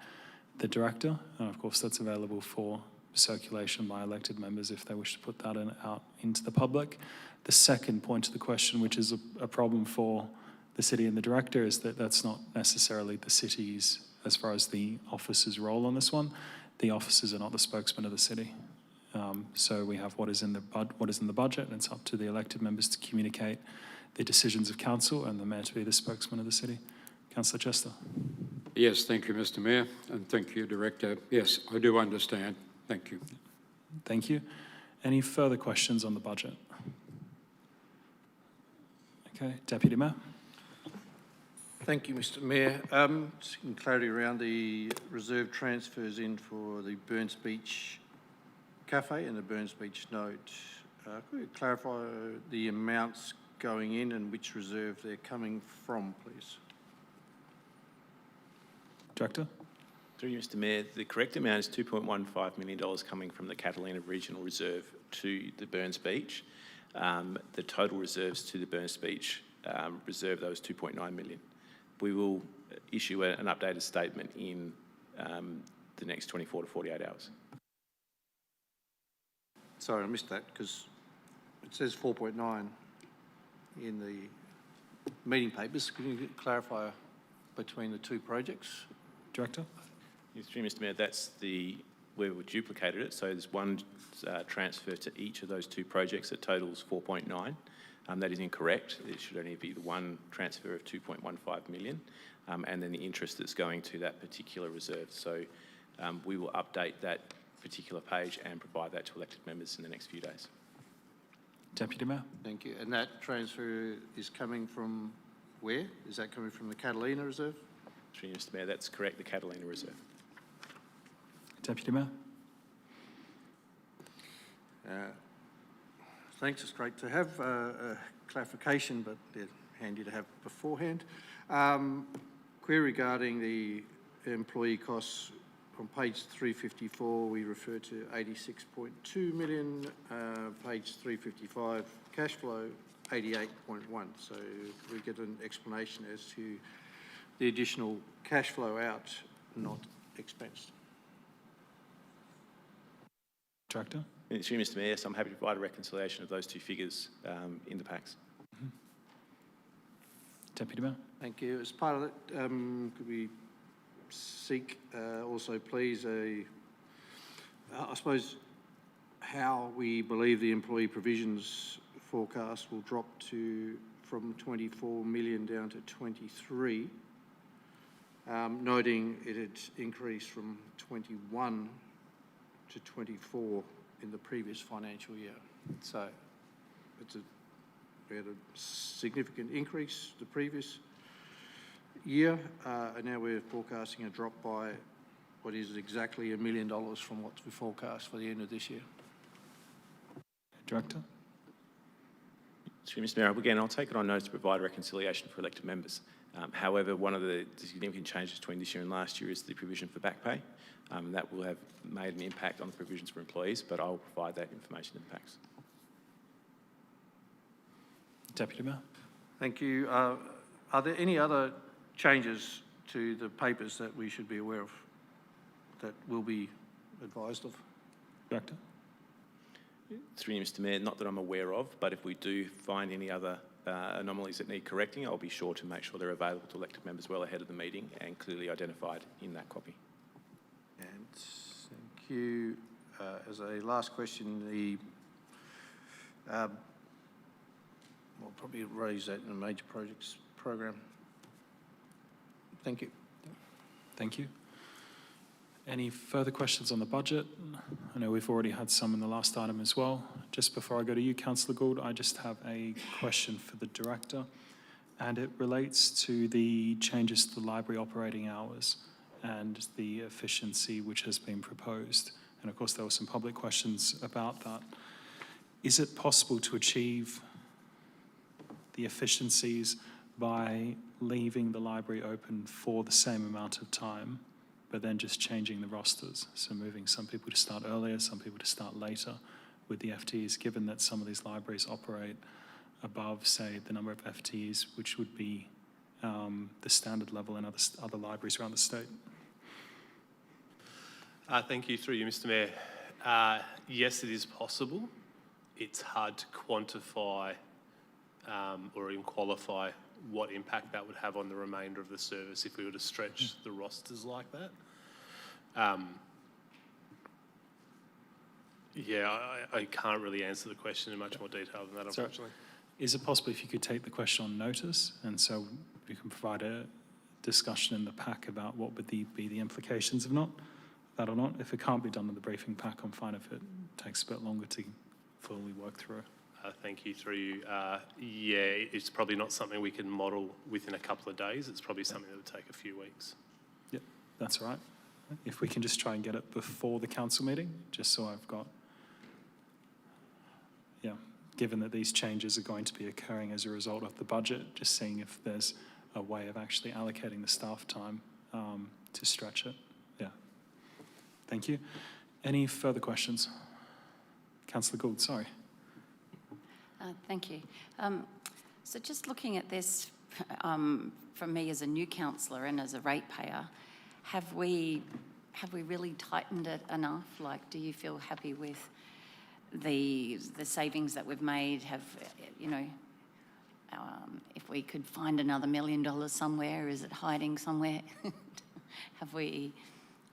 the Director, and of course that's available for circulation by elected members if they wish to put that out into the public. The second point to the question, which is a problem for the city and the Director, is that that's not necessarily the city's, as far as the officers' role on this one. The officers are not the spokesman of the city. So we have what is in the budget, and it's up to the elected members to communicate the decisions of council and the mayor to be the spokesman of the city. Councillor Chester. Yes, thank you, Mr. Mayor, and thank you, Director. Yes, I do understand. Thank you. Thank you. Any further questions on the budget? Okay, Deputy Mayor. Thank you, Mr. Mayor. Seeking clarity around the reserve transfers in for the Burns Beach Cafe and the Burns Beach Note. Could you clarify the amounts going in and which reserve they're coming from, please? Director. Through you, Mr. Mayor, the correct amount is $2.15 million coming from the Catalina Regional Reserve to the Burns Beach. The total reserves to the Burns Beach reserve, those $2.9 million. We will issue an updated statement in the next 24 to 48 hours. Sorry, I missed that because it says 4.9 in the meeting papers. Can you clarify between the two projects? Director? Yes, through you, Mr. Mayor, that's where we've duplicated it. So there's one transfer to each of those two projects that totals 4.9. That is incorrect. It should only be the one transfer of 2.15 million, and then the interest that's going to that particular reserve. So we will update that particular page and provide that to elected members in the next few days. Deputy Mayor? Thank you. And that transfer is coming from where? Is that coming from the Catalina Reserve? Through you, Mr. Mayor, that's correct, the Catalina Reserve. Deputy Mayor? Thanks, it's great to have a clarification, but they're handy to have beforehand. Query regarding the employee costs. On page 354, we refer to 86.2 million. Page 355, cash flow, 88.1. So we get an explanation as to the additional cash flow out, not expensed. Director? Through you, Mr. Mayor, yes, I'm happy to provide a reconciliation of those two figures in the packs. Deputy Mayor? Thank you. As part of that, could we seek also please I suppose, how we believe the employee provisions forecast will drop from 24 million down to 23, noting it had increased from 21 to 24 in the previous financial year. So we had a significant increase the previous year, and now we're forecasting a drop by what is exactly $1 million from what we forecast for the end of this year. Director? Through Mr. Mayor, again, I'll take it on notice to provide a reconciliation for elected members. However, one of the significant changes between this year and last year is the provision for back pay. That will have made an impact on the provisions for employees, but I'll provide that information in the packs. Deputy Mayor? Thank you. Are there any other changes to the papers that we should be aware of that will be advised of? Director? Through you, Mr. Mayor, not that I'm aware of, but if we do find any other anomalies that need correcting, I'll be sure to make sure they're available to elected members well ahead of the meeting and clearly identified in that copy. And thank you. As a last question, we'll probably raise that in the major projects program. Thank you. Thank you. Any further questions on the budget? I know we've already had some in the last item as well. Just before I go to you, Councillor Gould, I just have a question for the Director, and it relates to the changes to the library operating hours and the efficiency which has been proposed. And of course, there were some public questions about that. Is it possible to achieve the efficiencies by leaving the library open for the same amount of time, but then just changing the rosters? So moving some people to start earlier, some people to start later with the FTEs, given that some of these libraries operate above, say, the number of FTEs, which would be the standard level in other libraries around the state. Thank you. Through you, Mr. Mayor. Yes, it is possible. It's hard to quantify or even qualify what impact that would have on the remainder of the service if we were to stretch the rosters like that. Yeah, I can't really answer the question in much more detail than that, unfortunately. So, is it possible if you could take the question on notice, and so we can provide a discussion in the pack about what would be the implications of that or not? If it can't be done in the briefing pack, I'm fine if it takes a bit longer to fully work through. Thank you. Through you. Yeah, it's probably not something we can model within a couple of days. It's probably something that would take a few weeks. Yep, that's all right. If we can just try and get it before the council meeting, just so I've got, given that these changes are going to be occurring as a result of the budget, just seeing if there's a way of actually allocating the staff time to stretch it. Yeah. Thank you. Any further questions? Councillor Gould, sorry. Thank you. So just looking at this from me as a new councillor and as a ratepayer, have we really tightened it enough? Like, do you feel happy with the savings that we've made? If we could find another $1 million somewhere, is it hiding somewhere? have we,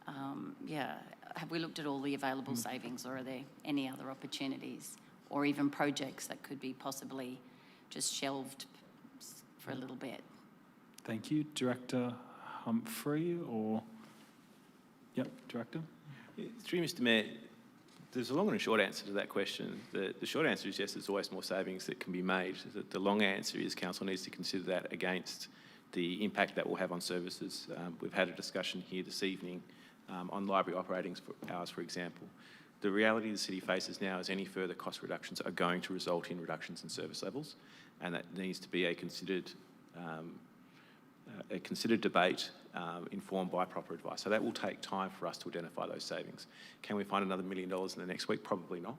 have we looked at all the available savings, or are there any other opportunities or even projects that could be possibly just shelved for a little bit? Thank you. Director Humphrey, or... Yep, Director. Through you, Mr. Mayor, there's a long and a short answer to that question. The short answer is yes, there's always more savings that can be made. The long answer is council needs to consider that against the impact that will have on services. We've had a discussion here this evening on library operating hours, for example. The reality the city faces now is any further cost reductions are going to result in reductions in service levels, and that needs to be a considered debate informed by proper advice. So that will take time for us to identify those savings. Can we find another $1 million in the next week? Probably not.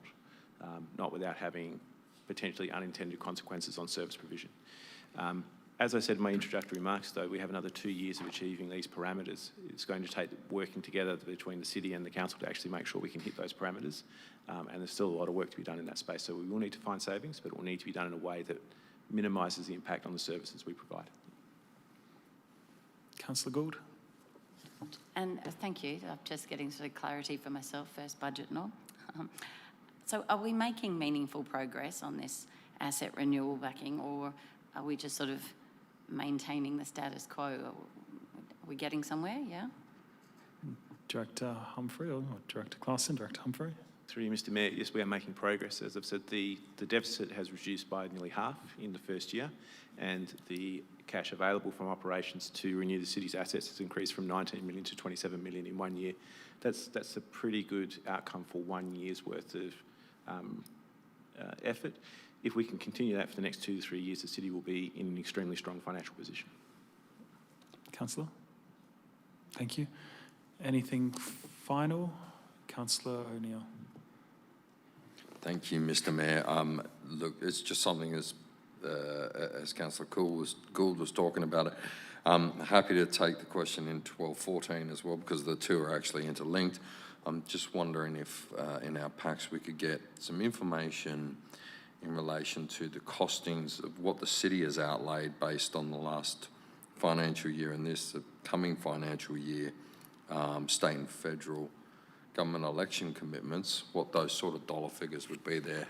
Not without having potentially unintended consequences on service provision. As I said in my introductory remarks, though, we have another 2 years of achieving these parameters. It's going to take working together between the city and the council to actually make sure we can hit those parameters. And there's still a lot of work to be done in that space. So we will need to find savings, but it will need to be done in a way that minimises the impact on the services we provide. Councillor Gould. And thank you. I'm just getting sort of clarity for myself, first budget and all. So are we making meaningful progress on this asset renewal backing, or are we just sort of maintaining the status quo? Are we getting somewhere, yeah? Director Humphrey, or Director Claassen? Director Humphrey. Through you, Mr. Mayor, yes, we are making progress. As I've said, the deficit has reduced by nearly half in the first year, and the cash available from operations to renew the city's assets has increased from 19 million to 27 million in 1 year. That's a pretty good outcome for 1 year's worth of effort. If we can continue that for the next 2 to 3 years, the city will be in an extremely strong financial position. Councillor. Thank you. Anything final? Councillor O'Neill. Thank you, Mr. Mayor. Look, it's just something as Councillor Gould was talking about it. I'm happy to take the question in 1214 as well, because the two are actually interlinked. I'm just wondering if in our packs we could get some information in relation to the costings of what the city has outlaid based on the last financial year and this coming financial year, state and federal government election commitments, what those sort of dollar figures would be there,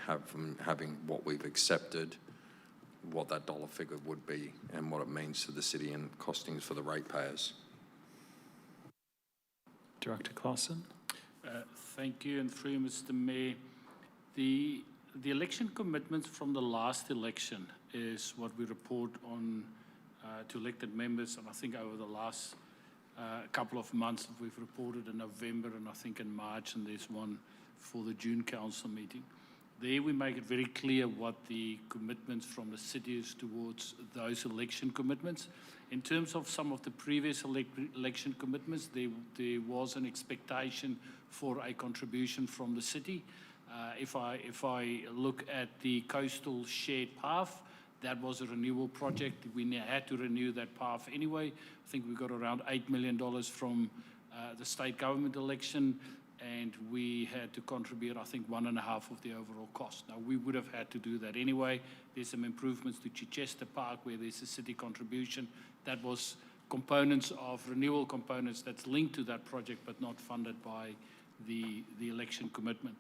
having what we've accepted, what that dollar figure would be, and what it means to the city and costings for the ratepayers. Director Claassen. Thank you, and through you, Mr. Mayor. The election commitments from the last election is what we report on to elected members, and I think over the last couple of months we've reported in November and I think in March, and there's one for the June council meeting. There we make it very clear what the commitments from the city is towards those election commitments. In terms of some of the previous election commitments, there was an expectation for a contribution from the city. If I look at the coastal shared path, that was a renewal project. We had to renew that path anyway. I think we got around $8 million from the state government election, and we had to contribute, I think, 1.5 of the overall cost. Now, we would have had to do that anyway. There's some improvements to Chichester Park where there's a city contribution. That was components of renewal components that's linked to that project but not funded by the election commitment.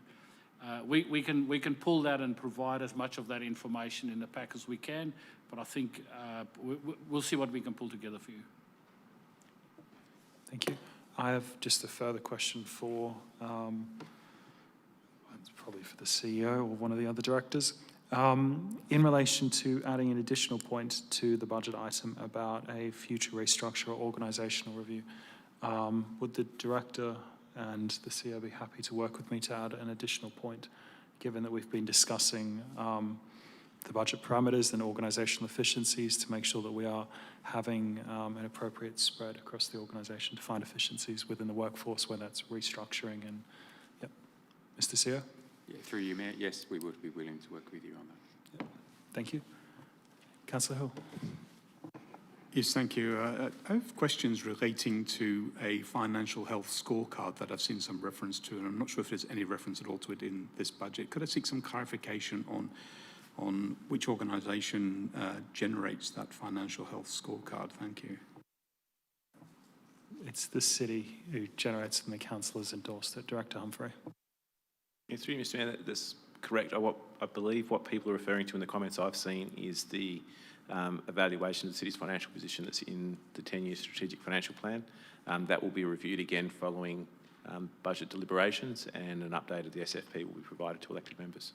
We can pull that and provide as much of that information in the pack as we can, but I think we'll see what we can pull together for you. Thank you. I have just a further question for, it's probably for the CEO or one of the other directors. In relation to adding an additional point to the budget item about a future restructure or organisational review, would the director and the CEO be happy to work with me to add an additional point, given that we've been discussing the budget parameters and organisational efficiencies to make sure that we are having an appropriate spread across the organisation to find efficiencies within the workforce, whether that's restructuring and, yep. Mr. CEO? Yeah, through you, Mayor, yes, we would be willing to work with you on that. Yep. Thank you. Councillor Hill. Yes, thank you. I have questions relating to a financial health scorecard that I've seen some reference to, and I'm not sure if there's any reference at all to it in this budget. Could I seek some clarification on which organisation generates that financial health scorecard? Thank you. It's the city who generates them, the councillors endorsed it. Director Humphrey. Yeah, through you, Mr. Mayor, that's correct. I believe what people are referring to in the comments I've seen is the evaluation of the city's financial position that's in the 10-year strategic financial plan. That will be reviewed again following budget deliberations, and an update of the SFP will be provided to elected members.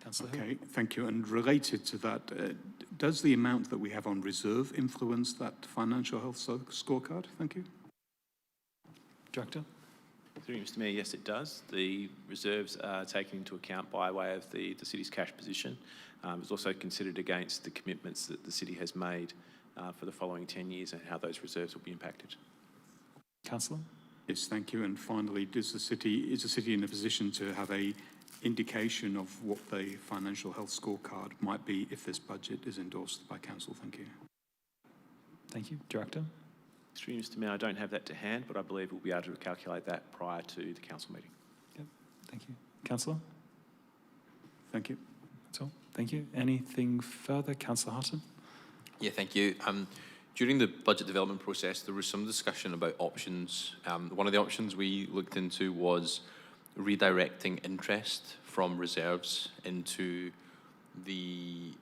Councillor Hill. Okay, thank you. And related to that, does the amount that we have on reserve influence that financial health scorecard? Thank you. Director. Through you, Mr. Mayor, yes, it does. The reserves are taken into account by way of the city's cash position. It's also considered against the commitments that the city has made for the following 10 years and how those reserves will be impacted. Councillor. Yes, thank you. And finally, is the city in a position to have a indication of what the financial health scorecard might be if this budget is endorsed by council? Thank you. Thank you. Director. Through you, Mr. Mayor, I don't have that to hand, but I believe we'll be able to calculate that prior to the council meeting. Yep. Thank you. Councillor. Thank you. That's all. Thank you. Anything further? Councillor Hutton. Yeah, thank you. During the budget development process, there was some discussion about options. One of the options we looked into was redirecting interest from reserves into the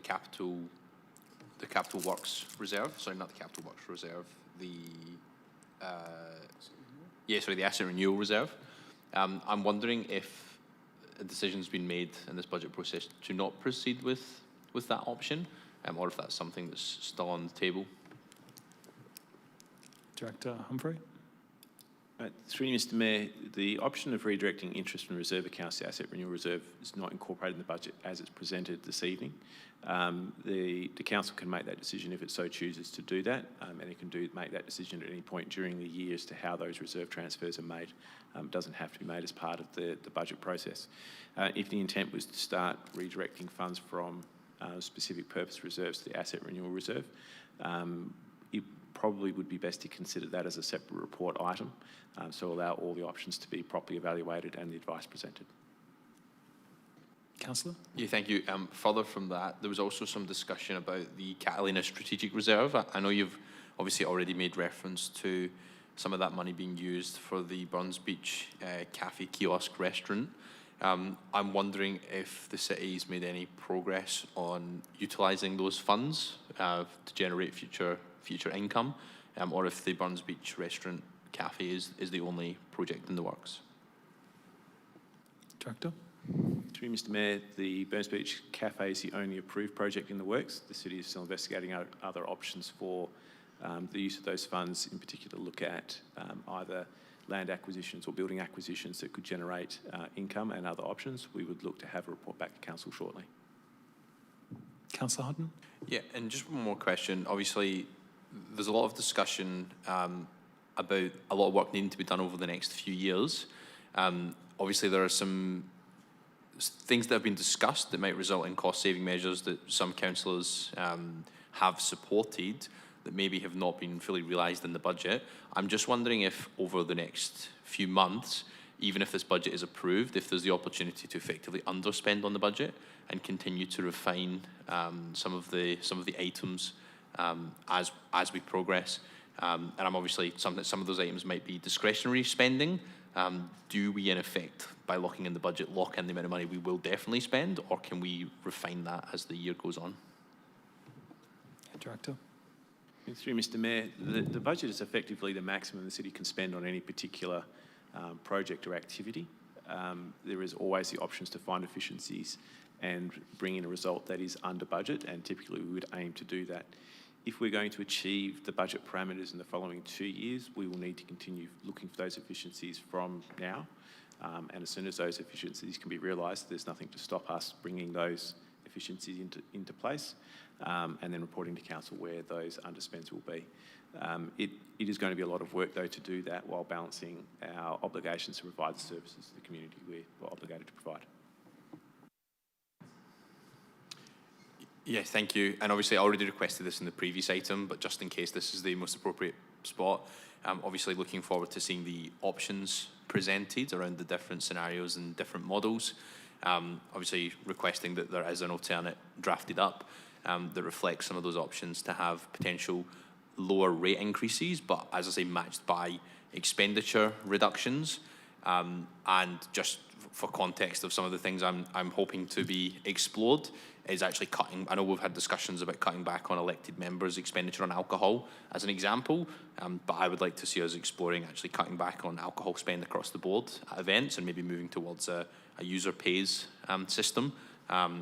capital works reserve. Sorry, not the capital works reserve. The asset renewal reserve. I'm wondering if a decision's been made in this budget process to not proceed with that option, or if that's something that's still on the table. Director Humphrey. Through you, Mr. Mayor, the option of redirecting interest from reserve accounts to asset renewal reserve is not incorporated in the budget as it's presented this evening. The council can make that decision if it so chooses to do that, and it can make that decision at any point during the year as to how those reserve transfers are made. It doesn't have to be made as part of the budget process. If the intent was to start redirecting funds from specific purpose reserves to the asset renewal reserve, it probably would be best to consider that as a separate report item, so allow all the options to be properly evaluated and the advice presented. Councillor? Yeah, thank you. Further from that, there was also some discussion about the Catalina Strategic Reserve. I know you've obviously already made reference to some of that money being used for the Burns Beach Cafe Kiosk Restaurant. I'm wondering if the city's made any progress on utilising those funds to generate future income, or if the Burns Beach Restaurant Cafe is the only project in the works. Director. Through you, Mr. Mayor, the Burns Beach Cafe is the only approved project in the works. The city is still investigating other options for the use of those funds, in particular look at either land acquisitions or building acquisitions that could generate income, and other options. We would look to have a report back to council shortly. Councillor Hutton. Yeah, and just one more question. Obviously, there's a lot of discussion about a lot of work needing to be done over the next few years. Obviously, there are some things that have been discussed that might result in cost-saving measures that some councillors have supported that maybe have not been fully realised in the budget. I'm just wondering if over the next few months, even if this budget is approved, if there's the opportunity to effectively underspend on the budget and continue to refine some of the items as we progress. And I'm obviously some of those items might be discretionary spending. Do we, in effect, by locking in the budget, lock in the amount of money we will definitely spend, or can we refine that as the year goes on? Director. Through Mr. Mayor, the budget is effectively the maximum the city can spend on any particular project or activity. There is always the options to find efficiencies and bring in a result that is under budget, and typically we would aim to do that. If we're going to achieve the budget parameters in the following 2 years, we will need to continue looking for those efficiencies from now. And as soon as those efficiencies can be realised, there's nothing to stop us bringing those efficiencies into place and then reporting to council where those underspends will be. It is going to be a lot of work, though, to do that while balancing our obligations to provide the services to the community we're obligated to provide. Yeah, thank you. And obviously I already requested this in the previous item, but just in case this is the most appropriate spot, obviously looking forward to seeing the options presented around the different scenarios and different models. Obviously requesting that there is an alternate drafted up that reflects some of those options to have potential lower rate increases, but as I say, matched by expenditure reductions. And just for context of some of the things I'm hoping to be explored is actually cutting. I know we've had discussions about cutting back on elected members' expenditure on alcohol as an example, but I would like to see us exploring actually cutting back on alcohol spend across the board at events and maybe moving towards a user pays system.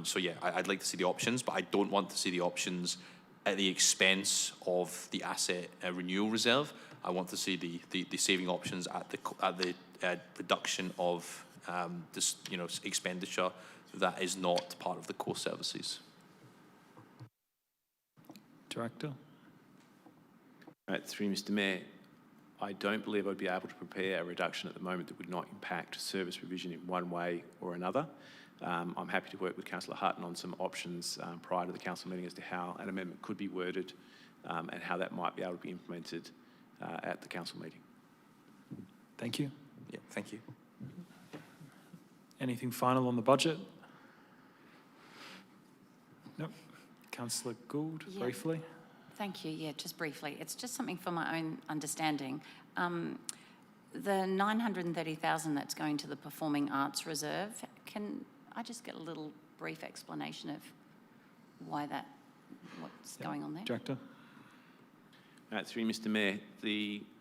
So yeah, I'd like to see the options, but I don't want to see the options at the expense of the asset renewal reserve. I want to see the saving options at the reduction of this expenditure that is not part of the core services. Director. Through Mr. Mayor, I don't believe I'd be able to prepare a reduction at the moment that would not impact service provision in one way or another. I'm happy to work with Councillor Hutton on some options prior to the council meeting as to how an amendment could be worded and how that might be able to be implemented at the council meeting. Thank you. Yeah, thank you. Anything final on the budget? Nope. Councillor Gould, Yeah. briefly. Thank you. Yeah, just briefly. It's just something for my own understanding. The 930,000 that's going to the Performing Arts Reserve, can I just get a little brief explanation of what's going on there? Director. Through Mr. Mayor,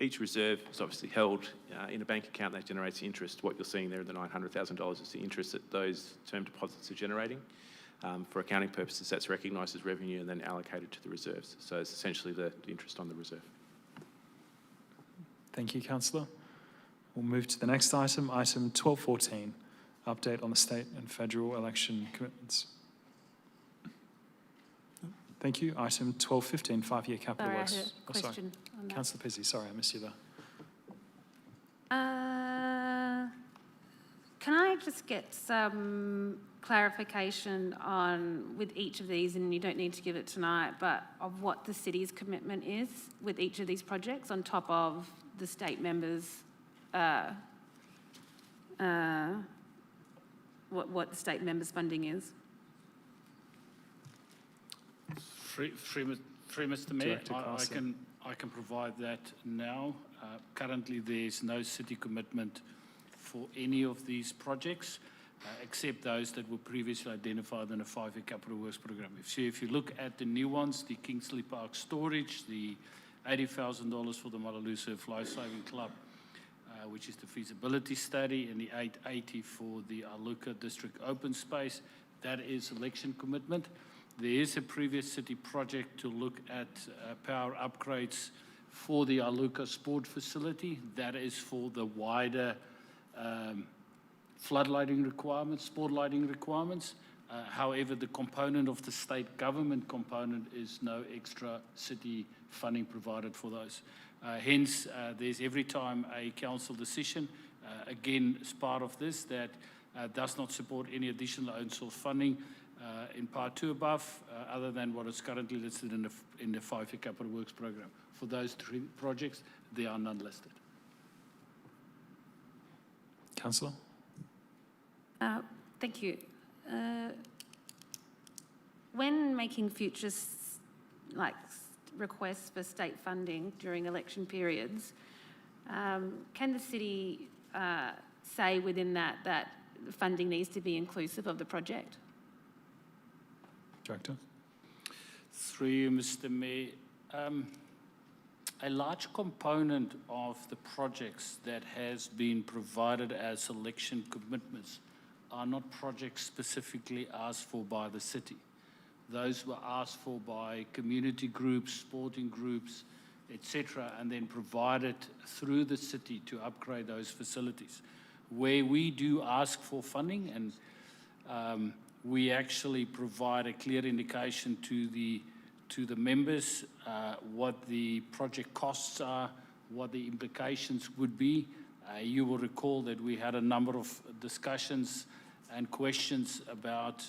each reserve is obviously held in a bank account that generates interest. What you're seeing there in the $900,000 is the interest that those term deposits are generating. For accounting purposes, that's recognised as revenue and then allocated to the reserves. So it's essentially the interest on the reserve. Thank you, Councillor. We'll move to the next item, item 1214, update on the state and federal election commitments. Thank you. Item 1215, five-year capital Sorry, I works. had a question on that. Councillor Pizzi, sorry, I missed you there. Can I just get some clarification on, with each of these, and you don't need to give it tonight, but of what the city's commitment is with each of these projects on top of the state members, what the state members' funding is? Free Mr. Mayor, I can provide that now. Currently, there's no city commitment for any of these projects, except those that were previously identified in a five-year capital works program. If you look at the new ones, the Kingsley Park storage, the $80,000 for the Malaloo Surf Lifesaving Club, which is the feasibility study, and the $880 for the Aluka District Open Space, that is election commitment. There is a previous city project to look at power upgrades for the Aluka Sport Facility. That is for the wider flood lighting requirements, sport lighting requirements. However, the component of the state government component is no extra city funding provided for those. Hence, there's every time a council decision, again, as part of this, that does not support any additional own source funding in Part 2 above, other than what is currently listed in the five-year capital works program. For those three projects, they are none listed. Councillor? Thank you. When making future requests for state funding during election periods, can the city say within that the funding needs to be inclusive of the project? Director. Through you, Mr. Mayor. A large component of the projects that has been provided as election commitments are not projects specifically asked for by the city. Those were asked for by community groups, sporting groups, etc., and then provided through the city to upgrade those facilities. Where we do ask for funding, and we actually provide a clear indication to the members what the project costs are, what the implications would be. You will recall that we had a number of discussions and questions about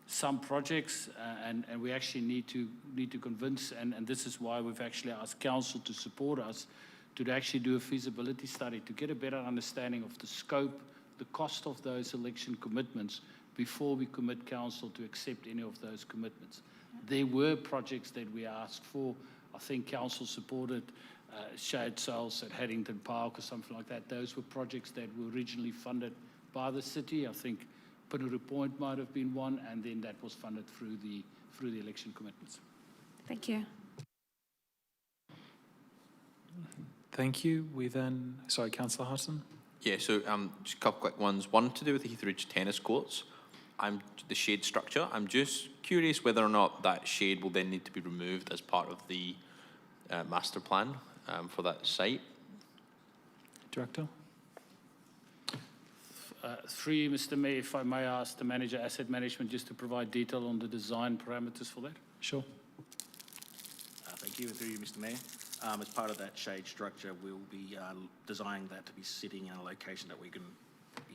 some projects, and we actually need to convince, and this is why we've actually asked council to support us to actually do a feasibility study to get a better understanding of the scope, the cost of those election commitments before we commit council to accept any of those commitments. There were projects that we asked for I think council supported shade sales at Haddington Park or something like that. Those were projects that were originally funded by the city. I think Pinnaroo Point might have been one, and then that was funded through the election commitments. Thank you. Thank you. Sorry, Councillor Hutton. Yeah, so just a couple quick ones. One to do with the Heathridge tennis courts. The shade structure. I'm just curious whether or not that shade will then need to be removed as part of the master plan for that site. Director. Through you, Mr. Mayor, if I may ask the Manager Asset Management just to provide detail on the design parameters for that. Sure. Thank you. Through you, Mr. Mayor. As part of that shade structure, we'll be designing that to be sitting in a location that we can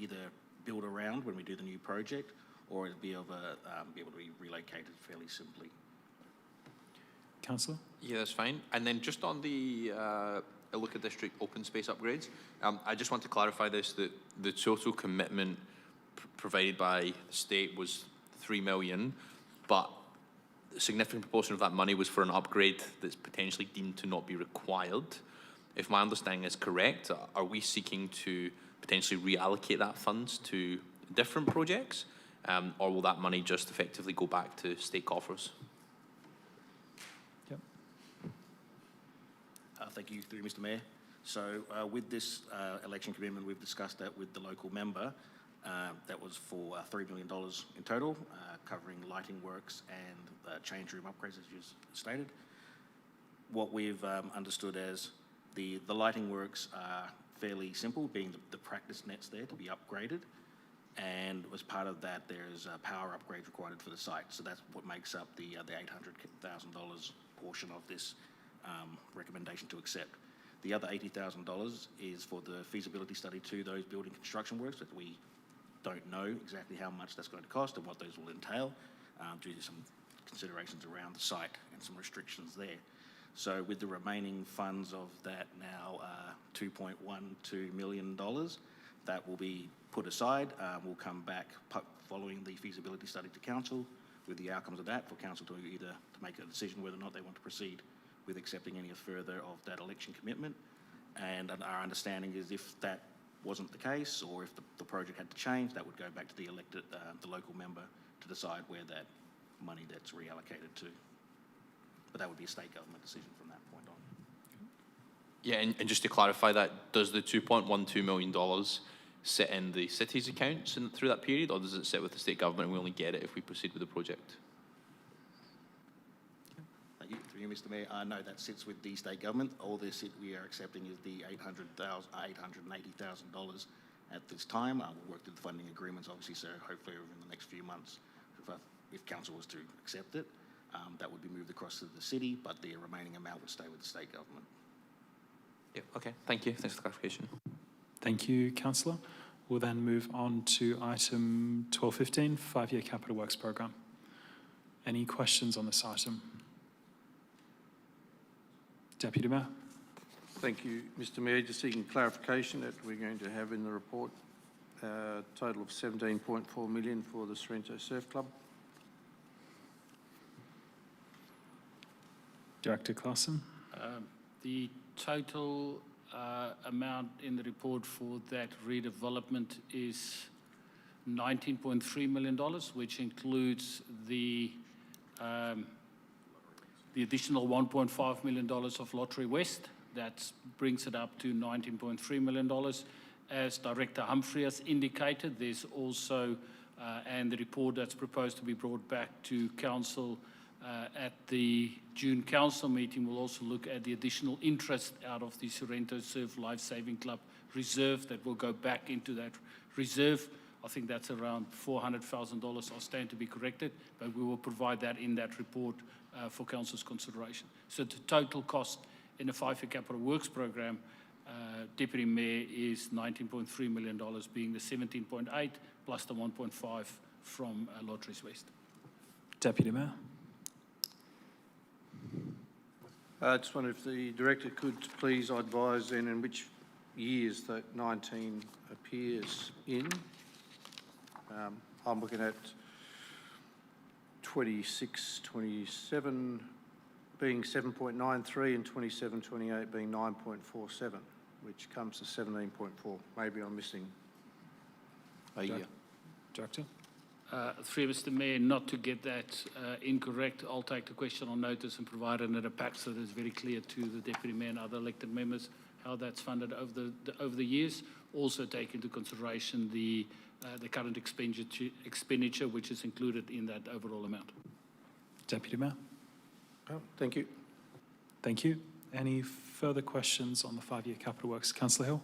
either build around when we do the new project, or it'll be able to be relocated fairly simply. Councillor? Yeah, that's fine. And then just on the Ilocos District open space upgrades, I just want to clarify this, that the total commitment provided by the state was $3 million, but a significant proportion of that money was for an upgrade that's potentially deemed to not be required. If my understanding is correct, are we seeking to potentially reallocate that funds to different projects, or will that money just effectively go back to state coffers? Yep. Thank you, through Mr. Mayor. So with this election commitment, we've discussed that with the local member. That was for $3 million in total, covering lighting works and change room upgrades, as you stated. What we've understood as the lighting works are fairly simple, being the practice nets there to be upgraded. And as part of that, there's power upgrades required for the site. So that's what makes up the $800,000 portion of this recommendation to accept. The other $80,000 is for the feasibility study to those building construction works that we don't know exactly how much that's going to cost and what those will entail due to some considerations around the site and some restrictions there. So with the remaining funds of that now $2.12 million, that will be put aside. We'll come back following the feasibility study to council with the outcomes of that for council to either to make a decision whether or not they want to proceed with accepting any further of that election commitment. And our understanding is if that wasn't the case, or if the project had to change, that would go back to the the local member to decide where that money that's reallocated to. But that would be a state government decision from that point on. Yeah, and just to clarify that, does the $2.12 million sit in the city's accounts through that period, or does it sit with the state government and we only get it if we proceed with the project? Thank you. Through you, Mr. Mayor. No, that sits with the state government. All this we are accepting is the $880,000 at this time. We'll work through the funding agreements, obviously, so hopefully within the next few months, if council was to accept it, that would be moved across to the city, but the remaining amount would stay with the state government. Yeah, okay. Thank you. Thanks for the clarification. Thank you, Councillor. We'll then move on to item 1215, 5-year capital works program. Any questions on this item? Deputy Mayor. Thank you, Mr. Mayor. Just seeking clarification that we're going to have in the report a total of $17.4 million for the Sorrento Surf Club. Director Claassen. The total amount in the report for that redevelopment is $19.3 million, which includes the additional $1.5 million of Lottery West. That brings it up to $19.3 million. As Director Humphrey has indicated, there's also, and the report that's proposed to be brought back to Council at the June Council meeting will also look at the additional interest out of the Sorrento Surf Life Saving Club reserve that will go back into that reserve. I think that's around $400,000. I'll stand to be corrected, but we will provide that in that report for Council's consideration. So the total cost in the 5-year capital works program, Deputy Mayor, is $19.3 million, being the 17.8 plus the 1.5 from Lotteries West. Deputy Mayor. I just wonder if the Director could please advise then in which years that 19 appears in. I'm looking at 26, 27, being 7.93 and 27-28 being 9.47, which comes to 17.4. Maybe I'm missing. Director? Through Mr. Mayor, not to get that incorrect, I'll take the question on notice and provide it in a pack so that it's very clear to the Deputy Mayor and other elected members how that's funded over the years. Also take into consideration the current expenditure which is included in that overall amount. Deputy Mayor? Oh, thank you. Thank you. Any further questions on the 5-year capital works? Councillor Hill?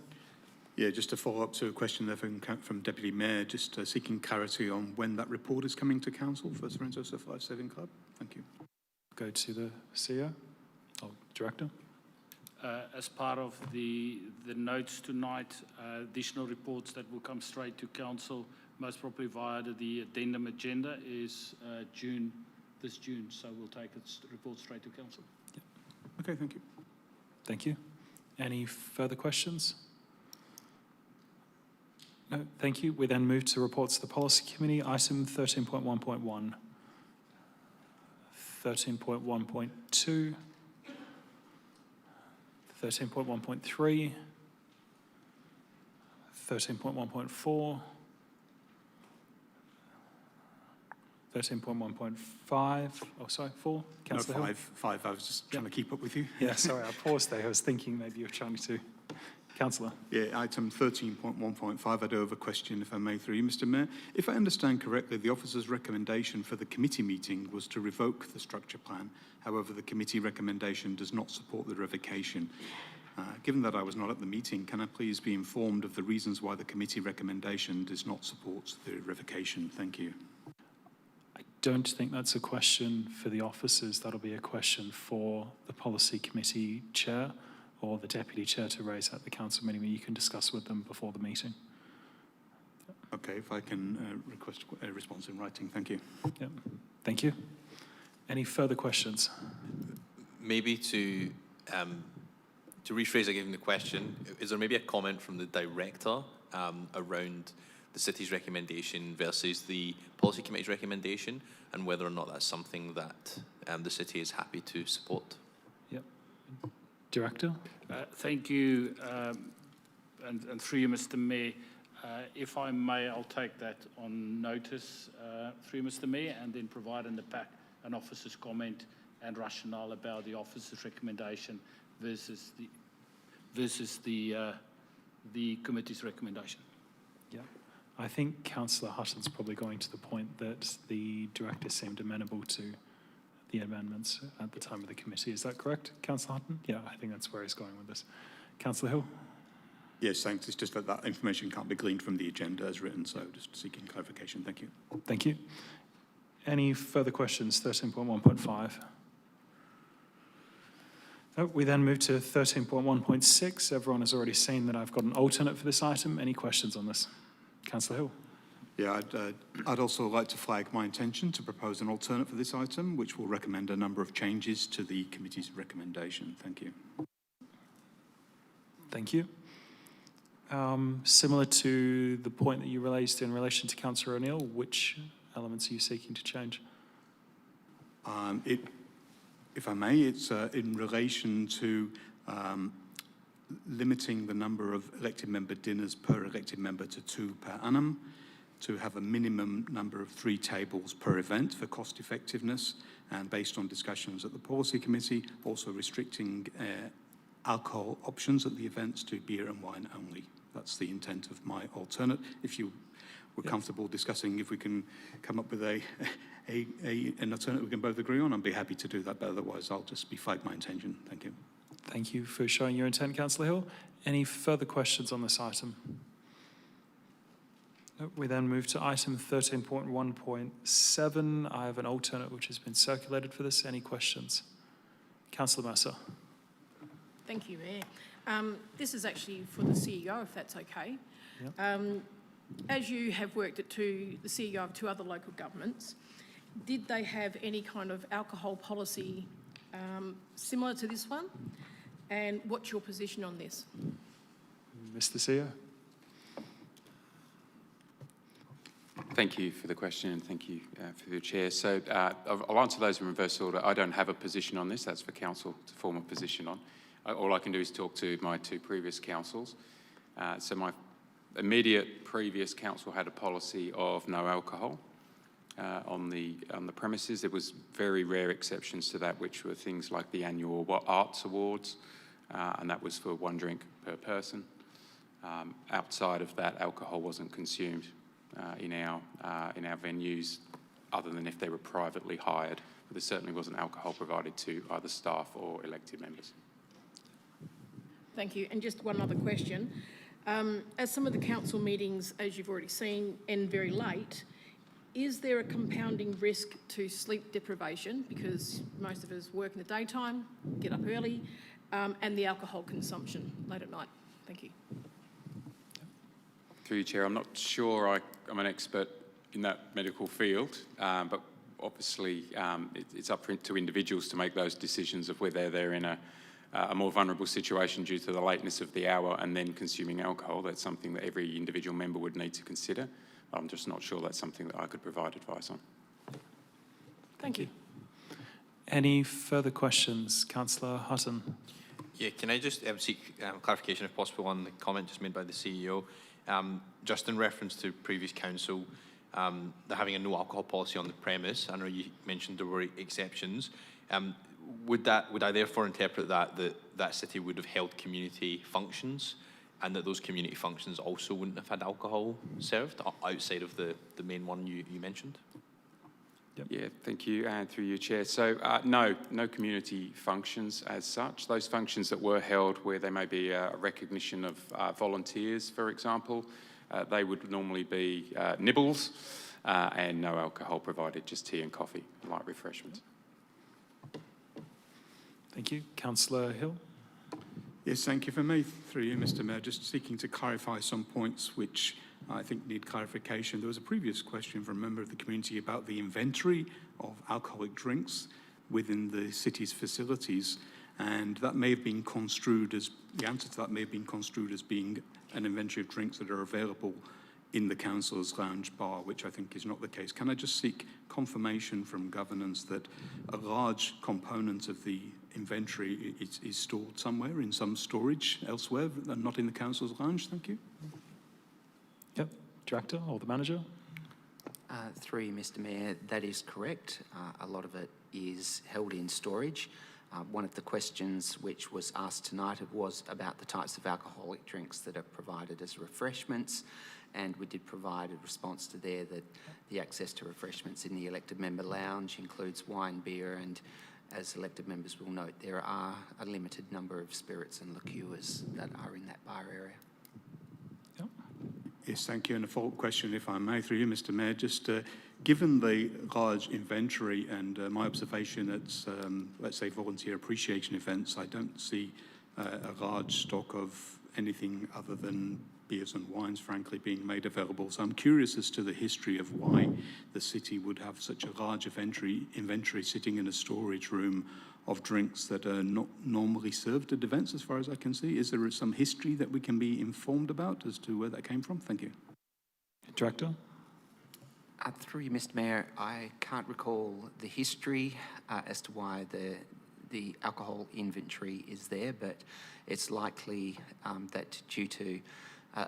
Yeah, just to follow up to a question there from Deputy Mayor, just seeking clarity on when that report is coming to Council for Sorrento Surf Life Saving Club. Thank you. Go to the CEO or Director. As part of the notes tonight, additional reports that will come straight to Council, most probably via the addendum agenda, is this June. So we'll take its report straight to Council. Yep. Okay, thank you. Thank you. Any further questions? No, thank you. We then move to reports to the Policy Committee. Item 13.1.1, 13.1.2, 13.1.3, 13.1.4, 13.1.5, oh sorry, 4, Councillor Hill? No, 5, I was just trying to keep up with you. Yeah, sorry, I paused there. I was thinking maybe you were trying to. Councillor. Yeah, item 13.1.5, I do have a question, if I may, through you, Mr. Mayor. If I understand correctly, the officer's recommendation for the committee meeting was to revoke the structure plan. However, the committee recommendation does not support the revocation. Given that I was not at the meeting, can I please be informed of the reasons why the committee recommendation does not support the revocation? Thank you. I don't think that's a question for the officers. That'll be a question for the Policy Committee Chair or the Deputy Chair to raise at the Council meeting, where you can discuss with them before the meeting. Okay, if I can request a response in writing, thank you. Yep. Thank you. Any further questions? Maybe to rephrase again the question, is there maybe a comment from the Director around the City's recommendation versus the Policy Committee's recommendation, and whether or not that's something that the City is happy to support? Yep. Director? Thank you, and through you, Mr. Mayor. If I may, I'll take that on notice through Mr. Mayor, and then provide in the pack an officer's comment and rationale about the officer's recommendation versus the committee's recommendation. Yeah. I think Councillor Hutton's probably going to the point that the Director seemed amenable to the amendments at the time of the committee. Is that correct, Councillor Hutton? Yeah, I think that's where he's going with this. Councillor Hill? Yes, thanks. It's just that that information can't be gleaned from the agenda as written, so just seeking clarification. Thank you. Thank you. Any further questions? 13.1.5. We then move to 13.1.6. Everyone has already seen that I've got an alternate for this item. Any questions on this? Councillor Hill? Yeah, I'd also like to flag my intention to propose an alternate for this item, which will recommend a number of changes to the committee's recommendation. Thank you. Thank you. Similar to the point that you raised in relation to Councillor O'Neill, which elements are you seeking to change? If I may, it's in relation to limiting the number of elected member dinners per elected member to 2 per annum, to have a minimum number of 3 tables per event for cost effectiveness, and based on discussions at the Policy Committee, also restricting alcohol options at the events to beer and wine only. That's the intent of my alternate. If you were comfortable discussing if we can come up with an alternate we can both agree on, I'd be happy to do that, but otherwise I'll just flag my intention. Thank you. Thank you for showing your intent, Councillor Hill. Any further questions on this item? We then move to item 13.1.7. I have an alternate which has been circulated for this. Any questions? Councillor Mercer. Thank you, Mayor. This is actually for the CEO, if that's okay. Yep. As you have worked at the CEO of 2 other local governments, did they have any kind of alcohol policy similar to this one? And what's your position on this? Mr. CEO. Thank you for the question, and thank you for the chair. So I'll answer those in reverse order. I don't have a position on this. That's for council to form a position on. All I can do is talk to my two previous councils. So my immediate previous council had a policy of no alcohol on the premises. There was very rare exceptions to that, which were things like the annual Arts Awards, and that was for 1 drink per person. Outside of that, alcohol wasn't consumed in our venues, other than if they were privately hired. But there certainly wasn't alcohol provided to either staff or elected members. Thank you. And just one other question. As some of the council meetings, as you've already seen, end very late, is there a compounding risk to sleep deprivation, because most of us work in the daytime, get up early, and the alcohol consumption late at night? Thank you. Through you, Chair, I'm not sure I'm an expert in that medical field, but obviously it's up to individuals to make those decisions of whether they're in a more vulnerable situation due to the lateness of the hour and then consuming alcohol. That's something that every individual member would need to consider. I'm just not sure that's something that I could provide advice on. Thank you. Any further questions? Councillor Hutton. Yeah, can I just seek clarification, if possible, on the comment just made by the CEO? Just in reference to previous council, they're having a no alcohol policy on the premise. I know you mentioned there were exceptions. Would I therefore interpret that city would have held community functions, and that those community functions also wouldn't have had alcohol served outside of the main one you mentioned? Yep. Yeah, thank you, and through you, Chair. So no community functions as such. Those functions that were held where there may be a recognition of volunteers, for example, they would normally be nibbles and no alcohol provided, just tea and coffee, light refreshments. Thank you. Councillor Hill. Yes, thank you. For me, through you, Mr. Mayor, just seeking to clarify some points which I think need clarification. There was a previous question from a member of the community about the inventory of alcoholic drinks within the city's facilities, and that may have been construed as, the answer to that may have been construed as being an inventory of drinks that are available in the council's lounge bar, which I think is not the case. Can I just seek confirmation from governance that a large component of the inventory is stored somewhere in some storage elsewhere and not in the council's lounge? Thank you. Yep. Director or the manager? Through you, Mr. Mayor, that is correct. A lot of it is held in storage. One of the questions which was asked tonight was about the types of alcoholic drinks that are provided as refreshments, and we did provide a response to there that the access to refreshments in the elected member lounge includes wine, beer, and as elected members will note, there are a limited number of spirits and liqueurs that are in that bar area. Yep. Yes, thank you. And a follow-up question, if I may, through you, Mr. Mayor. Just given the large inventory and my observation at, let's say, volunteer appreciation events, I don't see a large stock of anything other than beers and wines, frankly, being made available. So I'm curious as to the history of why the city would have such a large inventory sitting in a storage room of drinks that are not normally served at events, as far as I can see. Is there some history that we can be informed about as to where that came from? Thank you. Director? Through you, Mr. Mayor, I can't recall the history as to why the alcohol inventory is there, but it's likely that due to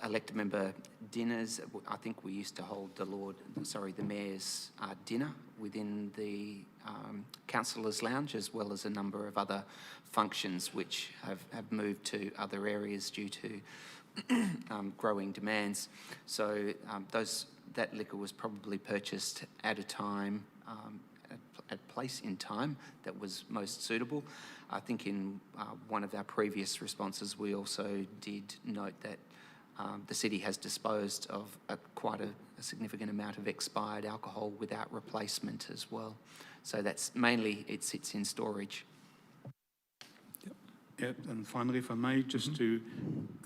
elected member dinners, I think we used to hold the Mayor's dinner within the Councillors' Lounge, as well as a number of other functions which have moved to other areas due to growing demands. So that liquor was probably purchased at a time, at place in time that was most suitable. I think in one of our previous responses, we also did note that the city has disposed of quite a significant amount of expired alcohol without replacement as well. So that's mainly, it sits in storage. Yep. And finally, if I may, just to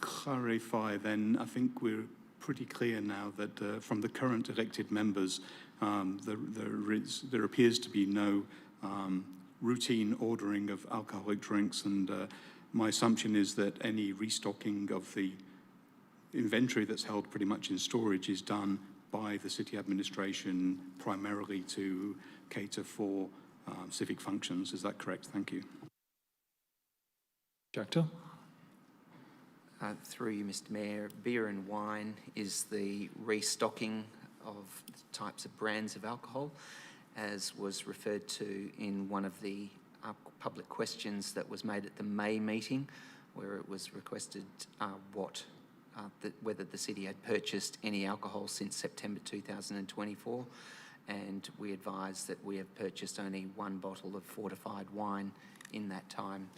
clarify then, I think we're pretty clear now that from the current elected members, there appears to be no routine ordering of alcoholic drinks, and my assumption is that any restocking of the inventory that's held pretty much in storage is done by the city administration primarily to cater for civic functions. Is that correct? Thank you. Director? Through you, Mr. Mayor, beer and wine is the restocking of types of brands of alcohol, as was referred to in one of the public questions that was made at the May meeting, where it was requested whether the city had purchased any alcohol since September 2024, and we advised that we have purchased only one bottle of fortified wine in that time.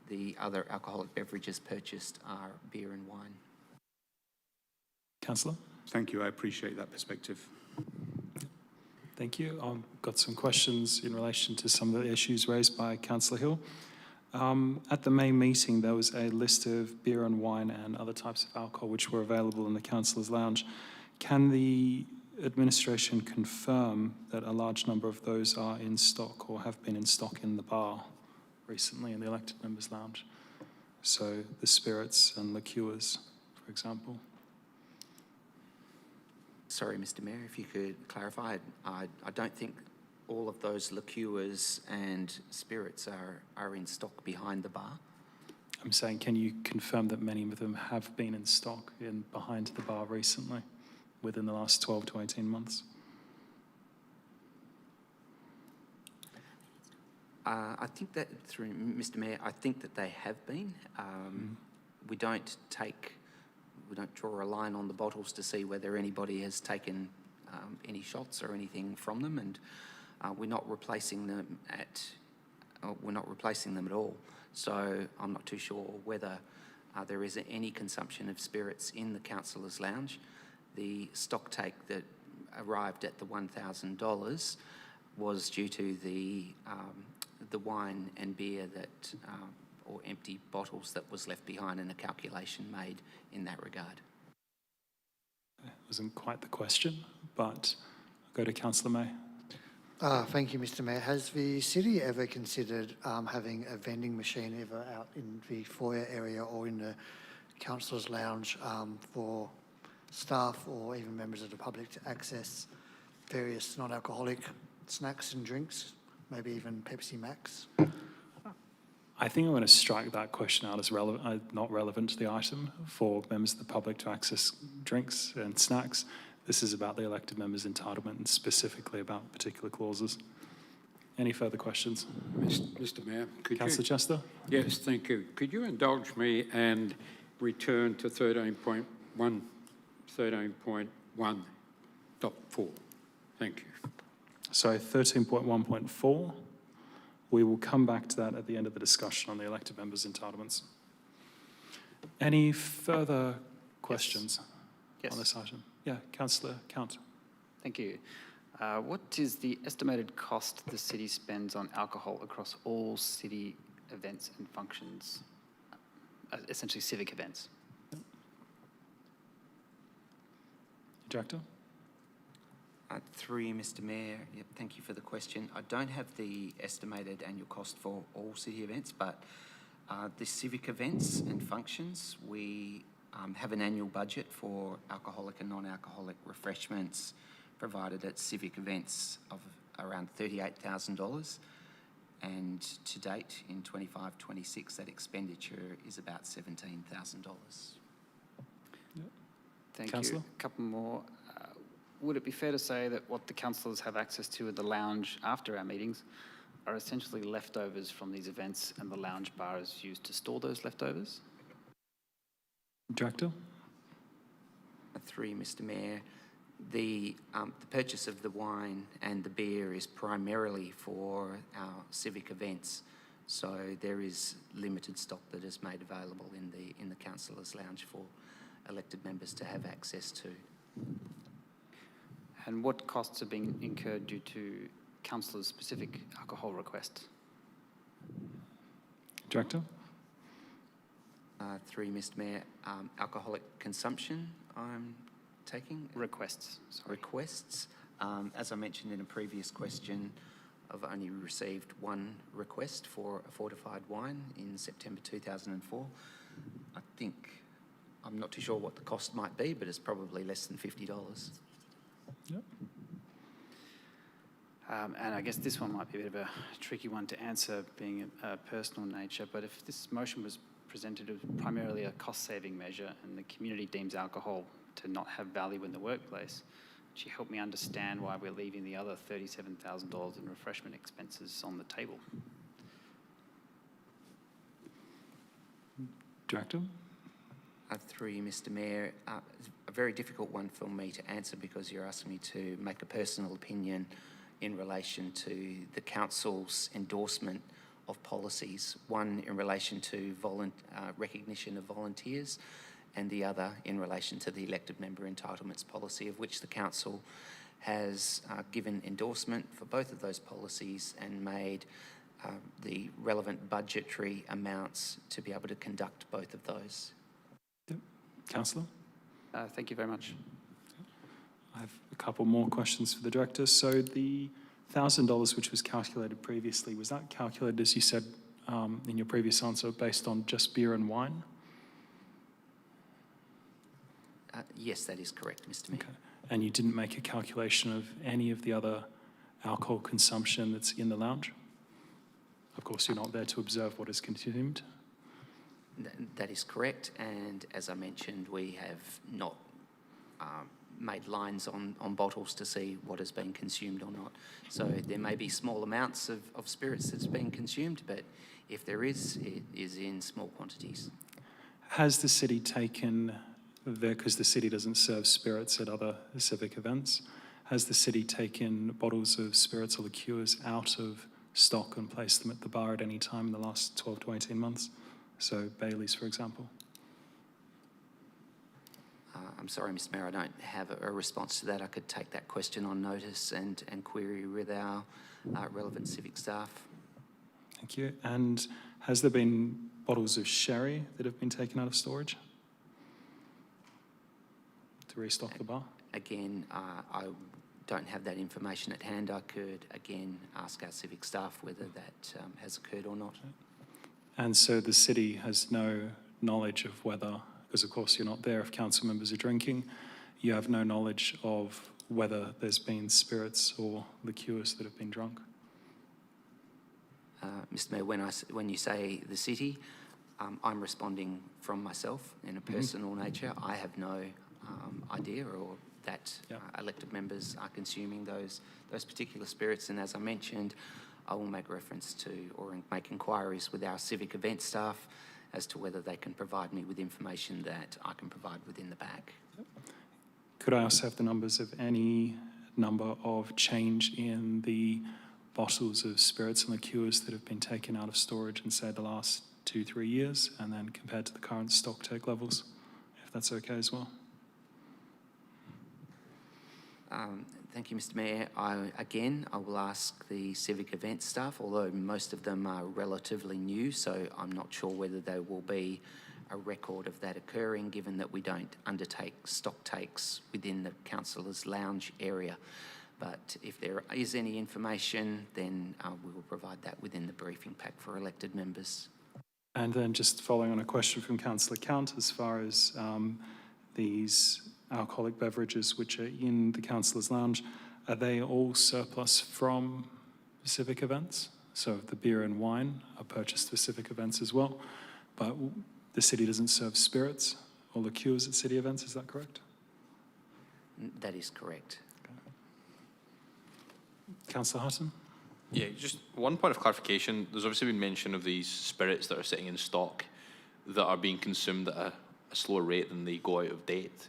The other alcoholic beverages purchased are beer and wine. Councillor? Thank you. I appreciate that perspective. Thank you. I've got some questions in relation to some of the issues raised by Councillor Hill. At the May meeting, there was a list of beer and wine and other types of alcohol which were available in the Councillors' Lounge. Can the administration confirm that a large number of those are in stock or have been in stock in the bar recently in the elected members' lounge? So the spirits and liqueurs, for example. Sorry, Mr. Mayor, if you could clarify. I don't think all of those liqueurs and spirits are in stock behind the bar. I'm saying, can you confirm that many of them have been in stock behind the bar recently, within the last 12 to 18 months? I think that, through Mr. Mayor, I think that they have been. We don't draw a line on the bottles to see whether anybody has taken any shots or anything from them, and we're not replacing them at all. So I'm not too sure whether there is any consumption of spirits in the Councillors' Lounge. The stock take that arrived at the $1,000 was due to the wine and beer that, or empty bottles that was left behind, and a calculation made in that regard. It wasn't quite the question, but I'll go to Councillor May. Thank you, Mr. Mayor. Has the city ever considered having a vending machine ever out in the foyer area or in the Councillors' Lounge for staff or even members of the public to access various non-alcoholic snacks and drinks, maybe even Pepsi Max? I think I'm going to strike that question out as not relevant to the item for members of the public to access drinks and snacks. This is about the elected members' entitlement and specifically about particular clauses. Any further questions? Mr. Mayor, could Councillor Chester? Yes, thank you. Could you indulge me and return to 13.1.1.4? Thank you. So 13.1.4, we will come back to that at the end of the discussion on the elected members' entitlements. Any further questions on this item? Yeah, Councillor Count. Thank you. What is the estimated cost the city spends on alcohol across all city events and functions, essentially civic events? Director? Through you, Mr. Mayor, thank you for the question. I don't have the estimated annual cost for all city events, but the civic events and functions, we have an annual budget for alcoholic and non-alcoholic refreshments provided at civic events of around $38,000, and to date in 25-26 that expenditure is about $17,000. Thank Councillor? you. A couple more. Would it be fair to say that what the councillors have access to at the lounge after our meetings are essentially leftovers from these events, and the lounge bar is used to store those leftovers? Director? Through you, Mr. Mayor, the purchase of the wine and the beer is primarily for our civic events, so there is limited stock that is made available in the Councillors' Lounge for elected members to have access to. And what costs are being incurred due to councillors' specific alcohol requests? Director? Through you, Mr. Mayor, alcoholic consumption I'm taking. Requests. Sorry. Requests. As I mentioned in a previous question, I've only received one request for a fortified wine in September 2004. I'm not too sure what the cost might be, but it's probably less than $50. Yep. And I guess this one might be a bit of a tricky one to answer, being a personal nature, but if this motion was presented as primarily a cost-saving measure and the community deems alcohol to not have value in the workplace, would you help me understand why we're leaving the other $37,000 in refreshment expenses on the table? Director? Through you, Mr. Mayor, a very difficult one for me to answer because you're asking me to make a personal opinion in relation to the council's endorsement of policies, one in relation to recognition of volunteers and the other in relation to the elected member entitlements policy, of which the council has given endorsement for both of those policies and made the relevant budgetary amounts to be able to conduct both of those. Yep. Councillor? Thank you very much. I have a couple more questions for the director. So the $1,000 which was calculated previously, was that calculated, as you said in your previous answer, based on just beer and wine? Yes, that is correct, Mr. Mayor. Okay. And you didn't make a calculation of any of the other alcohol consumption that's in the lounge? Of course, you're not there to observe what is consumed. That is correct, and as I mentioned, we have not made lines on bottles to see what has been consumed or not. So there may be small amounts of spirits that's being consumed, but if there is, it is in small quantities. Has the city taken, because the city doesn't serve spirits at other civic events, has the city taken bottles of spirits or liqueurs out of stock and placed them at the bar at any time in the last 12 to 18 months? So Bailey's, for example. I'm sorry, Mr. Mayor, I don't have a response to that. I could take that question on notice and query with our relevant civic staff. Thank you. And has there been bottles of sherry that have been taken out of storage to restock the bar? Again, I don't have that information at hand. I could, again, ask our civic staff whether that has occurred or not. And so the city has no knowledge of whether, because of course you're not there if council members are drinking, you have no knowledge of whether there's been spirits or liqueurs that have been drunk? Mr. Mayor, when you say the city, I'm responding from myself in a personal nature. I have no idea or that elected members are consuming those particular spirits, and as I mentioned, I will make reference to or make inquiries with our civic event staff as to whether they can provide me with information that I can provide within the bag. Could I also have the numbers of any number of change in the bottles of spirits and liqueurs that have been taken out of storage in, say, the last 2-3 years, and then compared to the current stock take levels, if that's okay as well? Thank you, Mr. Mayor. I will ask the civic event staff, although most of them are relatively new, so I'm not sure whether there will be a record of that occurring, given that we don't undertake stock takes within the councillor's lounge area. But if there is any information, then we will provide that within the briefing pack for elected members. And then just following on a question from Councillor Count, as far as these alcoholic beverages which are in the councillor's lounge, are they all surplus from civic events? So the beer and wine are purchased for civic events as well, but the city doesn't serve spirits or liqueurs at city events, is that correct? That is correct. Okay. Councillor Hutton? Yeah, just one point of clarification. There's obviously been mention of these spirits that are sitting in stock that are being consumed at a slower rate than they go out of date.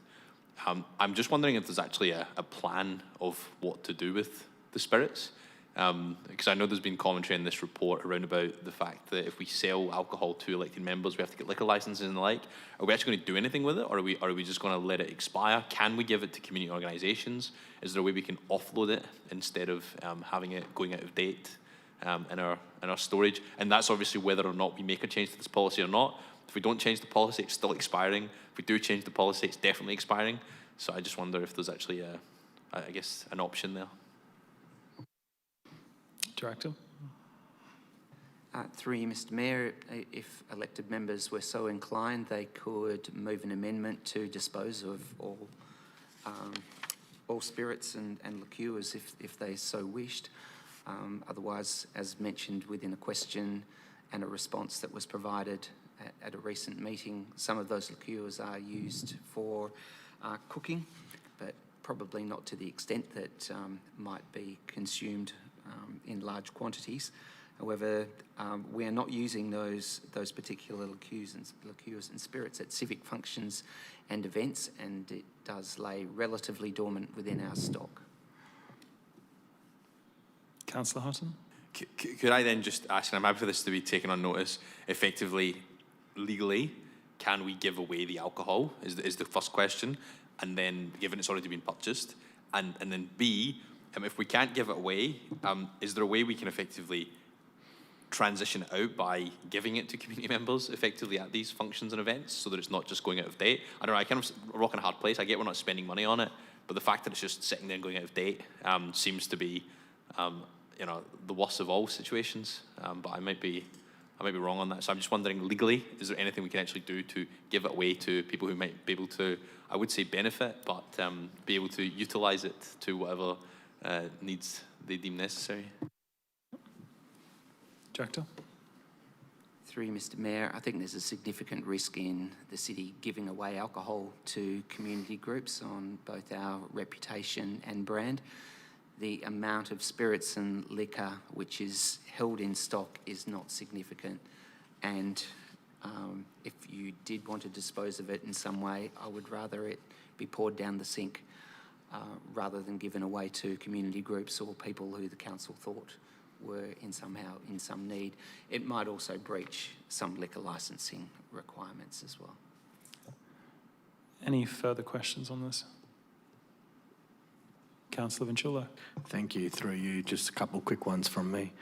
I'm just wondering if there's actually a plan of what to do with the spirits, because I know there's been commentary in this report around about the fact that if we sell alcohol to elected members, we have to get liquor licenses and the like. Are we actually going to do anything with it, or are we just going to let it expire? Can we give it to community organisations? Is there a way we can offload it instead of having it going out of date in our storage? And that's obviously whether or not we make a change to this policy or not. If we don't change the policy, it's still expiring. If we do change the policy, it's definitely expiring. So I just wonder if there's actually, an option there. Director? Through you, Mr. Mayor, if elected members were so inclined, they could move an amendment to dispose of all all spirits and liqueurs if they so wished. Otherwise, as mentioned within a question and a response that was provided at a recent meeting, some of those liqueurs are used for cooking, but probably not to the extent that might be consumed in large quantities. However, we are not using those particular liqueurs and spirits at civic functions and events, and it does lay relatively dormant within our stock. Councillor Hutton? Could I then just ask, and I'm happy for this to be taken on notice, effectively, legally, can we give away the alcohol, is the first question, and then, given it's already been purchased, and then B, if we can't give it away, is there a way we can effectively transition it out by giving it to community members effectively at these functions and events so that it's not just going out of date? I don't know, I kind of rock in a hard place. I get we're not spending money on it, but the fact that it's just sitting there and going out of date seems to be, you know, the worst of all situations. But I might be wrong on that. So I'm just wondering, legally, is there anything we can actually do to give it away to people who might be able to, I would say benefit, but be able to utilise it to whatever needs they deem necessary? Director? Through you, Mr. Mayor, I think there's a significant risk in the city giving away alcohol to community groups on both our reputation and brand. The amount of spirits and liquor which is held in stock is not significant, and if you did want to dispose of it in some way, I would rather it be poured down the sink rather than given away to community groups or people who the council thought were in some need. It might also breach some liquor licensing requirements as well. Any further questions on this? Councillor Vinciulo. Thank you. Through you, just a couple quick ones from me.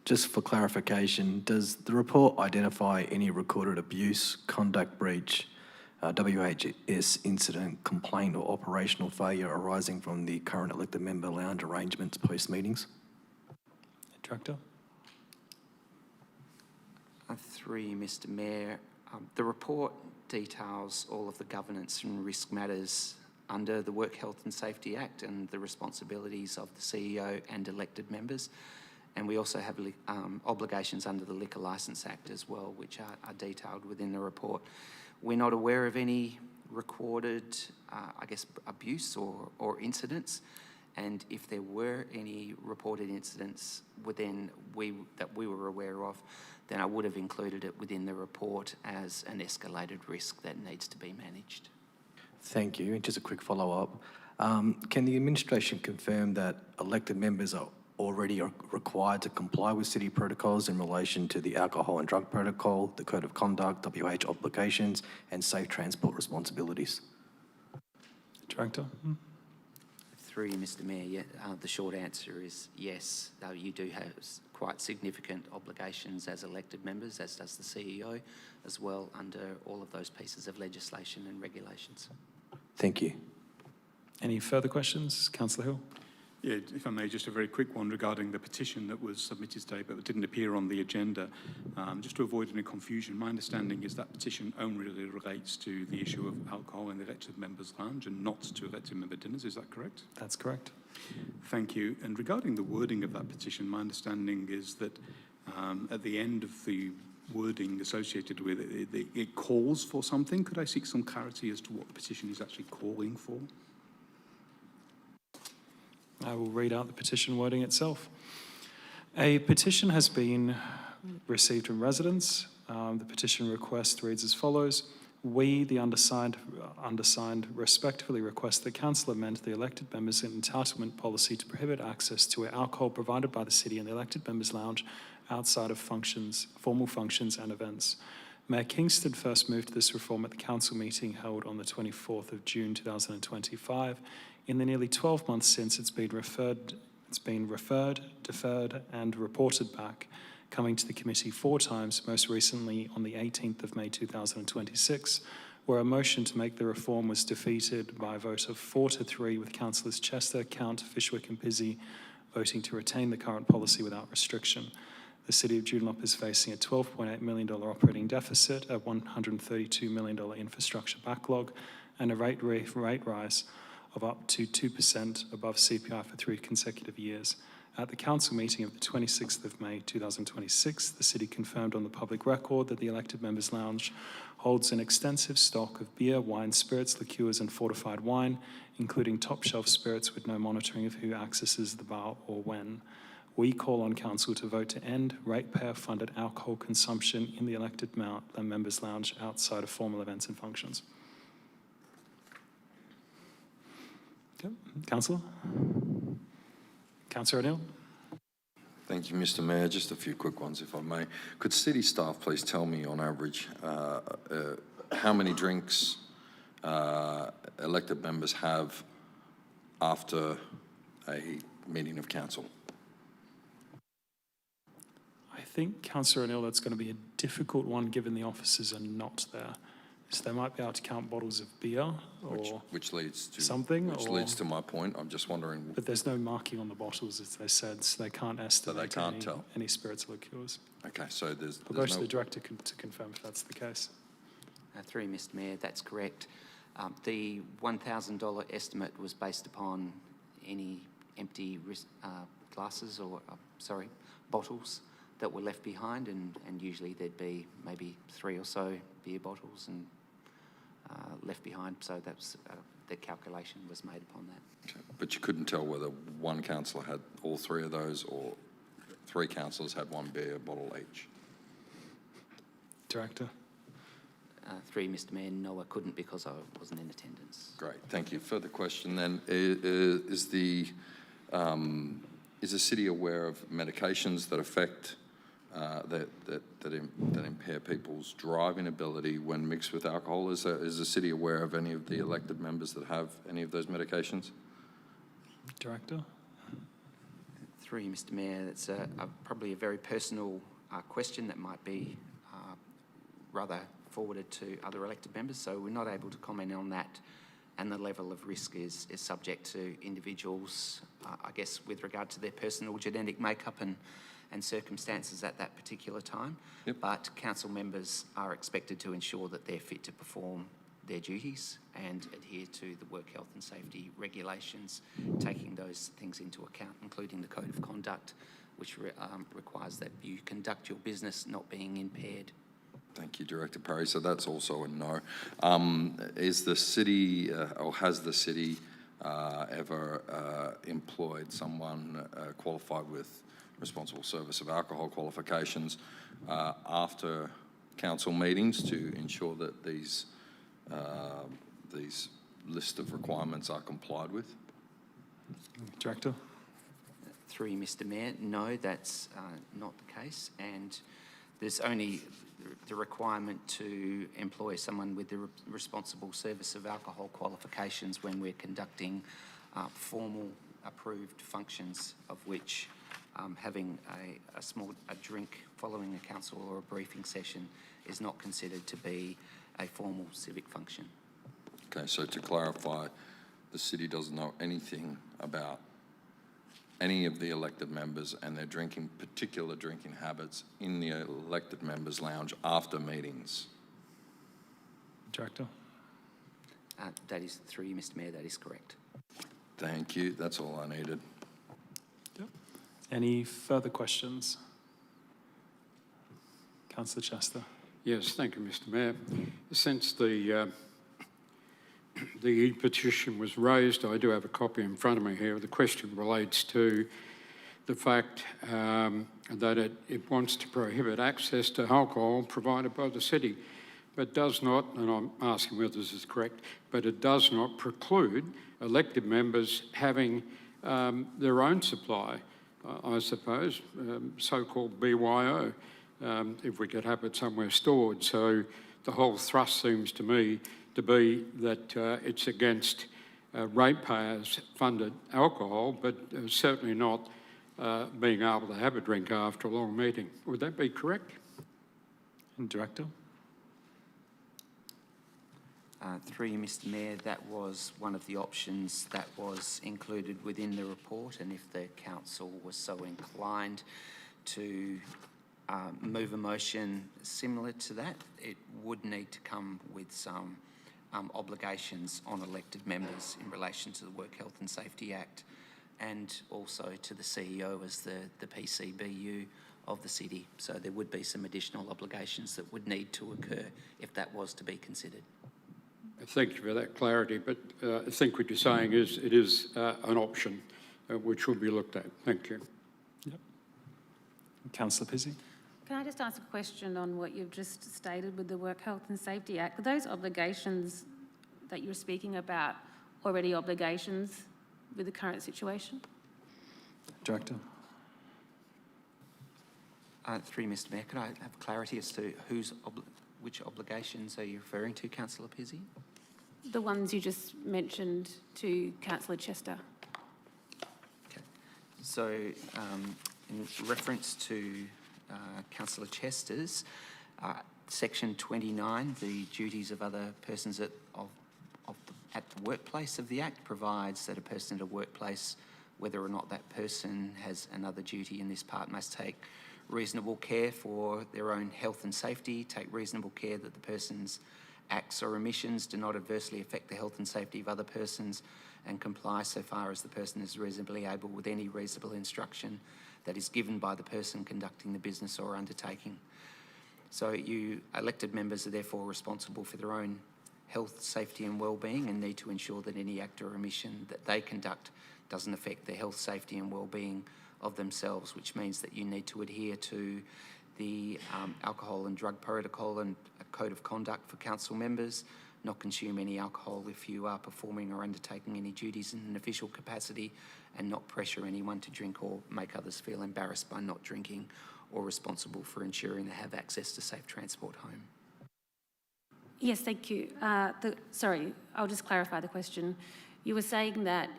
Just for clarification, does the report identify any recorded abuse, conduct breach, WHS incident, complaint or operational failure arising from the current elected member lounge arrangements post-meetings? Director? Through you, Mr. Mayor, the report details all of the governance and risk matters under the Work Health and Safety Act and the responsibilities of the CEO and elected members. And we also have obligations under the Liquor Licence Act as well, which are detailed within the report. We're not aware of any recorded, abuse or incidents. And if there were any reported incidents that we were aware of, then I would have included it within the report as an escalated risk that needs to be managed. Thank you. And just a quick follow-up. Can the administration confirm that elected members are already required to comply with city protocols in relation to the alcohol and drug protocol, the code of conduct, WH obligations, and safe transport responsibilities? Director? Through you, Mr. Mayor, the short answer is yes. You do have quite significant obligations as elected members, as does the CEO, as well under all of those pieces of legislation and regulations. Thank you. Any further questions? Councillor Hill? Yeah, if I may, just a very quick one regarding the petition that was submitted today but didn't appear on the agenda. Just to avoid any confusion, my understanding is that petition only relates to the issue of alcohol in the elected members' lounge and not to elected member dinners. Is that correct? That's correct. Thank you. And regarding the wording of that petition, my understanding is that at the end of the wording associated with it, it calls for something. Could I seek some clarity as to what the petition is actually calling for? I will read out the petition wording itself. A petition has been received from residents. The petition request reads as follows. We, the undersigned, respectfully request that Council amend the elected members' entitlement policy to prohibit access to alcohol provided by the city in the elected members' lounge outside of formal functions and events. Mayor Kingston first moved this reform at the council meeting held on the 24th of June 2025. In the nearly 12 months since, it's been referred, deferred, and reported back, coming to the committee 4 times, most recently on the 18th of May 2026, where a motion to make the reform was defeated by a vote of 4-3, with Councillors Chester, Count, Fishwick and Pizzey voting to retain the current policy without restriction. The City of Joondalup is facing a $12.8 million operating deficit, a $132 million infrastructure backlog, and a rate rise of up to 2% above CPI for 3 consecutive years. At the council meeting of the 26th of May 2026, the city confirmed on the public record that the elected members' lounge holds an extensive stock of beer, wine, spirits, liqueurs and fortified wine, including top-shelf spirits with no monitoring of who accesses the bar or when. We call on council to vote to end ratepayer-funded alcohol consumption in the elected members' lounge outside of formal events and functions. Okay. Councillor? Councillor O'Neill? Thank you, Mr. Mayor. Just a few quick ones, if I may. Could city staff please tell me, on average, how many drinks elected members have after a meeting of council? I think, Councillor O'Neill, that's going to be a difficult one given the officers are not there. So they might be able to count bottles of beer or which leads to something. Which leads to my point. I'm just wondering. But there's no marking on the bottles, as they said, so they can't estimate any spirits or liqueurs. Okay, so there's I'll go to the director to confirm if that's the case. Through you, Mr. Mayor, that's correct. The $1,000 estimate was based upon any empty glasses or, bottles that were left behind, and usually there'd be maybe 3 or so beer bottles and left behind, so that's the calculation was made upon that. Okay. But you couldn't tell whether one councillor had all 3 of those or 3 councillors had 1 beer bottle each? Director? Through you, Mr. Mayor, no, I couldn't because I wasn't in attendance. Great, thank you. Further question then, is the city aware of medications that affect that impair people's driving ability when mixed with alcohol? Is the city aware of any of the elected members that have any of those medications? Director? Through you, Mr. Mayor, it's probably a very personal question that might be rather forwarded to other elected members, so we're not able to comment on that, and the level of risk is subject to individuals, I guess, with regard to their personal genetic makeup and circumstances at that particular time. Yep. But council members are expected to ensure that they're fit to perform their duties and adhere to the work health and safety regulations, taking those things into account, including the code of conduct, which requires that you conduct your business not being impaired. Thank you, Director Parry. So that's also a no. Is the city, or has the city ever employed someone qualified with responsible service of alcohol qualifications after council meetings to ensure that these list of requirements are complied with? Director? Through you, Mr. Mayor, no, that's not the case, and there's only the requirement to employ someone with the responsible service of alcohol qualifications when we're conducting formal approved functions, of which having a drink following a council or a briefing session is not considered to be a formal civic function. Okay, so to clarify, the city doesn't know anything about any of the elected members and their particular drinking habits in the elected members' lounge after meetings. Director? That is, through you, Mr. Mayor, that is correct. Thank you. That's all I needed. Yep. Any further questions? Councillor Chester. Yes, thank you, Mr. Mayor. Since the petition was raised, I do have a copy in front of me here. The question relates to the fact that it wants to prohibit access to alcohol provided by the city, but does not, and I'm asking whether this is correct, but it does not preclude elected members having their own supply, I suppose, so-called BYO, if we could have it somewhere stored. So the whole thrust seems to me to be that it's against ratepayers-funded alcohol, but certainly not being able to have a drink after a long meeting. Would that be correct? And Director? Through you, Mr. Mayor, that was one of the options that was included within the report, and if the council was so inclined to move a motion similar to that, it would need to come with some obligations on elected members in relation to the Work Health and Safety Act, and also to the CEO as the PCBU of the city. So there would be some additional obligations that would need to occur if that was to be considered. Thank you for that clarity, but I think what you're saying is it is an option which will be looked at. Thank you. Yep. Councillor Pizzey. Can I just ask a question on what you've just stated with the Work Health and Safety Act? Are those obligations that you're speaking about already obligations with the current situation? Director. Through you, Mr Mayor, could I have clarity as to which obligations are you referring to, Councillor Pizzey? The ones you just mentioned to Councillor Chester. Okay. So in reference to Councillor Chester's, Section 29, the duties of other persons at the workplace of the Act, provides that a person at a workplace, whether or not that person has another duty in this part, must take reasonable care for their own health and safety, take reasonable care that the person's acts or omissions do not adversely affect the health and safety of other persons, and comply so far as the person is reasonably able with any reasonable instruction that is given by the person conducting the business or undertaking. So you elected members are therefore responsible for their own health, safety and well-being, and need to ensure that any act or omission that they conduct doesn't affect the health, safety and well-being of themselves, which means that you need to adhere to the alcohol and drug protocol and a code of conduct for council members, not consume any alcohol if you are performing or undertaking any duties in an official capacity, and not pressure anyone to drink or make others feel embarrassed by not drinking, or responsible for ensuring they have access to safe transport home. Yes, thank you. Sorry, I'll just clarify the question. You were saying that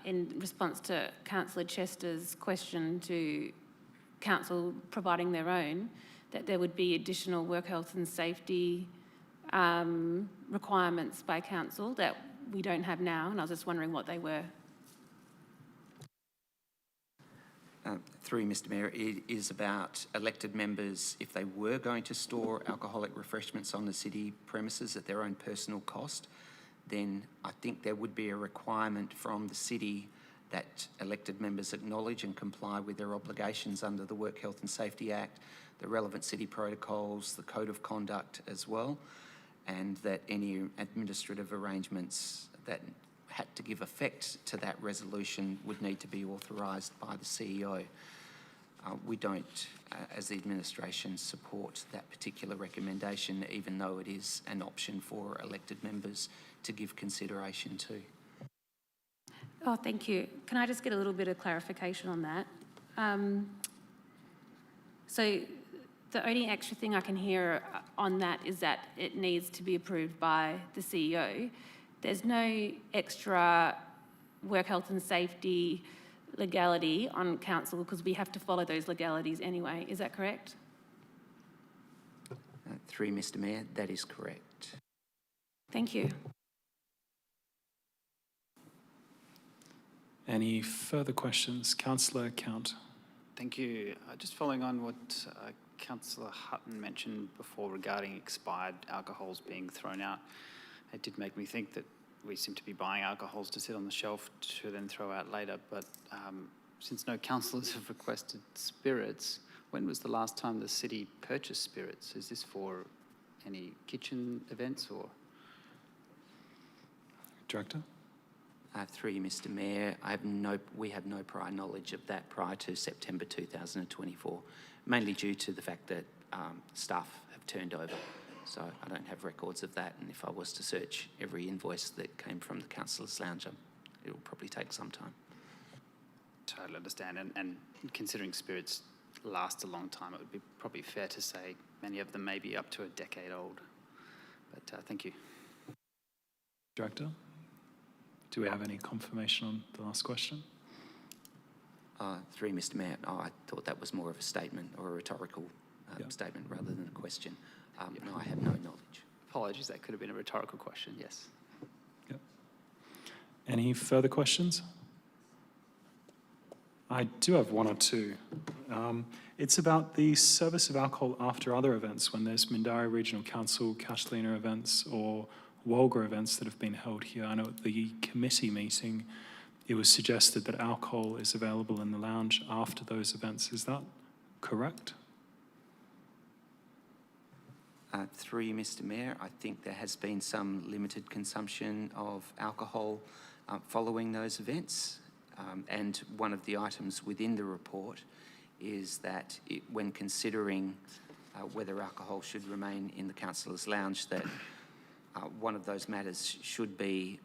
in response to Councillor Chester's question to council providing their own, that there would be additional work health and safety requirements by council that we don't have now, and I was just wondering what they were. Through you, Mr Mayor, it is about elected members, if they were going to store alcoholic refreshments on the city premises at their own personal cost, then I think there would be a requirement from the city that elected members acknowledge and comply with their obligations under the Work Health and Safety Act, the relevant city protocols, the code of conduct as well, and that any administrative arrangements that had to give effect to that resolution would need to be authorised by the CEO. We don't, as the administration, support that particular recommendation, even though it is an option for elected members to give consideration to. Oh, thank you. Can I just get a little bit of clarification on that? So the only extra thing I can hear on that is that it needs to be approved by the CEO. There's no extra work health and safety legality on council because we have to follow those legalities anyway. Is that correct? Through you, Mr Mayor, that is correct. Thank you. Any further questions? Councillor Count. Thank you. Just following on what Councillor Hutton mentioned before regarding expired alcohols being thrown out, it did make me think that we seem to be buying alcohols to sit on the shelf to then throw out later, but since no councillors have requested spirits, when was the last time the city purchased spirits? Is this for any kitchen events or? Director? Through you, Mr Mayor, we have no prior knowledge of that prior to September 2024, mainly due to the fact that staff have turned over. So I don't have records of that, and if I was to search every invoice that came from the Councillors' Lounge, it will probably take some time. Totally understand, and considering spirits last a long time, it would be probably fair to say many of them may be up to a decade old. But thank you. Director, do we have any confirmation on the last question? Through you, Mr Mayor, I thought that was more of a statement or a rhetorical statement rather than a question. No, I have no knowledge. Apologies, that could have been a rhetorical question, yes. Yep. Any further questions? I do have one or two. It's about the service of alcohol after other events, when there's Mindarie Regional Council, Cashlina events, or Wolga events that have been held here. I know at the committee meeting, it was suggested that alcohol is available in the lounge after those events. Is that correct? Through you, Mr. Mayor, I think there has been some limited consumption of alcohol following those events. And one of the items within the report is that when considering whether alcohol should remain in the councillors' lounge, that one of those matters should be,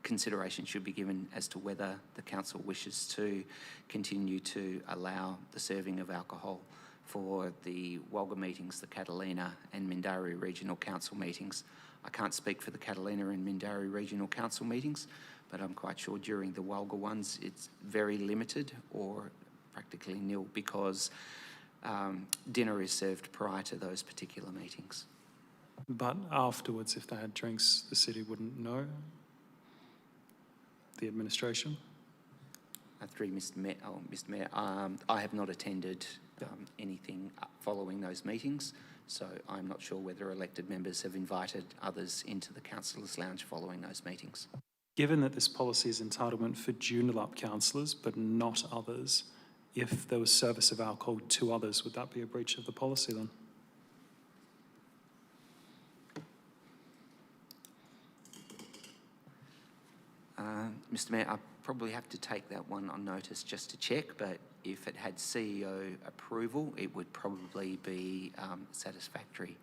consideration should be given as to whether the council wishes to continue to allow the serving of alcohol for the Wolga meetings, the Catalina and Mindarie Regional Council meetings. I can't speak for the Catalina and Mindarie Regional Council meetings, but I'm quite sure during the Wolga ones it's very limited or practically nil, because dinner is served prior to those particular meetings. But afterwards, if they had drinks, the city wouldn't know? The administration? Through Mr. Mayor, I have not attended anything following those meetings, so I'm not sure whether elected members have invited others into the councillors' lounge following those meetings. Given that this policy is entitlement for Joondalup councillors but not others, if there was service of alcohol to others, would that be a breach of the policy then? Mr. Mayor, I probably have to take that one on notice just to check, but if it had CEO approval, it would probably be satisfactory.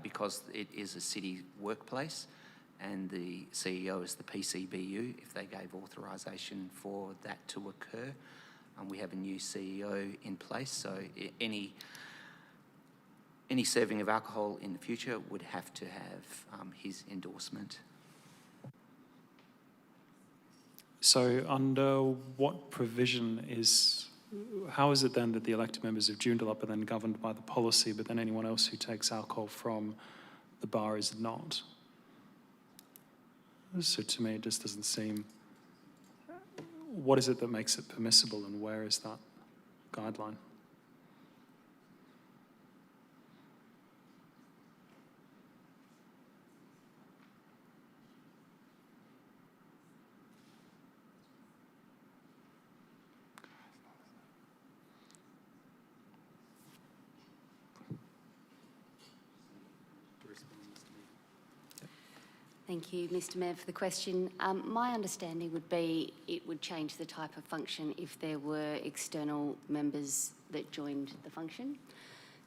Because it is a city workplace and the CEO is the PCBU, if they gave authorisation for that to occur. We have a new CEO in place, so any serving of alcohol in the future would have to have his endorsement. So under what provision how is it then that the elected members of Joondalup are then governed by the policy, but then anyone else who takes alcohol from the bar is not? So to me, it just doesn't seem... What is it that makes it permissible, and where is that guideline? Thank you, Mr. Mayor, for the question. My understanding would be it would change the type of function if there were external members that joined the function.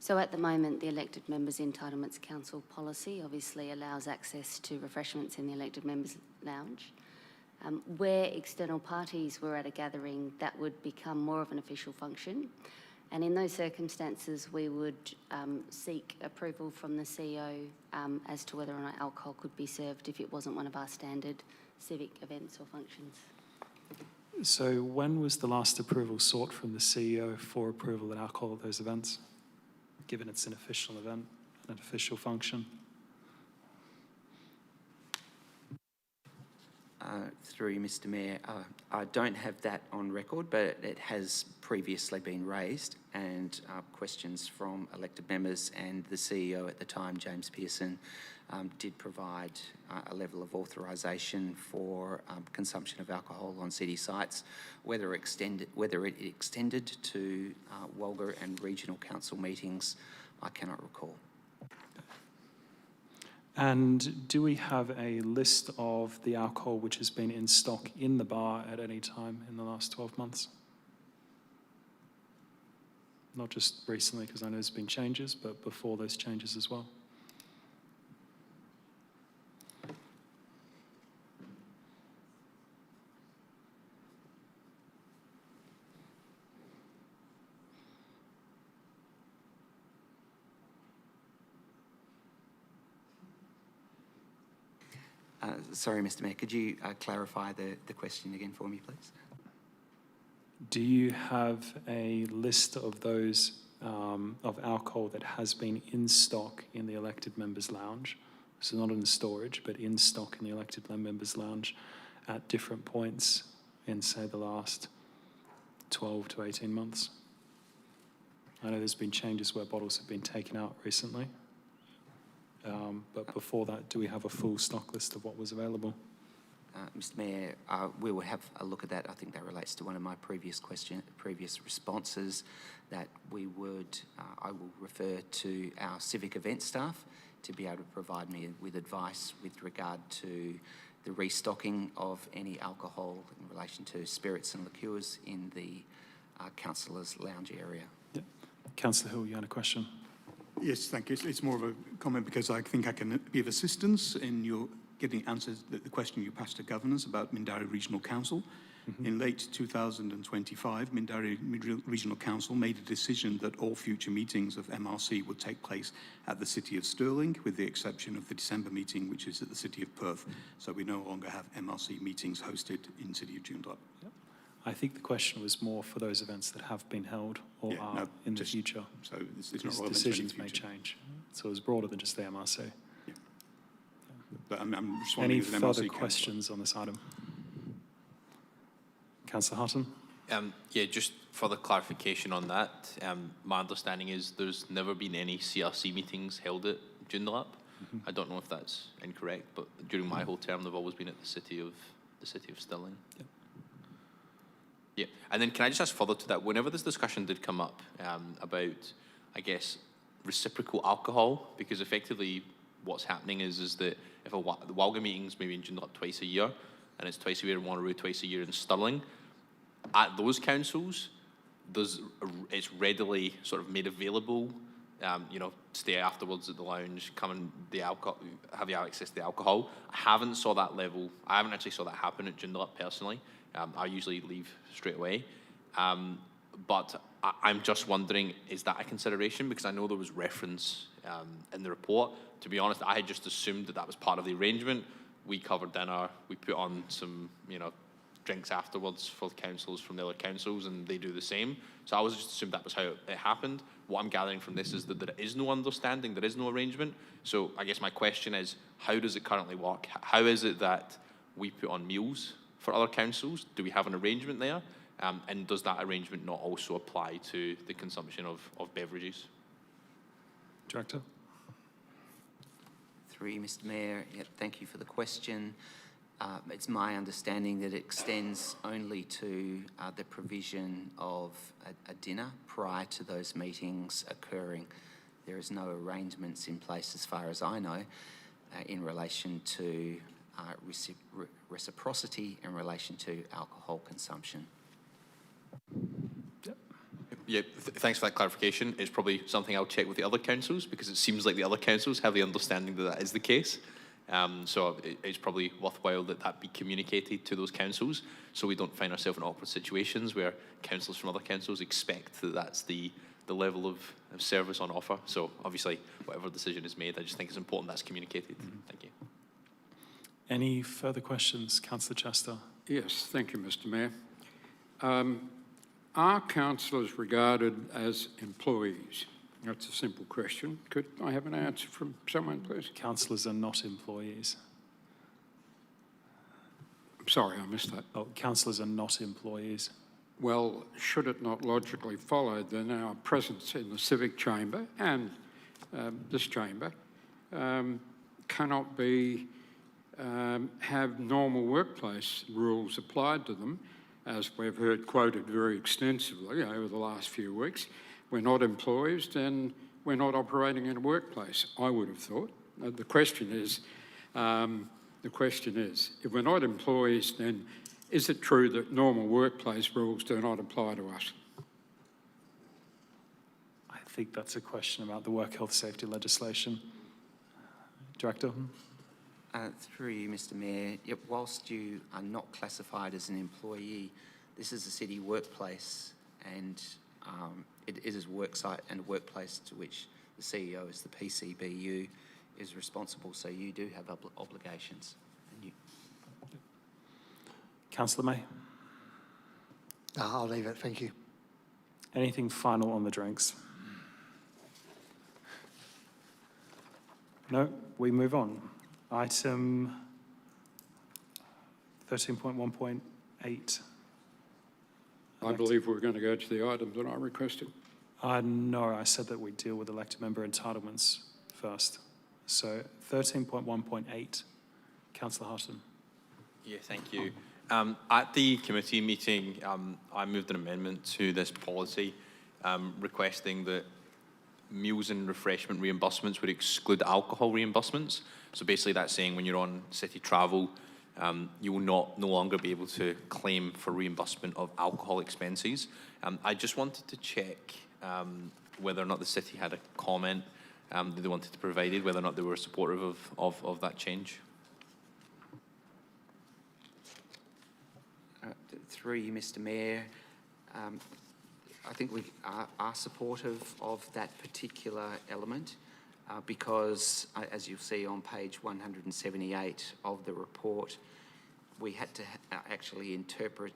So at the moment, the Elected Members Entitlements Council policy obviously allows access to refreshments in the Elected Members Lounge. Where external parties were at a gathering, that would become more of an official function. And in those circumstances, we would seek approval from the CEO as to whether or not alcohol could be served if it wasn't one of our standard civic events or functions. So when was the last approval sought from the CEO for approval of alcohol at those events, given it's an official event, an official function? Through you, Mr. Mayor, I don't have that on record, but it has previously been raised, and questions from elected members and the CEO at the time, James Pearson, did provide a level of authorisation for consumption of alcohol on city sites. Whether it extended to Wolga and regional council meetings, I cannot recall. And do we have a list of the alcohol which has been in stock in the bar at any time in the last 12 months? Not just recently, because I know there's been changes, but before those changes as well. Sorry, Mr. Mayor, could you clarify the question again for me, please? Do you have a list of those of alcohol that has been in stock in the elected members' lounge? So not in storage, but in stock in the elected members' lounge at different points in, say, the last 12 to 18 months? I know there's been changes where bottles have been taken out recently. But before that, do we have a full stock list of what was available? Mr. Mayor, we will have a look at that. I think that relates to one of my previous responses. That we would, I will refer to our civic event staff to be able to provide me with advice with regard to the restocking of any alcohol in relation to spirits and liqueurs in the councillors' lounge area. Yep. Councillor Hill, you had a question? Yes, thank you. It's more of a comment because I think I can give assistance in your giving answers to the question you passed to governors about Mindarie Regional Council. In late 2025, Mindarie Regional Council made a decision that all future meetings of MRC would take place at the City of Stirling, with the exception of the December meeting, which is at the City of Perth. So we no longer have MRC meetings hosted in City of Joondalup. Yep. I think the question was more for those events that have been held or are in the future. So it's not Because relevant decisions to any may future. change. So it's broader than just the MRC. Yeah. But I'm responding Any as an further MRC questions on this item? Councillor Hutton? Yeah, just further clarification on that. My understanding is there's never been any CRC meetings held at Joondalup. I don't know if that's incorrect, but during my whole term, they've always been at the City of Stirling. Yep. Yeah, and then can I just ask further to that? Whenever this discussion did come up about, I guess, reciprocal alcohol, because effectively what's happening is that if the Walga meetings maybe in Joondalup twice a year, and it's twice a year in Wanneroo, twice a year in Stirling, at those councils, it's readily sort of made available. Stay afterwards at the lounge, come and have the access to the alcohol. I haven't actually saw that happen at Joondalup personally. I usually leave straight away. But I'm just wondering, is that a consideration? Because I know there was reference in the report. To be honest, I had just assumed that was part of the arrangement. We covered dinner, we put on some, drinks afterwards for the councillors from the other councils, and they do the same. So I was just assumed that was how it happened. What I'm gathering from this is that there is no understanding, there is no arrangement. So I guess my question is, how does it currently work? How is it that we put on meals for other councils? Do we have an arrangement there? And does that arrangement not also apply to the consumption of beverages? Director? Through you, Mr. Mayor. Yep, thank you for the question. It's my understanding that it extends only to the provision of a dinner prior to those meetings occurring. There is no arrangements in place, as far as I know, in relation to reciprocity in relation to alcohol consumption. Yeah, thanks for that clarification. It's probably something I'll check with the other councils, because it seems like the other councils have the understanding that is the case. So it's probably worthwhile that be communicated to those councils, so we don't find ourselves in awkward situations where councillors from other councils expect that that's the level of service on offer. So obviously, whatever decision is made, I just think it's important that's communicated. Thank you. Any further questions? Councillor Chester? Yes, thank you, Mr. Mayor. Are councillors regarded as employees? That's a simple question. Could I have an answer from someone, please? Councillors are not employees. I'm sorry, I missed that. Oh, councillors are not employees. Well, should it not logically follow then our presence in the civic chamber and this chamber cannot be have normal workplace rules applied to them, as we've heard quoted very extensively over the last few weeks? We're not employees, then we're not operating in a workplace, I would have thought. The question is, if we're not employees, then is it true that normal workplace rules do not apply to us? I think that's a question about the work health safety legislation. Director? Through you, Mr. Mayor, whilst you are not classified as an employee, this is a city workplace, and it is a worksite and a workplace to which the CEO, as the PCBU, is responsible. So you do have obligations. Councillor May? I'll leave it, thank you. Anything final on the drinks? No, we move on. Item 13.1.8. I believe we're going to go to the item that I requested. No, I said that we deal with elected member entitlements first. So 13.1.8, Councillor Hutton. Yeah, thank you. At the committee meeting, I moved an amendment to this policy requesting that meals and refreshment reimbursements would exclude alcohol reimbursements. So basically that's saying when you're on city travel, you will no longer be able to claim for reimbursement of alcohol expenses. I just wanted to check whether or not the city had a comment that they wanted to provide, whether or not they were supportive of that change. Through you, Mr. Mayor, I think we are supportive of that particular element because, as you'll see on page 178 of the report, we had to actually interpret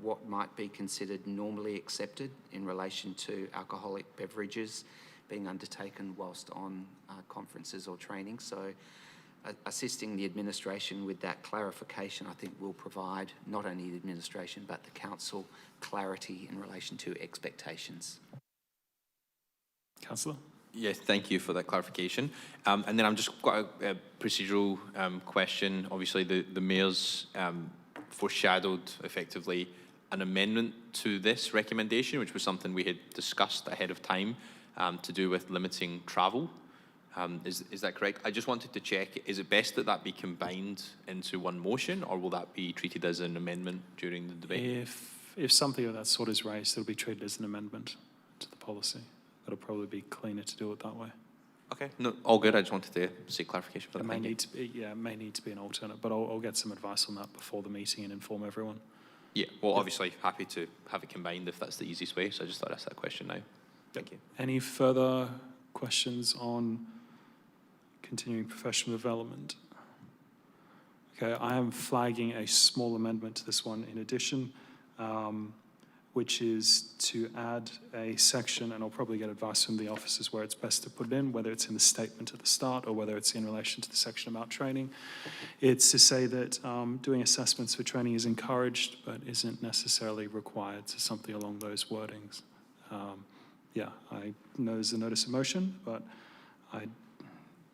what might be considered normally accepted in relation to alcoholic beverages being undertaken whilst on conferences or training. So assisting the administration with that clarification, I think, will provide not only the administration but the council clarity in relation to expectations. Councillor? Yes, thank you for that clarification. And then I've just got a procedural question. Obviously, the Mayor's foreshadowed effectively an amendment to this recommendation, which was something we had discussed ahead of time to do with limiting travel. Is that correct? I just wanted to check, is it best that that be combined into one motion, or will that be treated as an amendment during the debate? If something of that sort is raised, it'll be treated as an amendment to the policy. That'll probably be cleaner to do it that way. Okay, no, all good. I just wanted to seek clarification for that. It may need to be, yeah, it may need to be an alternate, but I'll get some advice on that before the meeting and inform everyone. Yeah, well, obviously happy to have it combined if that's the easiest way. So I just thought I'd ask that question now. Thank you. Any further questions on continuing professional development? Okay, I am flagging a small amendment to this one in addition, which is to add a section, and I'll probably get advice from the officers where it's best to put it in, whether it's in the statement at the start or whether it's in relation to the section about training. It's to say that doing assessments for training is encouraged but isn't necessarily required, so something along those wordings. Yeah, I know there's a notice of motion, but I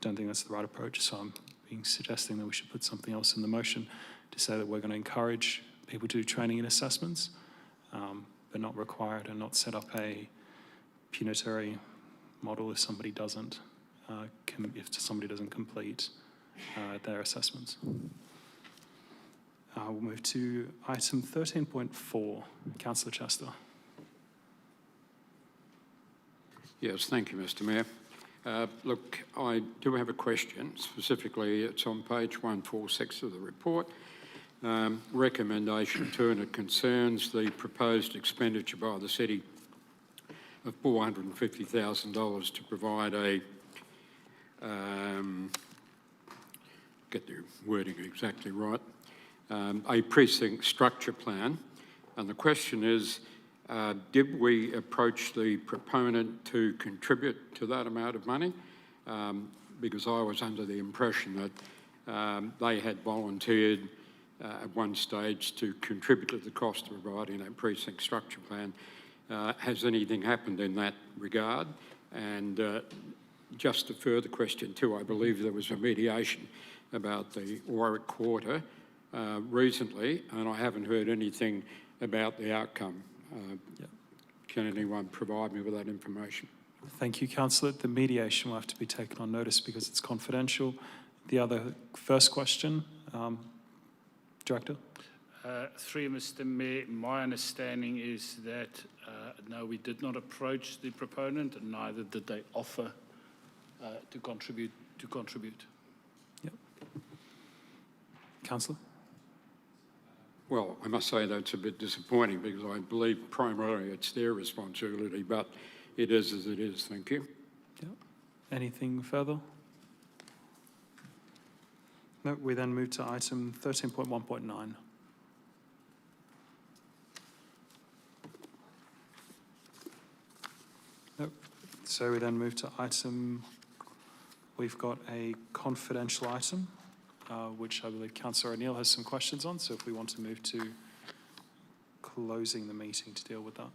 don't think that's the right approach, so I'm suggesting that we should put something else in the motion to say that we're going to encourage people to do training and assessments, but not require it, and not set up a punitory model if somebody doesn't complete their assessments. We'll move to item 13.4. Councillor Chester. Yes, thank you, Mr. Mayor. Look, I do have a question. Specifically, it's on page 146 of the report. Recommendation 2, and it concerns the proposed expenditure by the city of $450,000 to provide a, get the wording exactly right, a precinct structure plan. And the question is, did we approach the proponent to contribute to that amount of money? Because I was under the impression that they had volunteered at one stage to contribute to the cost of providing a precinct structure plan. Has anything happened in that regard? And just a further question too, I believe there was a mediation about the Warwick Quarter recently, and I haven't heard anything about the outcome. Can anyone provide me with that information? Thank you, Councillor. The mediation will have to be taken on notice because it's confidential. The other first question, Director. Through you, Mr. Mayor, my understanding is that no, we did not approach the proponent, and neither did they offer to contribute. Yep. Councillor. Well, I must say that's a bit disappointing because I believe primarily it's their responsibility, but it is as it is. Thank you. Yep. Anything further? No, we then move to item 13.1.9. Nope. So we then move to item, we've got a confidential item, which I believe Councillor O'Neill has some questions on. So if we want to move to closing the meeting to deal with that.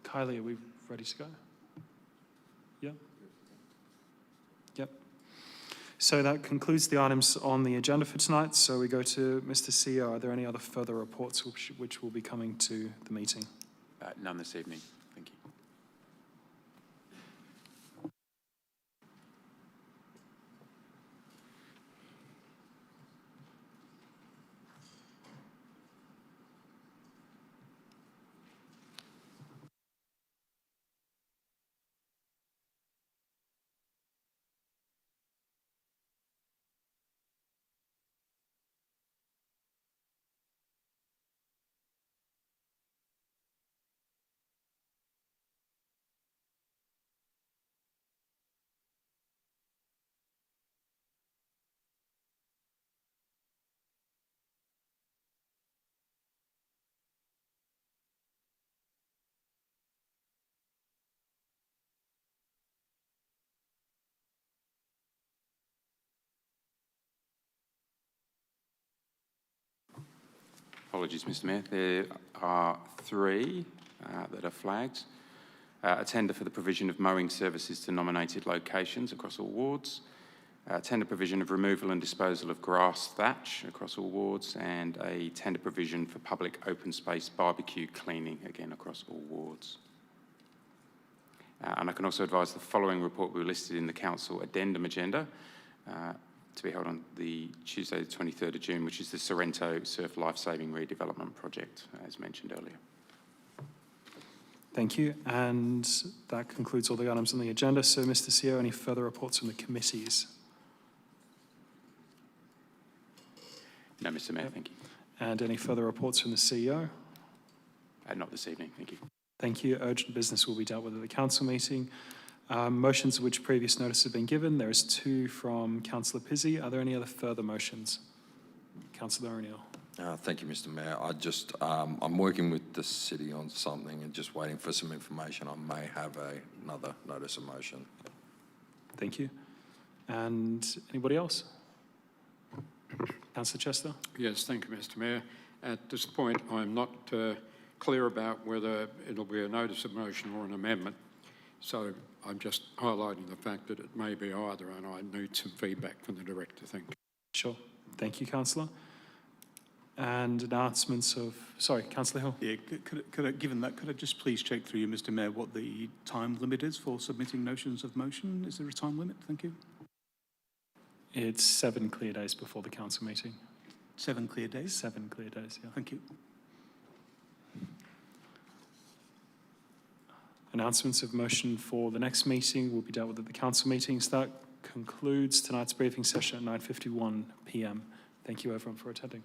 Kylie, are we ready to go? Yeah? Yep. So that concludes the items on the agenda for tonight. So we go to Mr. CEO. Are there any other further reports which will be coming to the meeting? None this evening. Thank you. Apologies, Mr. Mayor. There are three that are flagged. A tender for the provision of mowing services to nominated locations across all wards. Tender provision of removal and disposal of grass thatch across all wards, and a tender provision for public open space barbecue cleaning, again across all wards. And I can also advise the following report will be listed in the council addendum agenda to be held on the Tuesday, the 23rd of June, which is the Sorrento Surf Lifesaving Redevelopment Project, as mentioned earlier. Thank you. And that concludes all the items on the agenda. So, Mr. CEO, any further reports from the committees? No, Mr. Mayor, thank you. And any further reports from the CEO? Not this evening, thank you. Thank you. Urgent business will be dealt with at the council meeting. Motions of which previous notice have been given. There is two from Councillor Pizzey. Are there any other further motions? Councillor O'Neill. Thank you, Mr. Mayor. I'm working with the city on something and just waiting for some information. I may have another notice of motion. Thank you. And anybody else? Councillor Chester? Yes, thank you, Mr. Mayor. At this point, I'm not clear about whether it'll be a notice of motion or an amendment. So I'm just highlighting the fact that it may be either, and I need some feedback from the director. Thank you. Sure. Thank you, Councillor. And announcements of... Sorry, Councillor Hill. Yeah, given that, could I just please check through you, Mr. Mayor, what the time limit is for submitting notions of motion? Is there a time limit? Thank you. It's 7 clear days before the council meeting. 7 clear days? 7 clear days, yeah. Thank you. Announcements of motion for the next meeting will be dealt with at the council meetings. That concludes tonight's briefing session at 9:51 p.m. Thank you, everyone, for attending.